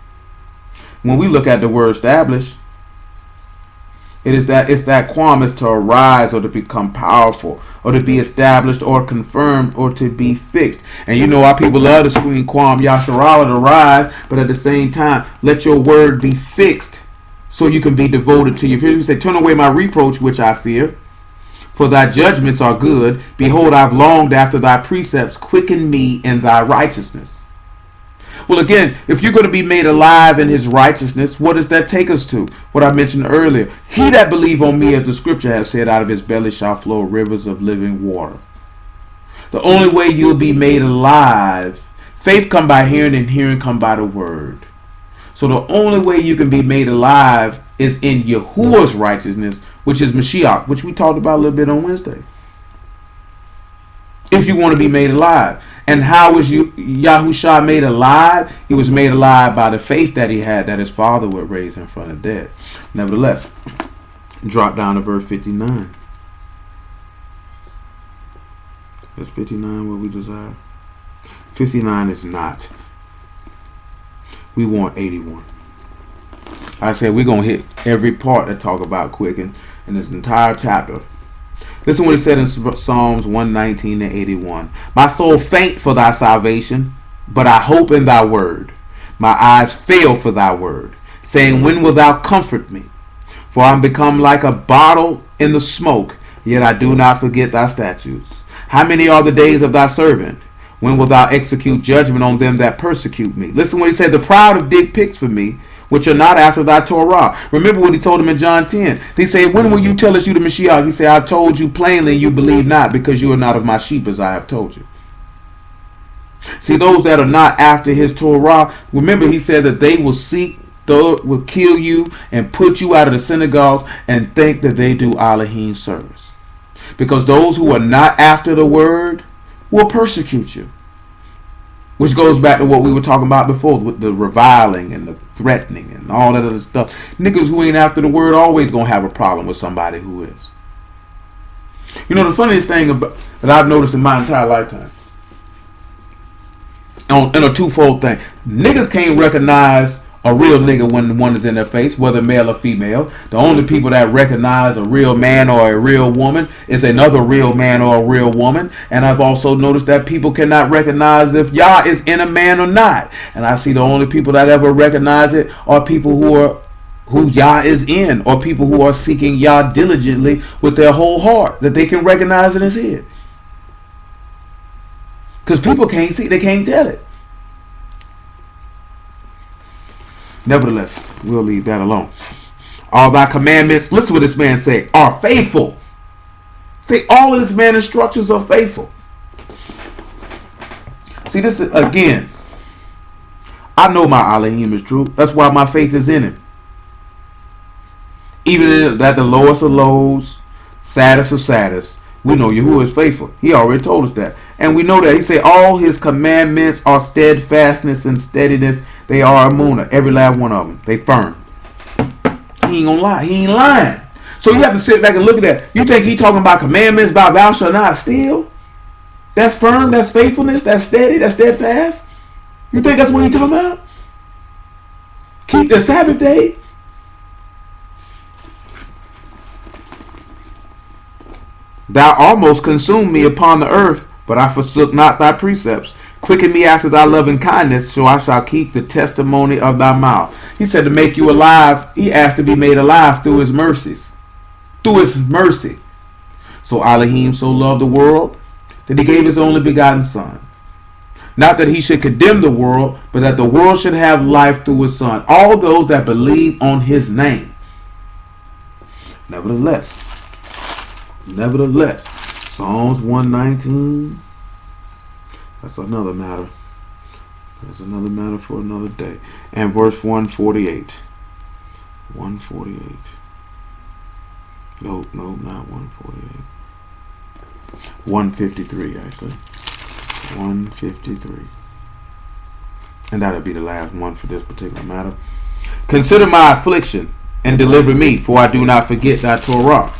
When we look at the word establish, it's that qualm to arise or to become powerful or to be established or confirmed or to be fixed. And you know our people love to scream quam yasharala to rise, but at the same time, let your word be fixed so you can be devoted to your fear. You say, turn away my reproach which I fear, for thy judgments are good. Behold, I've longed after thy precepts. Quicken me in thy righteousness. Well, again, if you're going to be made alive in his righteousness, what does that take us to? What I mentioned earlier. He that believe on me, as the scripture has said, out of his belly shall flow rivers of living water. The only way you'll be made alive, faith come by hearing and hearing come by the word. So the only way you can be made alive is in Yahuwah's righteousness, which is Mashiach, which we talked about a little bit on Wednesday. If you want to be made alive. And how was Yahusha made alive? He was made alive by the faith that he had that his father would raise him from the dead. Nevertheless, drop down to verse 59. Is 59 what we desire? 59 is not. We want 81. I said we're going to hit every part that talk about Quicken in this entire chapter. Listen what it said in Psalms 119 and 81. My soul faint for thy salvation, but I hope in thy word. My eyes fail for thy word, saying, when wilt thou comfort me? For I am become like a bottle in the smoke, yet I do not forget thy statutes. How many are the days of thy servant? When wilt thou execute judgment on them that persecute me? Listen what he said. The proud have dig pits for me, which are not after thy Torah. Remember what he told him in John 10. He said, when will you tell us you the Mashiach? He said, I told you plainly, you believe not, because you are not of my sheep, as I have told you. See, those that are not after his Torah, remember he said that they will seek, will kill you and put you out of the synagogues and think that they do Elohim service. Because those who are not after the word will persecute you. Which goes back to what we were talking about before with the reviling and the threatening and all that other stuff. Niggas who ain't after the word always going to have a problem with somebody who is. You know, the funniest thing about, that I've noticed in my entire lifetime, in a twofold thing, niggas can't recognize a real nigga when one is in their face, whether male or female. The only people that recognize a real man or a real woman is another real man or a real woman. And I've also noticed that people cannot recognize if Yah is in a man or not. And I see the only people that ever recognize it are people who Yah is in, or people who are seeking Yah diligently with their whole heart, that they can recognize in his head. Because people can't see, they can't tell it. Nevertheless, we'll leave that alone. All thy commandments, listen what this man say, are faithful. See, all of this man's instructions are faithful. See, this is, again, I know my Elohim is true. That's why my faith is in him. Even at the lowest of lows, saddest of saddest, we know Yahuwah is faithful. He already told us that. And we know that. He said all his commandments are steadfastness and steadiness. They are Amunah. Every last one of them. They firm. He ain't gonna lie. He ain't lying. So you have to sit back and look at that. You think he talking about commandments about thou shalt not steal? That's firm. That's faithfulness. That's steady. That's steadfast. You think that's what he talking about? Keep the Sabbath day. Thou almost consumed me upon the earth, but I forsook not thy precepts. Quicken me after thy loving kindness, so I shall keep the testimony of thy mouth. He said to make you alive. He asked to be made alive through his mercies. Through his mercy. So Elohim so loved the world that he gave his only begotten son. Not that he should condemn the world, but that the world should have life through his son. All those that believe on his name. Nevertheless, Psalms 119, that's another matter. There's another matter for another day. And verse 148. 148. No, not 148. 153, actually. 153. And that'll be the last one for this particular matter. Consider my affliction and deliver me, for I do not forget thy Torah.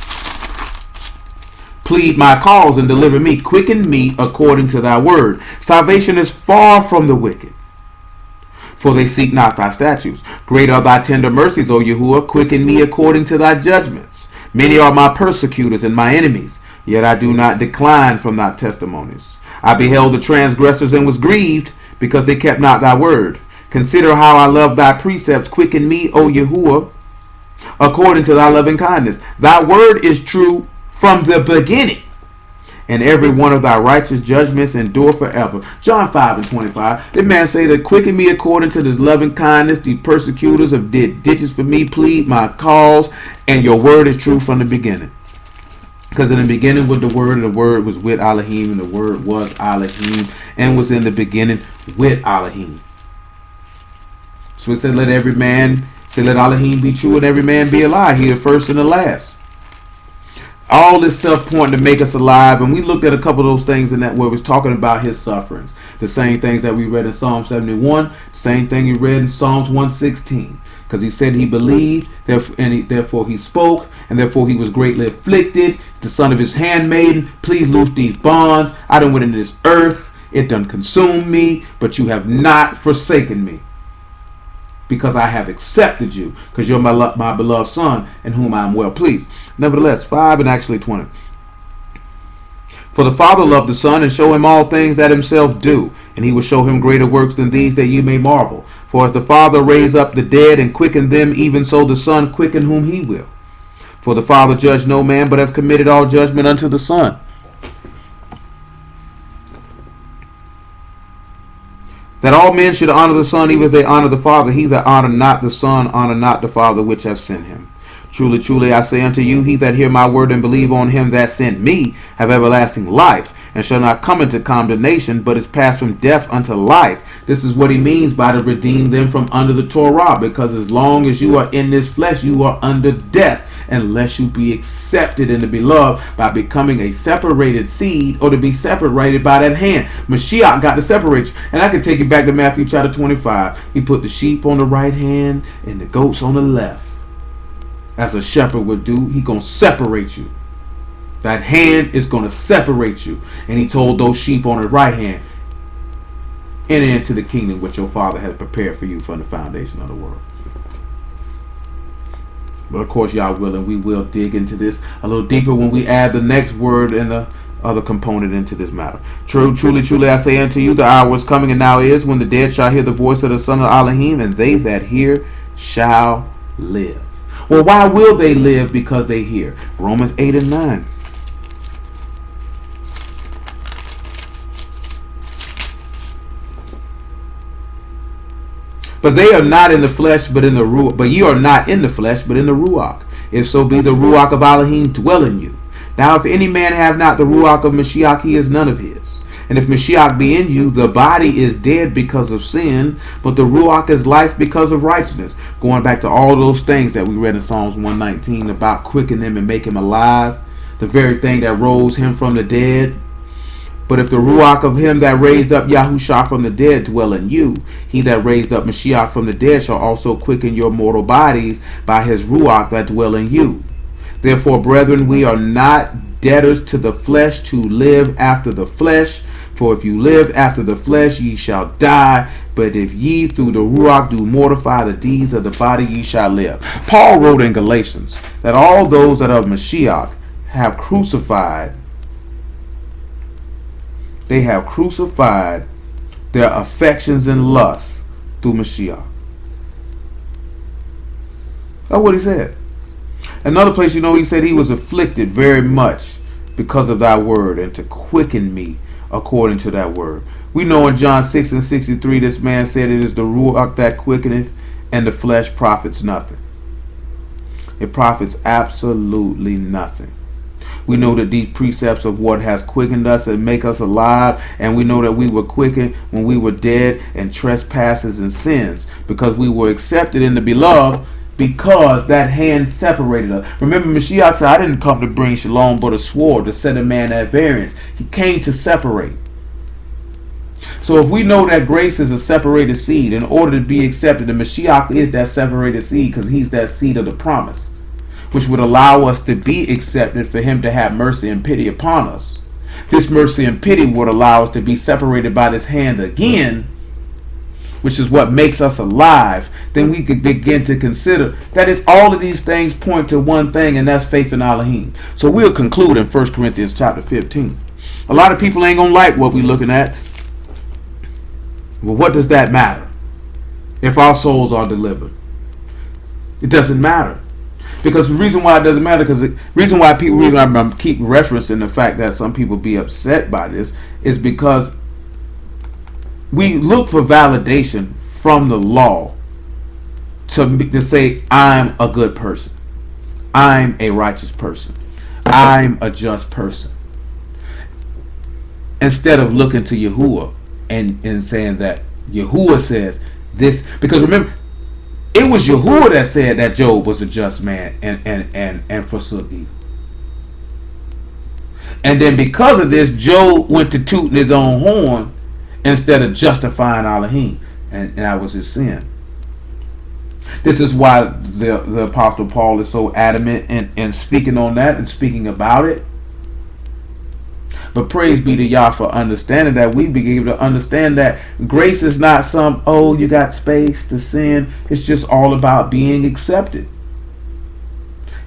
Plead my cause and deliver me. Quicken me according to thy word. Salvation is far from the wicked, for they seek not thy statutes. Great are thy tender mercies, O Yahuwah. Quicken me according to thy judgments. Many are my persecutors and my enemies, yet I do not decline from thy testimonies. I beheld the transgressors and was grieved, because they kept not thy word. Consider how I love thy precepts. Quicken me, O Yahuwah, according to thy loving kindness. Thy word is true from the beginning, and every one of thy righteous judgments endure forever. John 5:25. The man say that quicken me according to this loving kindness. The persecutors have did ditches for me. Plead my cause, and your word is true from the beginning. Because in the beginning was the word, and the word was with Elohim, and the word was Elohim, and was in the beginning with Elohim. So it said, let every man say, let Elohim be true and every man be a lie. He the first and the last. All this stuff pointing to make us alive. And we looked at a couple of those things in that where it was talking about his sufferings. The same things that we read in Psalm 71. Same thing you read in Psalms 116. Because he said he believed, and therefore he spoke, and therefore he was greatly afflicted. The son of his handmaiden, please loose these bonds. I done went into this earth. It done consumed me, but you have not forsaken me. Because I have accepted you, because you're my beloved son, in whom I am well pleased. Nevertheless, 5 and actually 20. For the Father loved the Son, and show him all things that himself do, and he will show him greater works than these, that you may marvel. For as the Father raised up the dead and quickened them, even so the Son quickened whom he will. For the Father judged no man, but have committed all judgment unto the Son, that all men should honor the Son even as they honor the Father. He that honor not the Son, honor not the Father which hath sent him. Truly, truly, I say unto you, he that hear my word and believe on him that sent me, have everlasting life, and shall not come into condemnation, but is passed from death unto life. This is what he means by to redeem them from under the Torah, because as long as you are in this flesh, you are under death, unless you be accepted in the beloved by becoming a separated seed, or to be separated by that hand. Mashiach got to separate you. And I can take you back to Matthew chapter 25. He put the sheep on the right hand and the goats on the left. As a shepherd would do, he going to separate you. That hand is going to separate you. And he told those sheep on the right hand, enter into the kingdom which your Father has prepared for you from the foundation of the world. But of course, y'all willing, we will dig into this a little deeper when we add the next word and the other component into this matter. Truly, truly, I say unto you, the hour is coming and now is, when the dead shall hear the voice of the Son of Elohim, and they that hear shall live. Well, why will they live? Because they hear. Romans 8 and 9. But they are not in the flesh, but in the ruach. But ye are not in the flesh, but in the ruach. If so be the ruach of Elohim dwell in you. Now, if any man have not the ruach of Mashiach, he is none of his. And if Mashiach be in you, the body is dead because of sin, but the ruach is life because of righteousness. Going back to all those things that we read in Psalms 119 about quicken him and make him alive, the very thing that rose him from the dead. But if the ruach of him that raised up Yahushua from the dead dwell in you, he that raised up Mashiach from the dead shall also quicken your mortal bodies by his ruach that dwell in you. Therefore, brethren, we are not debtors to the flesh to live after the flesh. For if you live after the flesh, ye shall die. But if ye through the ruach do mortify the deeds of the body, ye shall live. Paul wrote in Galatians that all those that are of Mashiach have crucified. They have crucified their affections and lusts through Mashiach. That's what he said. Another place, he said he was afflicted very much because of thy word, and to quicken me according to that word. We know in John 6 and 63, this man said, it is the ruach that quickeneth, and the flesh profits nothing. It profits absolutely nothing. We know that these precepts of what has quickened us and make us alive, and we know that we were quickened when we were dead in trespasses and sins, because we were accepted in the beloved, because that hand separated us. Remember, Mashiach said, I didn't come to bring shalom but a sword, to set a man at variance. He came to separate. So if we know that grace is a separated seed, in order to be accepted, the Mashiach is that separated seed, because he's that seed of the promise, which would allow us to be accepted, for him to have mercy and pity upon us. This mercy and pity would allow us to be separated by this hand again, which is what makes us alive. Then we could begin to consider that it's all of these things point to one thing, and that's faith in Elohim. So we'll conclude in 1 Corinthians chapter 15. A lot of people ain't gonna like what we're looking at. Well, what does that matter if our souls are delivered? It doesn't matter. Because the reason why it doesn't matter, because the reason why I keep referencing the fact that some people be upset by this, is because we look for validation from the law to say, I'm a good person, I'm a righteous person, I'm a just person, instead of looking to Yahuwah and saying that Yahuwah says this. Because remember, it was Yahuwah that said that Job was a just man and forsook evil. And then because of this, Job went to tooting his own horn instead of justifying Elohim, and that was his sin. This is why the Apostle Paul is so adamant in speaking on that and speaking about it. But praise be to Yah for understanding that. We be able to understand that grace is not some, oh, you got space to sin. It's just all about being accepted.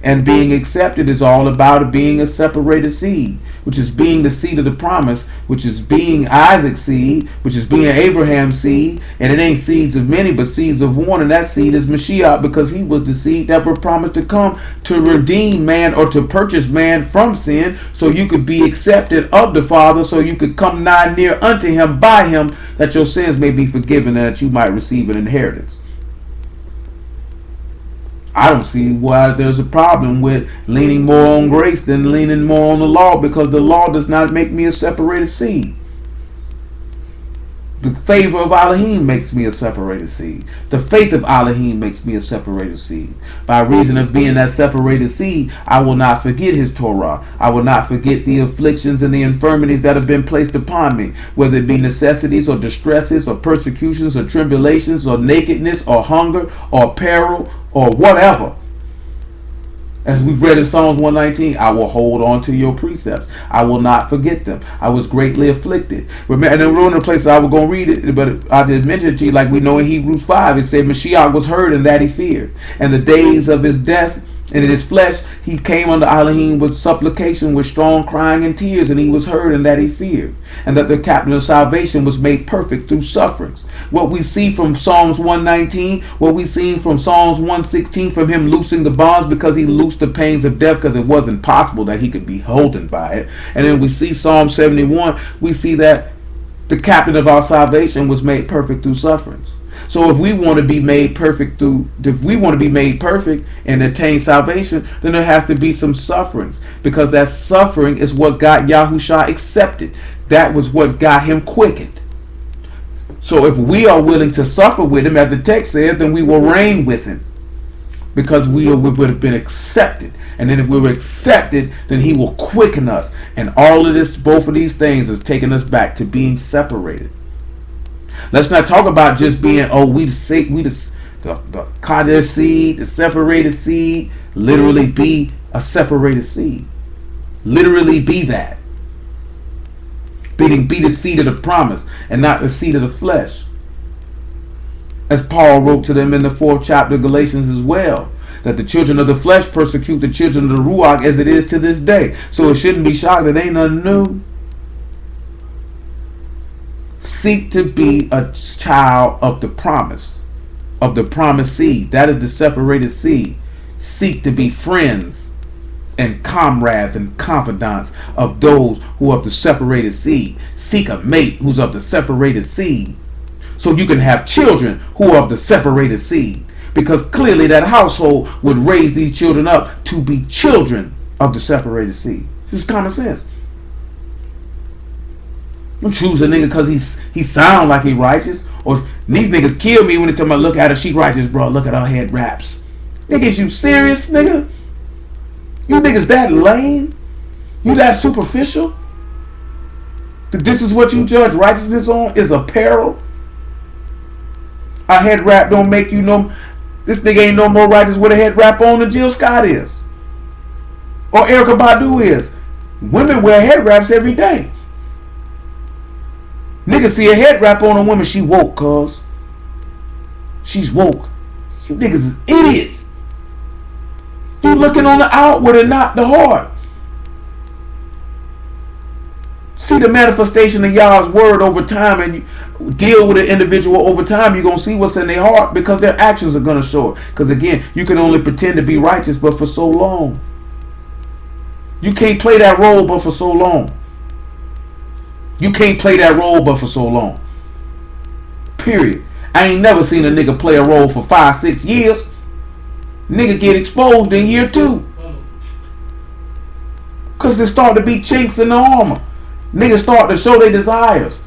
And being accepted is all about being a separated seed, which is being the seed of the promise, which is being Isaac's seed, which is being Abraham's seed. And it ain't seeds of many, but seeds of one. And that seed is Mashiach, because he was the seed that were promised to come to redeem man, or to purchase man from sin, so you could be accepted of the Father, so you could come nigh near unto him by him, that your sins may be forgiven and that you might receive an inheritance. I don't see why there's a problem with leaning more on grace than leaning more on the law, because the law does not make me a separated seed. The favor of Elohim makes me a separated seed. The faith of Elohim makes me a separated seed. By reason of being that separated seed, I will not forget his Torah. I will not forget the afflictions and the infirmities that have been placed upon me, whether it be necessities or distresses or persecutions or tribulations or nakedness or hunger or peril or whatever. As we've read in Psalms 119, I will hold on to your precepts. I will not forget them. I was greatly afflicted. Remember, and then we're in the place I was going to read it, but I did mention it to you, like we know in Hebrews 5, it said Mashiach was heard and that he feared. And the days of his death and in his flesh, he came unto Elohim with supplication, with strong crying and tears, and he was heard and that he feared. And that the captain of salvation was made perfect through sufferings. What we see from Psalms 119, what we see from Psalms 116, from him loosing the bonds, because he loosed the pains of death, because it wasn't possible that he could be holden by it. And then we see Psalm 71, we see that the captain of our salvation was made perfect through sufferings. So if we want to be made perfect and attain salvation, then there has to be some sufferings, because that suffering is what got Yahusha accepted. That was what got him quickened. So if we are willing to suffer with him, as the text says, then we will reign with him, because we would have been accepted. And then if we were accepted, then he will quicken us. And all of this, both of these things, is taking us back to being separated. Let's not talk about just being, the Kadesh seed, the separated seed. Literally be a separated seed. Literally be that. Be the seed of the promise and not the seed of the flesh. As Paul wrote to them in the 4th chapter of Galatians as well, that the children of the flesh persecute the children of the Ruach as it is to this day. So it shouldn't be shocked. It ain't nothing new. Seek to be a child of the promise, of the promised seed. That is the separated seed. Seek to be friends and comrades and confidants of those who are of the separated seed. Seek a mate who's of the separated seed, so you can have children who are of the separated seed, because clearly that household would raise these children up to be children of the separated seed. This is common sense. Don't choose a nigga because he sound like he righteous. Or these niggas kill me when they tell me, look at her, she righteous, bro. Look at her head wraps. Niggas, you serious, nigga? You niggas that lame? You that superficial? That this is what you judge righteousness on is apparel? A head wrap don't make you no... This nigga ain't no more righteous with a head wrap on than Jill Scott is. Or Erykah Badu is. Women wear head wraps every day. Niggas see a head wrap on a woman, she woke, cuz. She's woke. You niggas is idiots. You looking on the outward and not the heart. See the manifestation of Yah's word over time, and you deal with an individual over time, you're going to see what's in their heart, because their actions are going to show it. Because again, you can only pretend to be righteous but for so long. You can't play that role but for so long. You can't play that role but for so long. Period. I ain't never seen a nigga play a role for 5-6 years. Nigga get exposed in year 2. Because there start to be chinks in the armor. Niggas start to show their desires.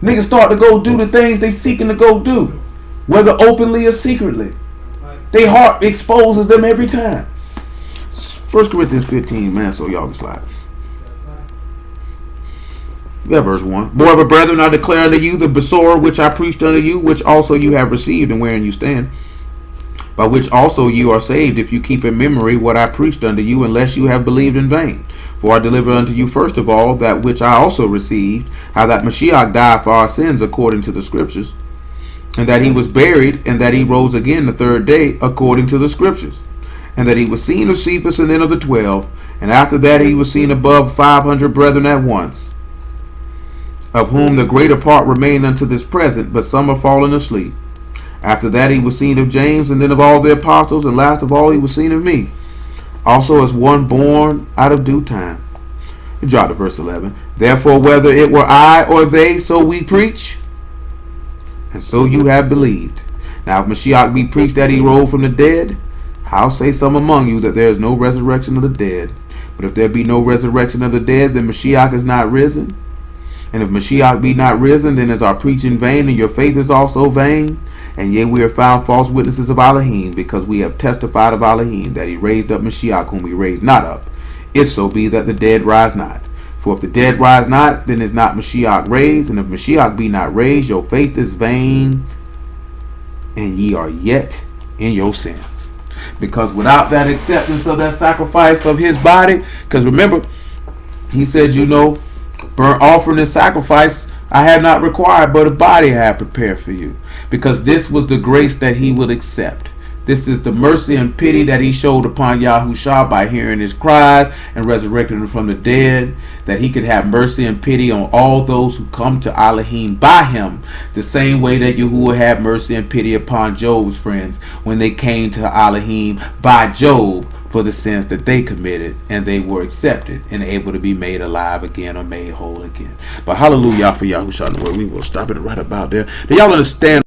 Niggas start to go do the things they seeking to go do, whether openly or secretly. Their heart exposes them every time. 1 Corinthians 15, man, so y'all can slide. Yeah, verse 1. Moreover, brethren, I declare unto you the besorah which I preached unto you, which also you have received, and wherein you stand, by which also you are saved, if you keep in memory what I preached unto you, unless you have believed in vain. For I delivered unto you first of all that which I also received, how that Mashiach died for our sins according to the Scriptures, and that he was buried, and that he rose again the third day according to the Scriptures, and that he was seen of Cephas and then of the 12, and after that he was seen above 500 brethren at once, of whom the greater part remain unto this present, but some are fallen asleep. After that he was seen of James, and then of all the apostles, and last of all he was seen of me, also as one born out of due time. You drop to verse 11. Therefore, whether it were I or they, so we preach, and so you have believed. Now if Mashiach be preached that he rose from the dead, how say some among you that there is no resurrection of the dead? But if there be no resurrection of the dead, then Mashiach is not risen. And if Mashiach be not risen, then is our preaching vain, and your faith is also vain. And yet we are found false witnesses of Elohim, because we have testified of Elohim that he raised up Mashiach, whom he raised not up, if so be that the dead rise not. For if the dead rise not, then is not Mashiach raised. And if Mashiach be not raised, your faith is vain, and ye are yet in your sins. Because without that acceptance of that sacrifice of his body, because remember, he said, you know, burnt offering and sacrifice I have not required, but a body I have prepared for you. Because this was the grace that he would accept. This is the mercy and pity that he showed upon Yahushua by hearing his cries and resurrecting him from the dead, that he could have mercy and pity on all those who come to Elohim by him, the same way that Yahuwah had mercy and pity upon Job's friends when they came to Elohim by Job for the sins that they committed, and they were accepted and able to be made alive again or made whole again. But hallelujah for Yahushua. We will stop it right about there. Do y'all understand?